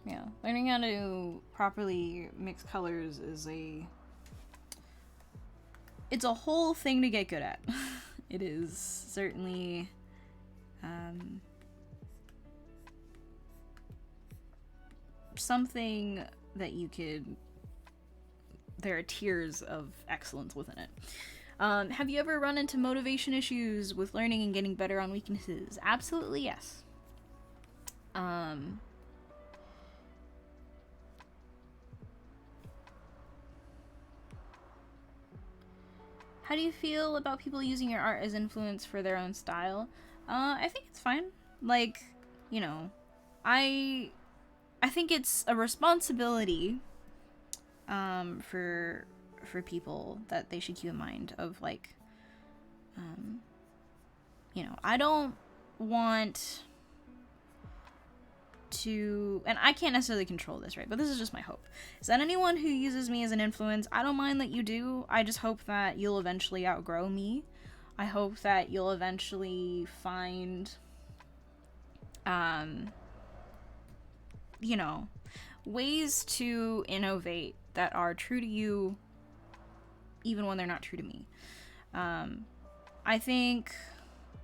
Learning how to properly mix colors is it's a whole thing to get good at. It is certainly something that there are tiers of excellence within it. Have you ever run into motivation issues with learning and getting better on weaknesses? Absolutely yes. How do you feel about people using your art as influence for their own style? I think it's fine. Like, you know, I think it's a responsibility for people that they should keep in mind of, like, you know, I don't want to, and I can't necessarily control this, right? But this is just my hope. Is that anyone who uses me as an influence, I don't mind that you do. I just hope that you'll eventually outgrow me. I hope that you'll eventually find, you know, ways to innovate that are true to you, even when they're not true to me. I think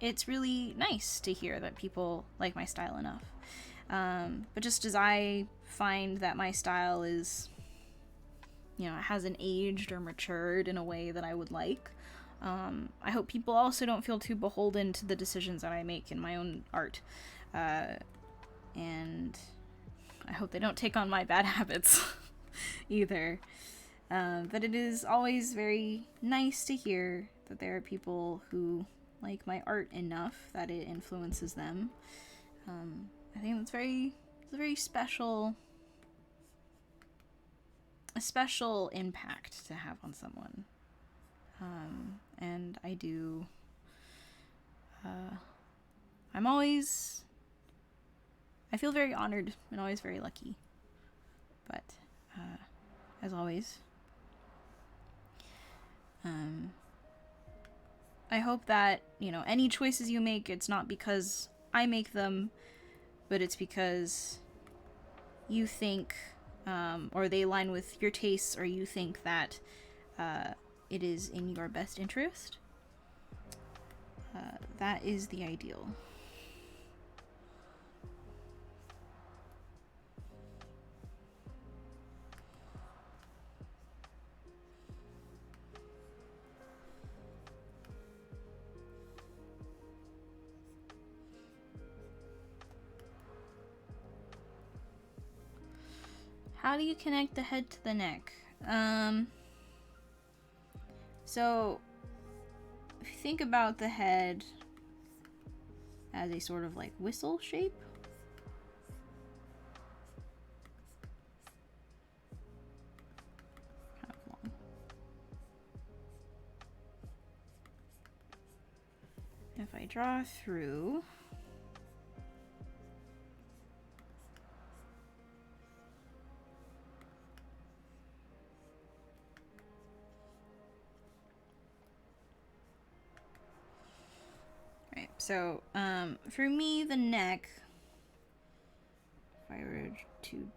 it's really nice to hear that people like my style enough. But just as I find that my style is, you know, it hasn't aged or matured in a way that I would like, I hope people also don't feel too beholden to the decisions that I make in my own art. And I hope they don't take on my bad habits either. But it is always very nice to hear that there are people who like my art enough that it influences them. I think it's a very special impact to have on someone. And I do, I feel very honored and always very lucky. But, as always, I hope that, you know, any choices you make, it's not because I make them, but it's because you think, or they align with your tastes, or you think that it is in your best interest. That is the ideal. How do you connect the head to the neck? So, if you think about the head as a sort of like whistle shape, kind of long. If I draw through, so, for me, the neck, if I were to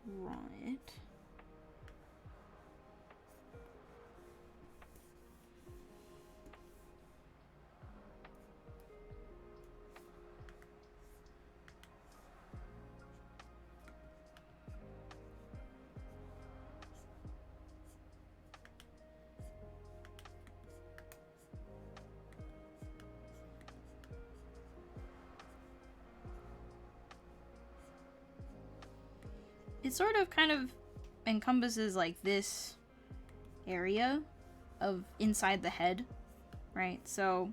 draw it, it sort of kind of encompasses like this area of inside the head, right? So,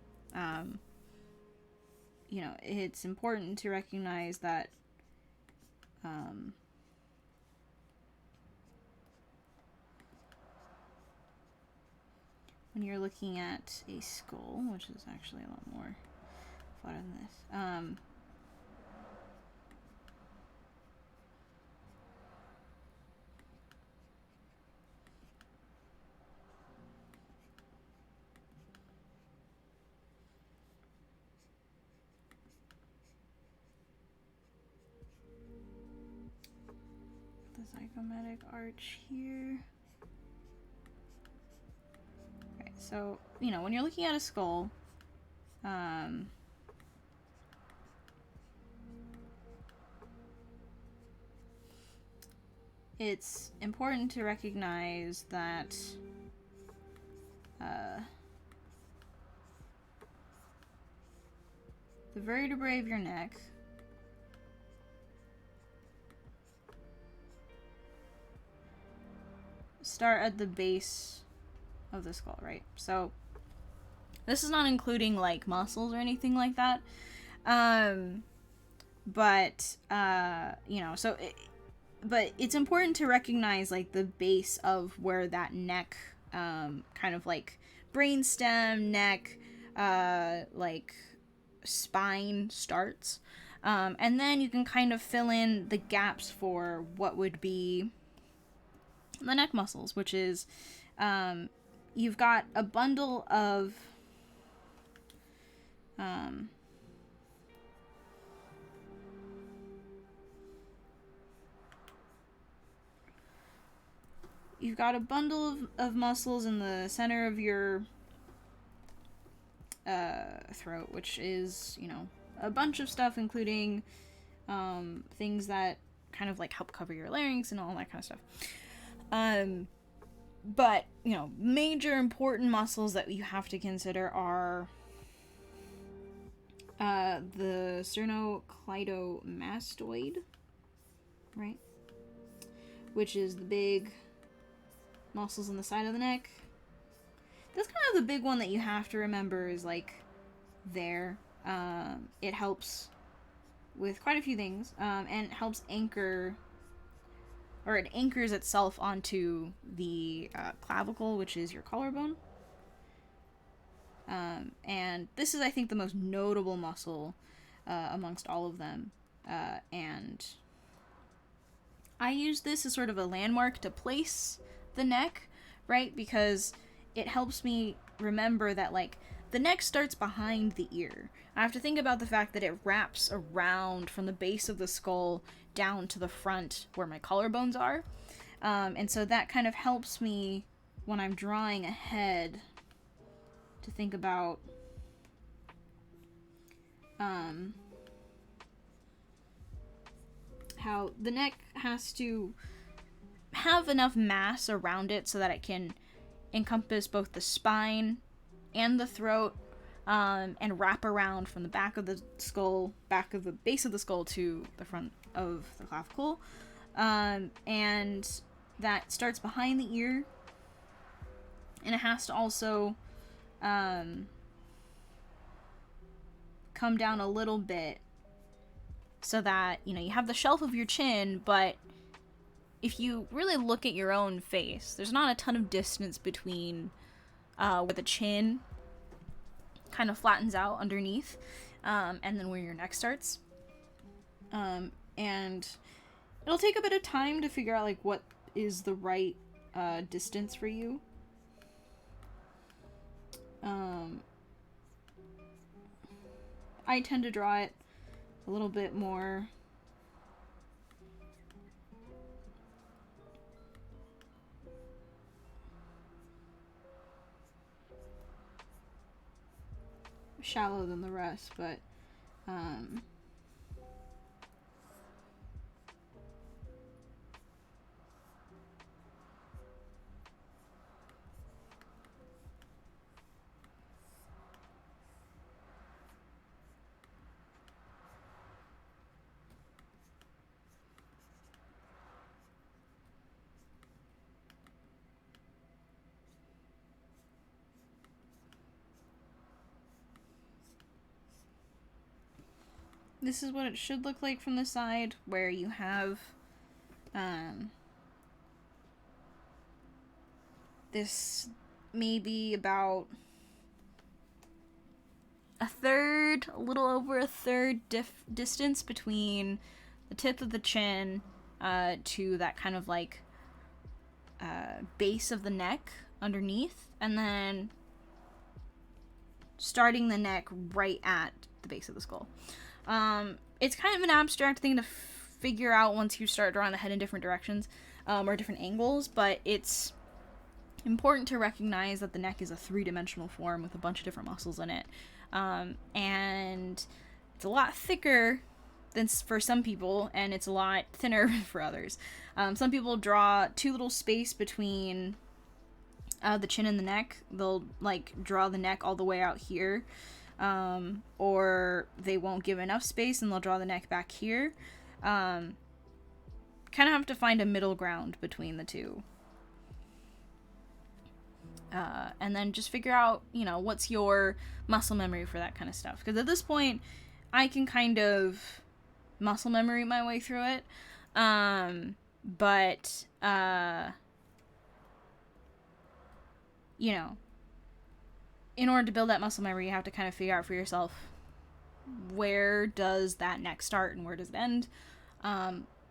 you know, it's important to recognize that when you're looking at a skull, which is actually a lot more fun than this, Zygomatic arch here. Okay, so, you know, when you're looking at a skull, it's important to recognize that the vertebrae of your neck start at the base of the skull, right? So this is not including like muscles or anything like that. But you know, but it's important to recognize like the base of where that neck kind of like brainstem, neck, like spine starts. And then you can kind of fill in the gaps for what would be the neck muscles, which is you've got a bundle of you've got a bundle of muscles in the center of your throat, which is, you know, a bunch of stuff, including things that kind of like help cover your larynx and all that kind of stuff. But, you know, major important muscles that you have to consider are the sternocleidomastoid, right? Which is the big muscles on the side of the neck. That's kind of the big one that you have to remember is like there. It helps with quite a few things, and it helps anchor, or it anchors itself onto the clavicle, which is your collarbone. And this is, I think, the most notable muscle amongst all of them. And I use this as sort of a landmark to place the neck, right? Because it helps me remember that, like, the neck starts behind the ear. I have to think about the fact that it wraps around from the base of the skull down to the front where my collarbones are. And so that kind of helps me when I'm drawing a head to think about how the neck has to have enough mass around it so that it can encompass both the spine and the throat, and wrap around from the back of the skull, back of the base of the skull to the front of the clavicle. And that starts behind the ear, and it has to also come down a little bit so that, you know, you have the shelf of your chin, but if you really look at your own face, there's not a ton of distance between where the chin kind of flattens out underneath, and then where your neck starts. And it'll take a bit of time to figure out like what is the right distance for you. I tend to draw it a little bit more shallow than the rest, but this is what it should look like from the side, where you have this maybe about a little over a third distance between the tip of the chin to that kind of like base of the neck underneath, and then starting the neck right at the base of the skull. It's kind of an abstract thing to figure out once you start drawing the head in different directions, or different angles, but it's important to recognize that the neck is a three-dimensional form with a bunch of different muscles in it. And it's a lot thicker than for some people, and it's a lot thinner for others. Some people draw too little space between the chin and the neck. They'll like draw the neck all the way out here, or they won't give enough space and they'll draw the neck back here. Kind of have to find a middle ground between the two. And then just figure out, what's your muscle memory for that kind of stuff. Because at this point, I can kind of muscle memory my way through it. But in order to build that muscle memory, you have to kind of figure out for yourself, where does that neck start and where does it end?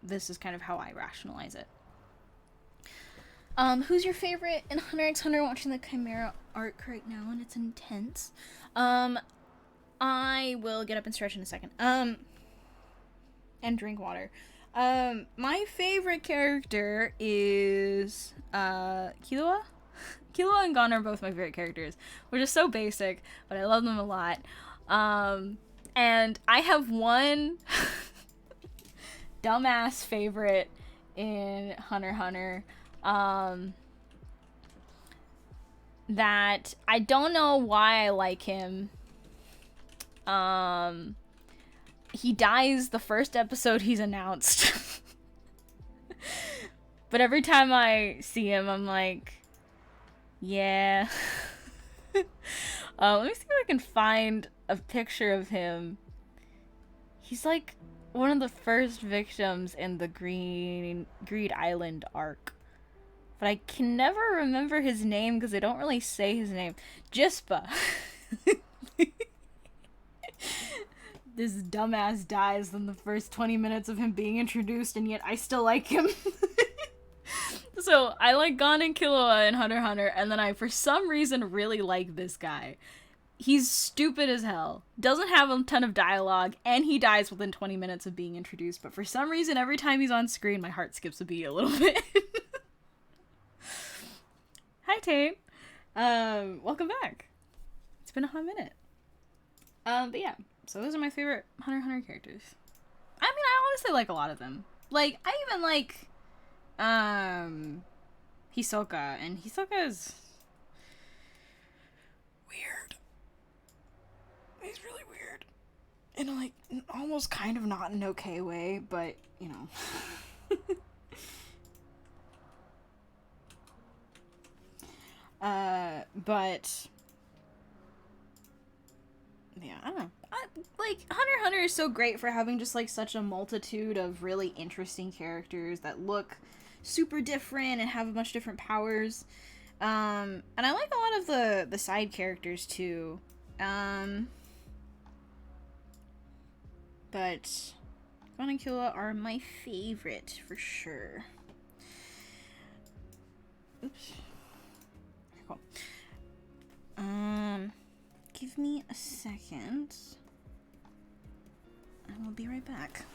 This is kind of how I rationalize it. Who's your favorite in Hunter x Hunter? Watching the Chimera arc right now, and it's intense. I will get up and stretch in a second. And drink water. My favorite character is, Killua? Killua and Gon are both my favorite characters, which is so basic, but I love them a lot. And I have one dumbass favorite in Hunter x Hunter, that I don't know why I like him. He dies the first episode he's announced. But every time I see him, I'm like, yeah. Let me see if I can find a picture of him. He's like one of the first victims in the Greed Island arc. But I can never remember his name because they don't really say his name. Jispa. This dumbass dies in the first 20 minutes of him being introduced, and yet I still like him. So, I like Gon and Killua in Hunter x Hunter, and then I, for some reason, really like this guy. He's stupid as hell, doesn't have a ton of dialogue, and he dies within 20 minutes of being introduced, but for some reason, every time he's on screen, my heart skips a beat a little bit. Hi, Tate. Welcome back. It's been a hot minute. But yeah, so those are my favorite Hunter x Hunter characters. I mean, I honestly like a lot of them. Like, I even like, Hisoka, and Hisoka is weird. He's really weird. In like, almost kind of not an okay way, but, but yeah, I don't know. Hunter x Hunter is so great for having just like such a multitude of really interesting characters that look super different and have a bunch of different powers. And I like a lot of the side characters too. But Gon and Killua are my favorite for sure. Oops. Cool. Give me a second. I will be right back.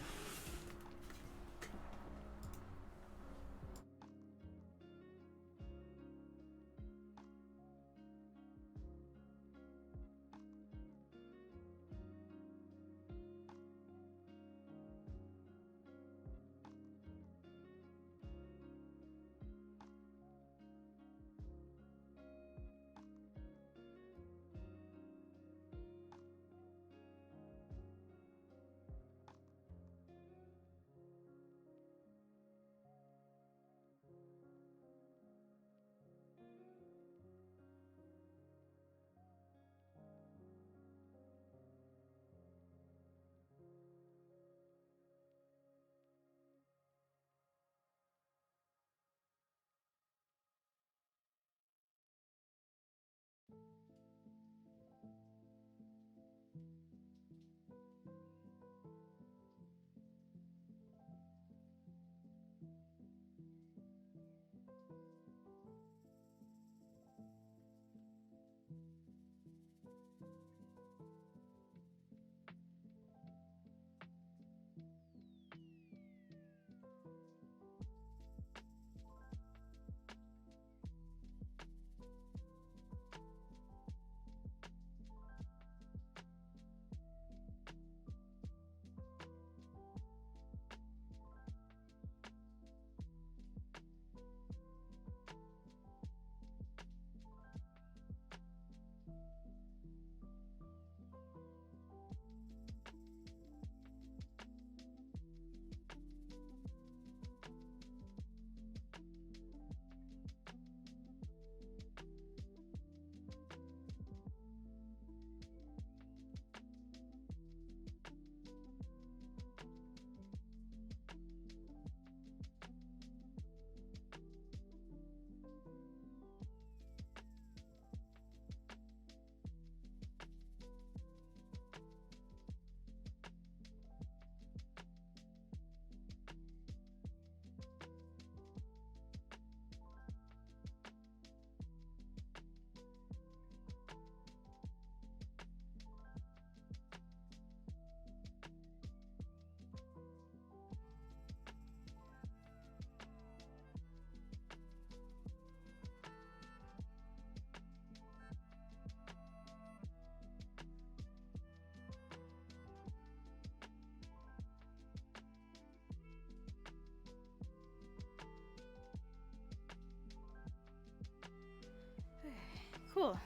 cool.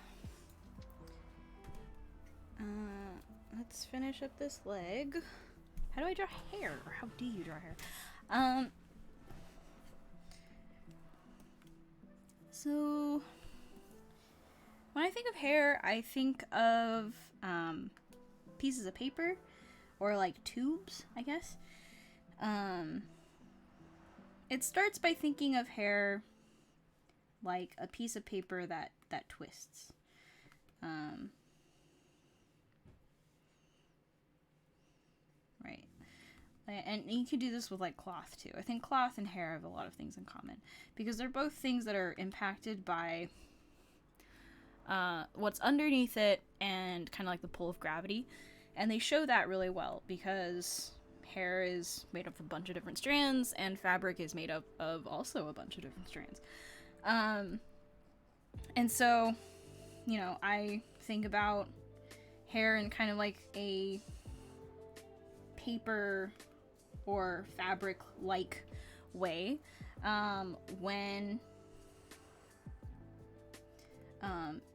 Let's finish up this leg. How do I draw hair? Or how do you draw hair? So when I think of hair, I think of pieces of paper or like tubes, I guess. It starts by thinking of hair like a piece of paper that twists. Right. And you can do this with like cloth too. I think cloth and hair have a lot of things in common because they're both things that are impacted by what's underneath it and kind of like the pull of gravity. And they show that really well because hair is made up of a bunch of different strands and fabric is made up of also a bunch of different strands. And so, you know, I think about hair in kind of like a paper or fabric-like way. When,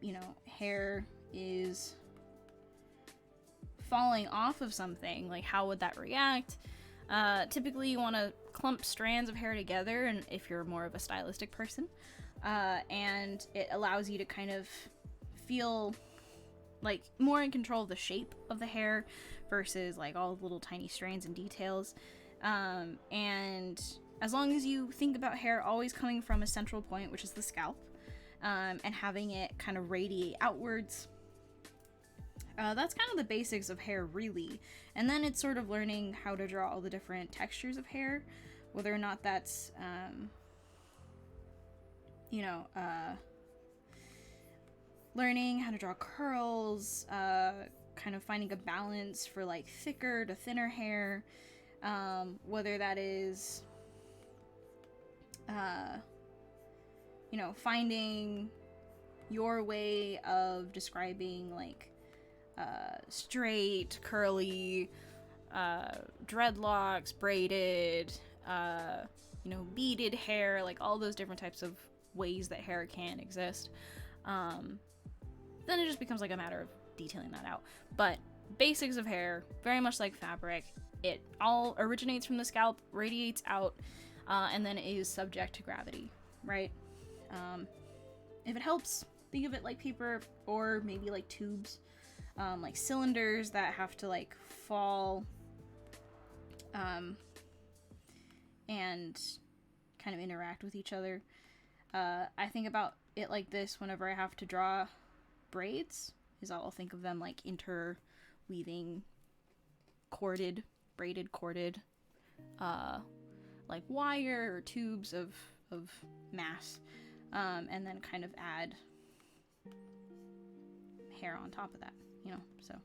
you know, hair is falling off of something, like how would that react? Typically you want to clump strands of hair together, and if you're more of a stylistic person, and it allows you to kind of feel like more in control of the shape of the hair versus like all the little tiny strands and details. And as long as you think about hair always coming from a central point, which is the scalp, and having it kind of radiate outwards, that's kind of the basics of hair, really. And then it's sort of learning how to draw all the different textures of hair, whether or not that's, you know, learning how to draw curls, kind of finding a balance for like thicker to thinner hair, whether that is, you know, finding your way of describing like straight, curly, dreadlocks, braided, you know, beaded hair, like all those different types of ways that hair can exist. Then it just becomes like a matter of detailing that out. But basics of hair, very much like fabric, it all originates from the scalp, radiates out, and then is subject to gravity, right? If it helps, think of it like paper or maybe like tubes, like cylinders that have to like fall and kind of interact with each other. I think about it like this whenever I have to draw braids, is I'll think of them like interweaving corded, braided corded, like wire or tubes of mass, and then kind of add hair on top of that, you know. So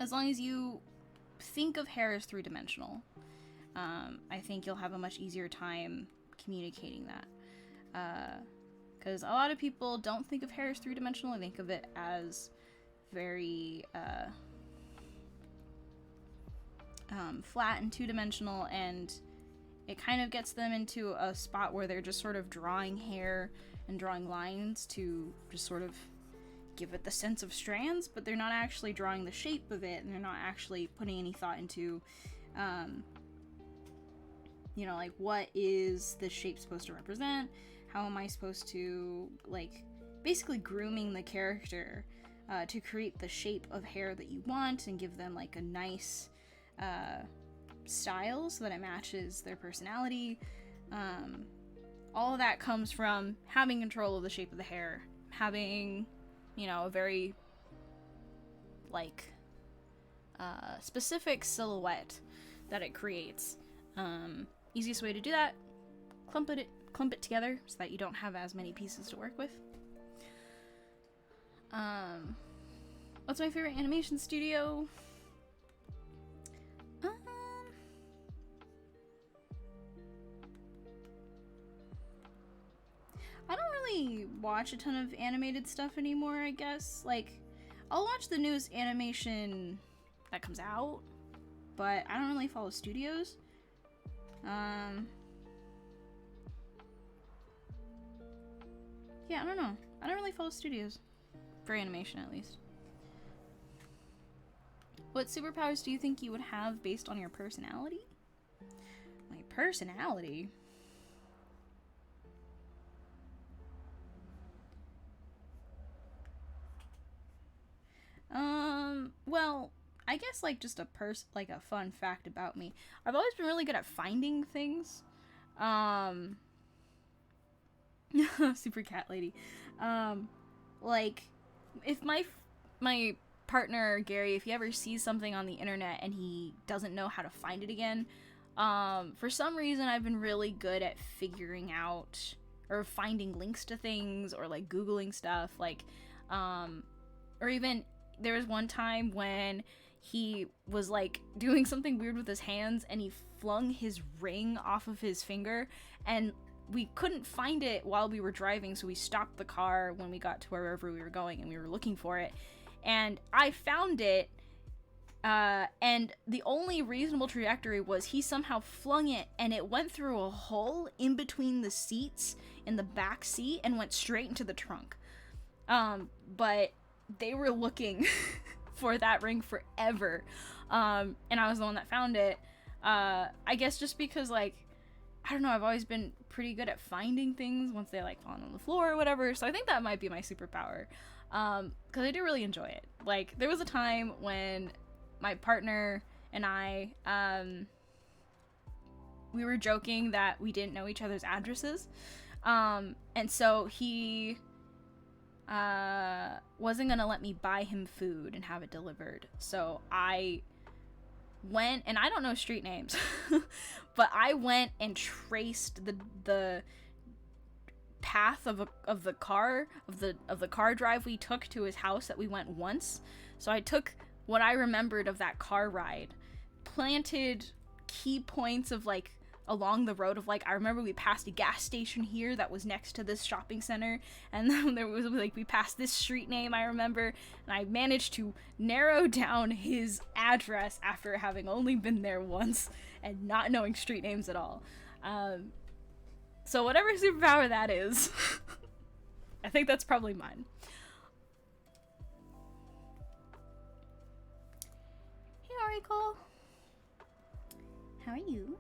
as long as you think of hair as three-dimensional, I think you'll have a much easier time communicating that. Because a lot of people don't think of hair as three-dimensional. They think of it as very flat and two-dimensional, and it kind of gets them into a spot where they're just sort of drawing hair and drawing lines to just sort of give it the sense of strands, but they're not actually drawing the shape of it, and they're not actually putting any thought into you know, like, what is this shape supposed to represent? How am I supposed to, like, basically grooming the character to create the shape of hair that you want and give them, like, a nice style so that it matches their personality. All of that comes from having control of the shape of the hair, having, you know, a very, like, specific silhouette that it creates. Easiest way to do that, clump it together so that you don't have as many pieces to work with. What's my favorite animation studio? I don't really watch a ton of animated stuff anymore, I guess. Like, I'll watch the newest animation that comes out, but I don't really follow studios. Yeah, I don't know. I don't really follow studios. For animation, at least. What superpowers do you think you would have based on your personality? My personality? Well, I guess like just like a fun fact about me. I've always been really good at finding things. Super cat lady. Like if my partner Gary, if he ever sees something on the internet and he doesn't know how to find it again, for some reason I've been really good at figuring out or finding links to things or like googling stuff, like or even there was one time when he was like doing something weird with his hands and he flung his ring off of his finger, and we couldn't find it while we were driving, so we stopped the car when we got to wherever we were going and we were looking for it, and I found it, and the only reasonable trajectory was he somehow flung it and it went through a hole in between the seats in the back seat and went straight into the trunk. But they were looking for that ring forever, and I was the one that found it. I guess just because, like, I don't know, I've always been pretty good at finding things once they like fall on the floor or whatever, so I think that might be my superpower, because I do really enjoy it. Like, there was a time when my partner and I, we were joking that we didn't know each other's addresses, and so he wasn't gonna let me buy him food and have it delivered, so I went, and I don't know street names, but I went and traced the path of the car drive we took to his house that we went once. So I took what I remembered of that car ride, planted key points of like along the road of like, I remember we passed a gas station here that was next to this shopping center, and then there was like, we passed this street name I remember, and I managed to narrow down his address after having only been there once and not knowing street names at all. So whatever superpower that is, I think that's probably mine. Hey Oracle, how are you?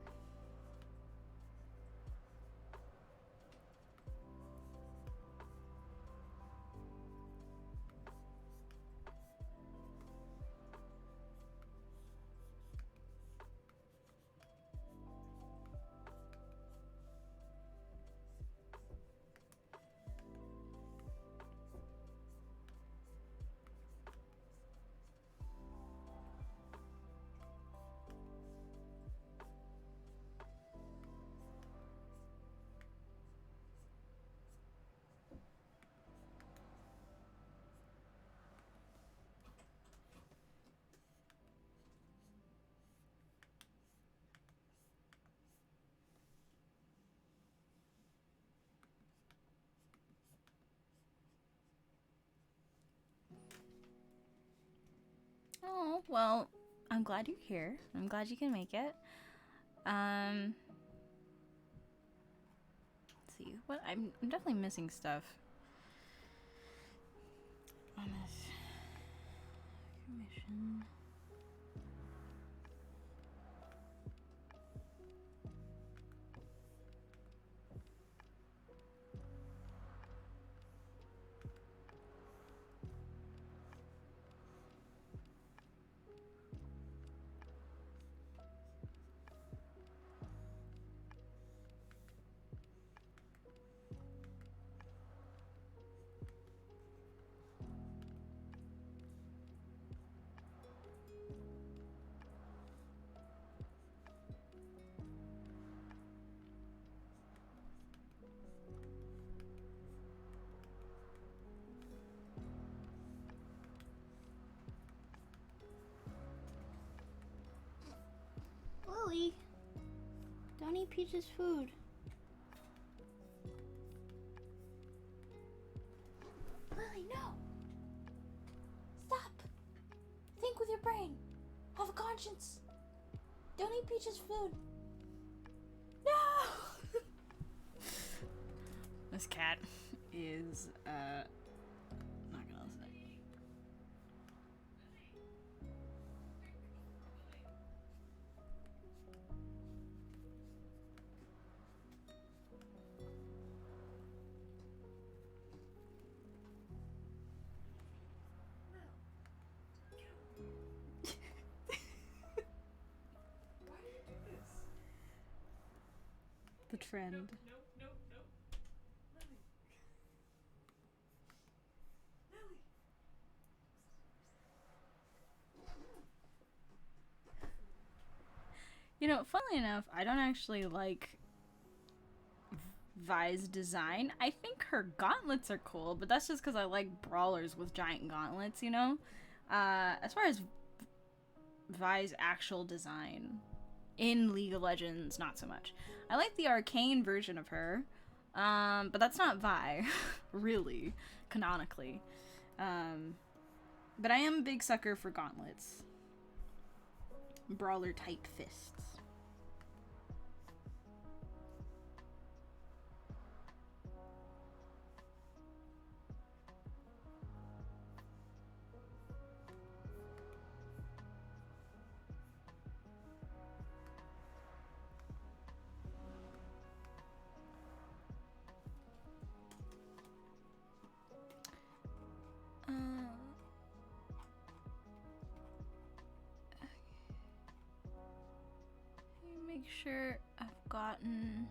Oh, well, I'm glad you're here. I'm glad you can make it. Let's see. What I'm definitely missing stuff on this commission. Lily, don't eat Peach's food. Lily, no! Stop! Think with your brain. Have a conscience. Don't eat Peach's food. No! This cat is not gonna listen. The trend. Nope, nope, nope. Lily. Lily. You know, funnily enough, I don't actually like Vi's design. I think her gauntlets are cool, but that's just because I like brawlers with giant gauntlets, you know? As far as Vi's actual design in League of Legends, not so much. I like the arcane version of her, but that's not Vi, really, canonically. But I am a big sucker for gauntlets. Brawler type fists. Make sure I've gotten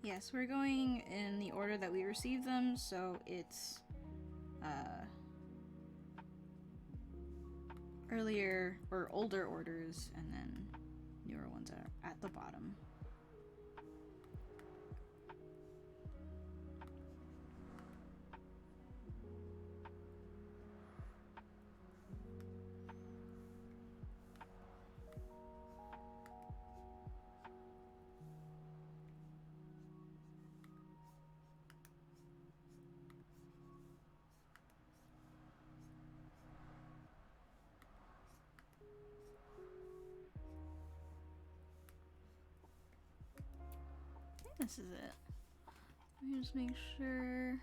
Yes, we're going in the order that we received them, so it's earlier or older orders and then newer ones are at the bottom. This is it. Let me just make sure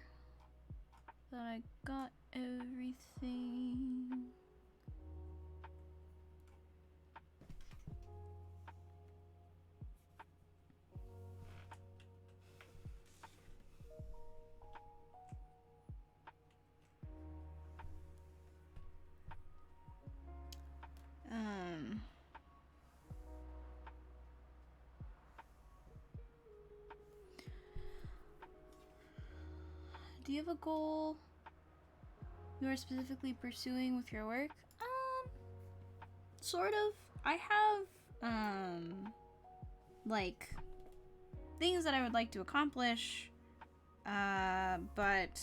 that I got everything. Do you have a goal you are specifically pursuing with your work? Sort of. I have, like, things that I would like to accomplish, but,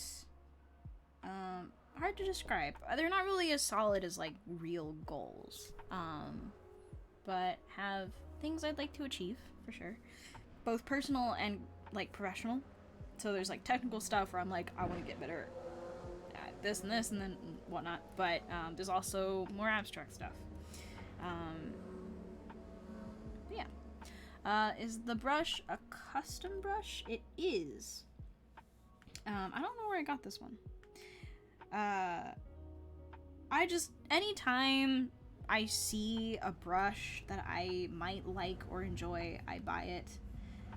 hard to describe. They're not really as solid as, like, real goals, but have things I'd like to achieve, for sure. Both personal and, like, professional. So there's, like, technical stuff where I'm like, I want to get better at this and this and then whatnot, but, there's also more abstract stuff. Yeah. Is the brush a custom brush? It is. I don't know where I got this one. I just, anytime I see a brush that I might like or enjoy, I buy it.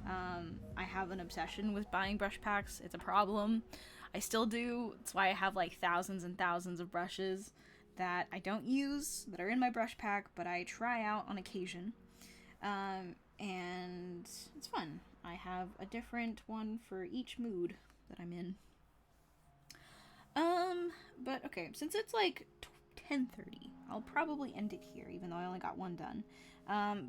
I have an obsession with buying brush packs. It's a problem. I still do. That's why I have like thousands and thousands of brushes that I don't use, that are in my brush pack, but I try out on occasion. And it's fun. I have a different one for each mood that I'm in. But okay, since it's like 10:30, I'll probably end it here, even though I only got one done.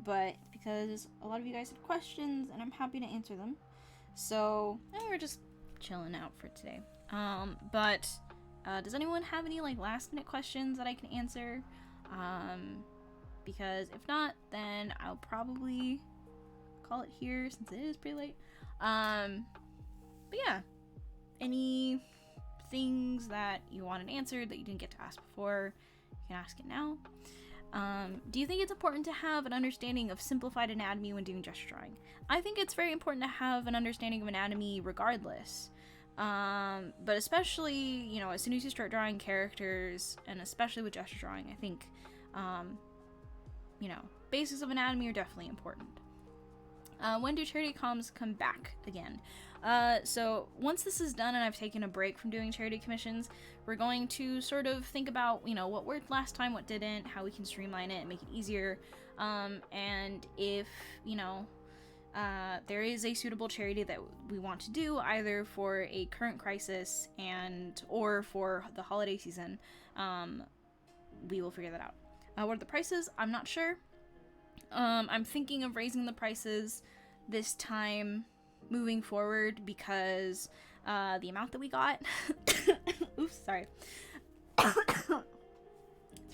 But because a lot of you guys had questions, and I'm happy to answer them. So, we're just chilling out for today. But does anyone have any, like, last-minute questions that I can answer? Because if not, then I'll probably call it here, since it is pretty late. But yeah, any things that you wanted answered that you didn't get to ask before, you can ask it now. Do you think it's important to have an understanding of simplified anatomy when doing gesture drawing? I think it's very important to have an understanding of anatomy regardless. But especially, you know, as soon as you start drawing characters, and especially with gesture drawing, I think, you know, basics of anatomy are definitely important. When do charity comms come back again? So once this is done and I've taken a break from doing charity commissions, we're going to sort of think about, you know, what worked last time, what didn't, how we can streamline it and make it easier. And if, you know, there is a suitable charity that we want to do, either for a current crisis or for the holiday season, we will figure that out. What are the prices? I'm not sure. I'm thinking of raising the prices this time moving forward because the amount that we got oops, sorry. It's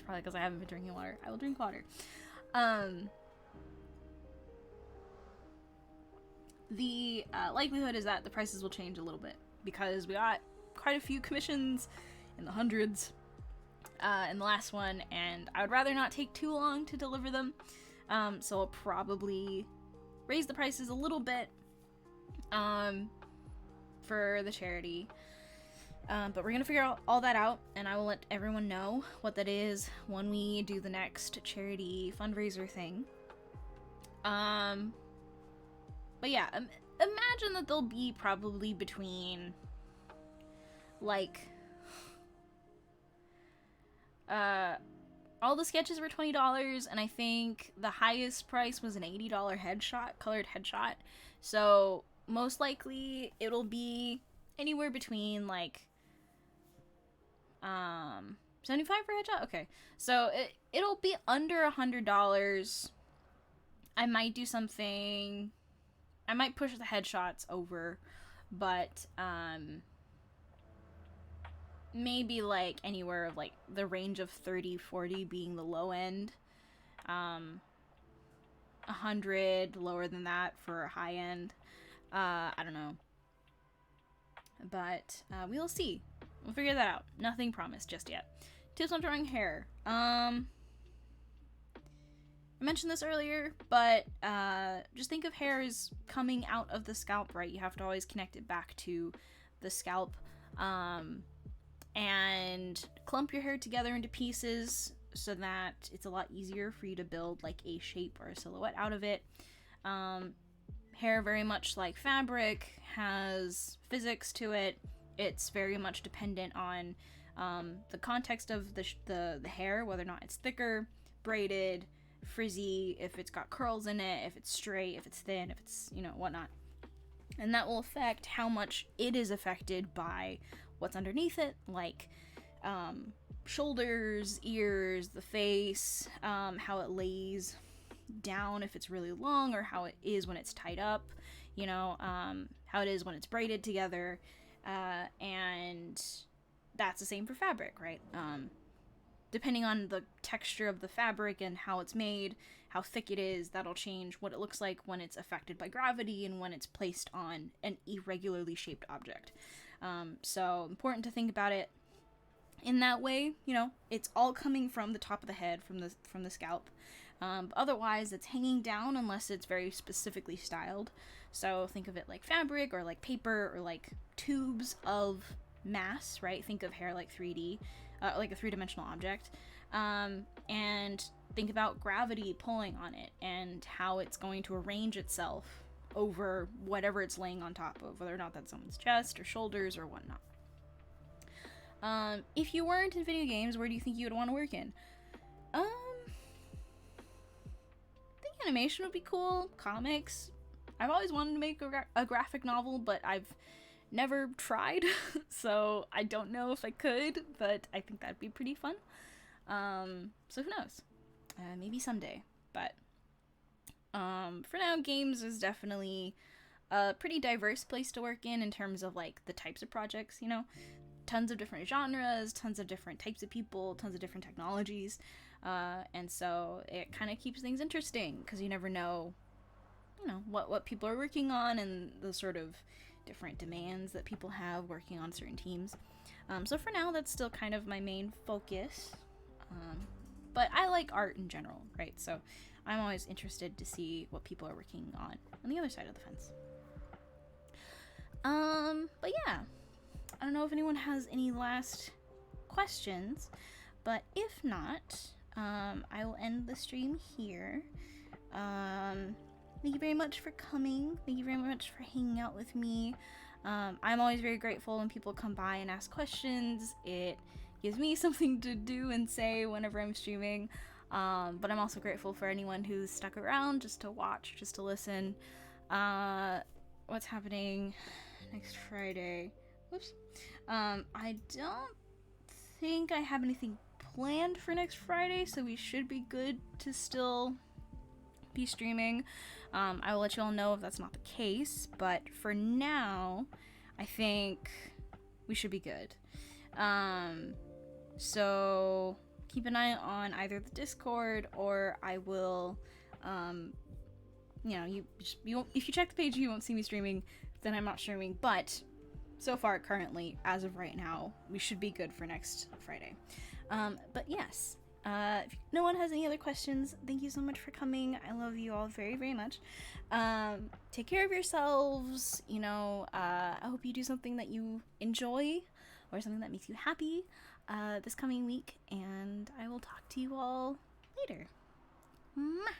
probably because I haven't been drinking water. I will drink water. The likelihood is that the prices will change a little bit because we got quite a few commissions in the hundreds in the last one, and I would rather not take too long to deliver them. So I'll probably raise the prices a little bit for the charity. But we're gonna figure all that out, and I will let everyone know what that is when we do the next charity fundraiser thing. But yeah, imagine that they'll be probably between, like, all the sketches were $20, and I think the highest price was an $80 headshot, colored headshot. So most likely it'll be anywhere between, like, 75 for headshot? Okay. So it'll be under $100. I might do something, I might push the headshots over, but, maybe, like, anywhere of, like, the range of 30, 40 being the low end. 100 lower than that for high end. I don't know. But, we'll see. We'll figure that out. Nothing promised just yet. Tips on drawing hair. I mentioned this earlier, but, just think of hair as coming out of the scalp, right? You have to always connect it back to the scalp. And clump your hair together into pieces so that it's a lot easier for you to build, like, a shape or a silhouette out of it. Hair, very much like fabric, has physics to it. It's very much dependent on the context of the hair, whether or not it's thicker, braided, frizzy, if it's got curls in it, if it's straight, if it's thin, if it's, you know, whatnot. And that will affect how much it is affected by what's underneath it, like shoulders, ears, the face, how it lays down if it's really long, or how it is when it's tied up, how it is when it's braided together, and that's the same for fabric, right? Depending on the texture of the fabric and how it's made, how thick it is, that'll change what it looks like when it's affected by gravity and when it's placed on an irregularly shaped object. So important to think about it in that way. It's all coming from the top of the head, from the scalp. But otherwise, it's hanging down unless it's very specifically styled. So think of it like fabric, or like paper, or like tubes of mass, right? Think of hair like 3D, like a three-dimensional object. And think about gravity pulling on it and how it's going to arrange itself over whatever it's laying on top of, whether or not that's someone's chest or shoulders or whatnot. If you weren't in video games, where do you think you would want to work in? I think animation would be cool. Comics. I've always wanted to make a graphic novel, but I've never tried, so I don't know if I could, but I think that'd be pretty fun. So who knows? Maybe someday. But for now, games is definitely a pretty diverse place to work in terms of like the types of projects. Tons of different genres, tons of different types of people, tons of different technologies, and so it kind of keeps things interesting because you never know, what people are working on and the sort of different demands that people have working on certain teams. So for now, that's still kind of my main focus. But I like art in general, right? So I'm always interested to see what people are working on the other side of the fence. But yeah, I don't know if anyone has any last questions, but if not, I will end the stream here. Thank you very much for coming. Thank you very much for hanging out with me. I'm always very grateful when people come by and ask questions. It gives me something to do and say whenever I'm streaming. But I'm also grateful for anyone who's stuck around just to watch, just to listen. What's happening next Friday? Whoops. I don't think I have anything planned for next Friday, so we should be good to still be streaming. I will let you all know if that's not the case, but for now, I think we should be good. So keep an eye on either the Discord, or I will, you won't, if you check the page, you won't see me streaming, then I'm not streaming, but so far, currently, as of right now, we should be good for next Friday. But yes, if no one has any other questions, thank you so much for coming. I love you all very, very much. Take care of yourselves. I hope you do something that you enjoy or something that makes you happy this coming week, and I will talk to you all later. Mwah.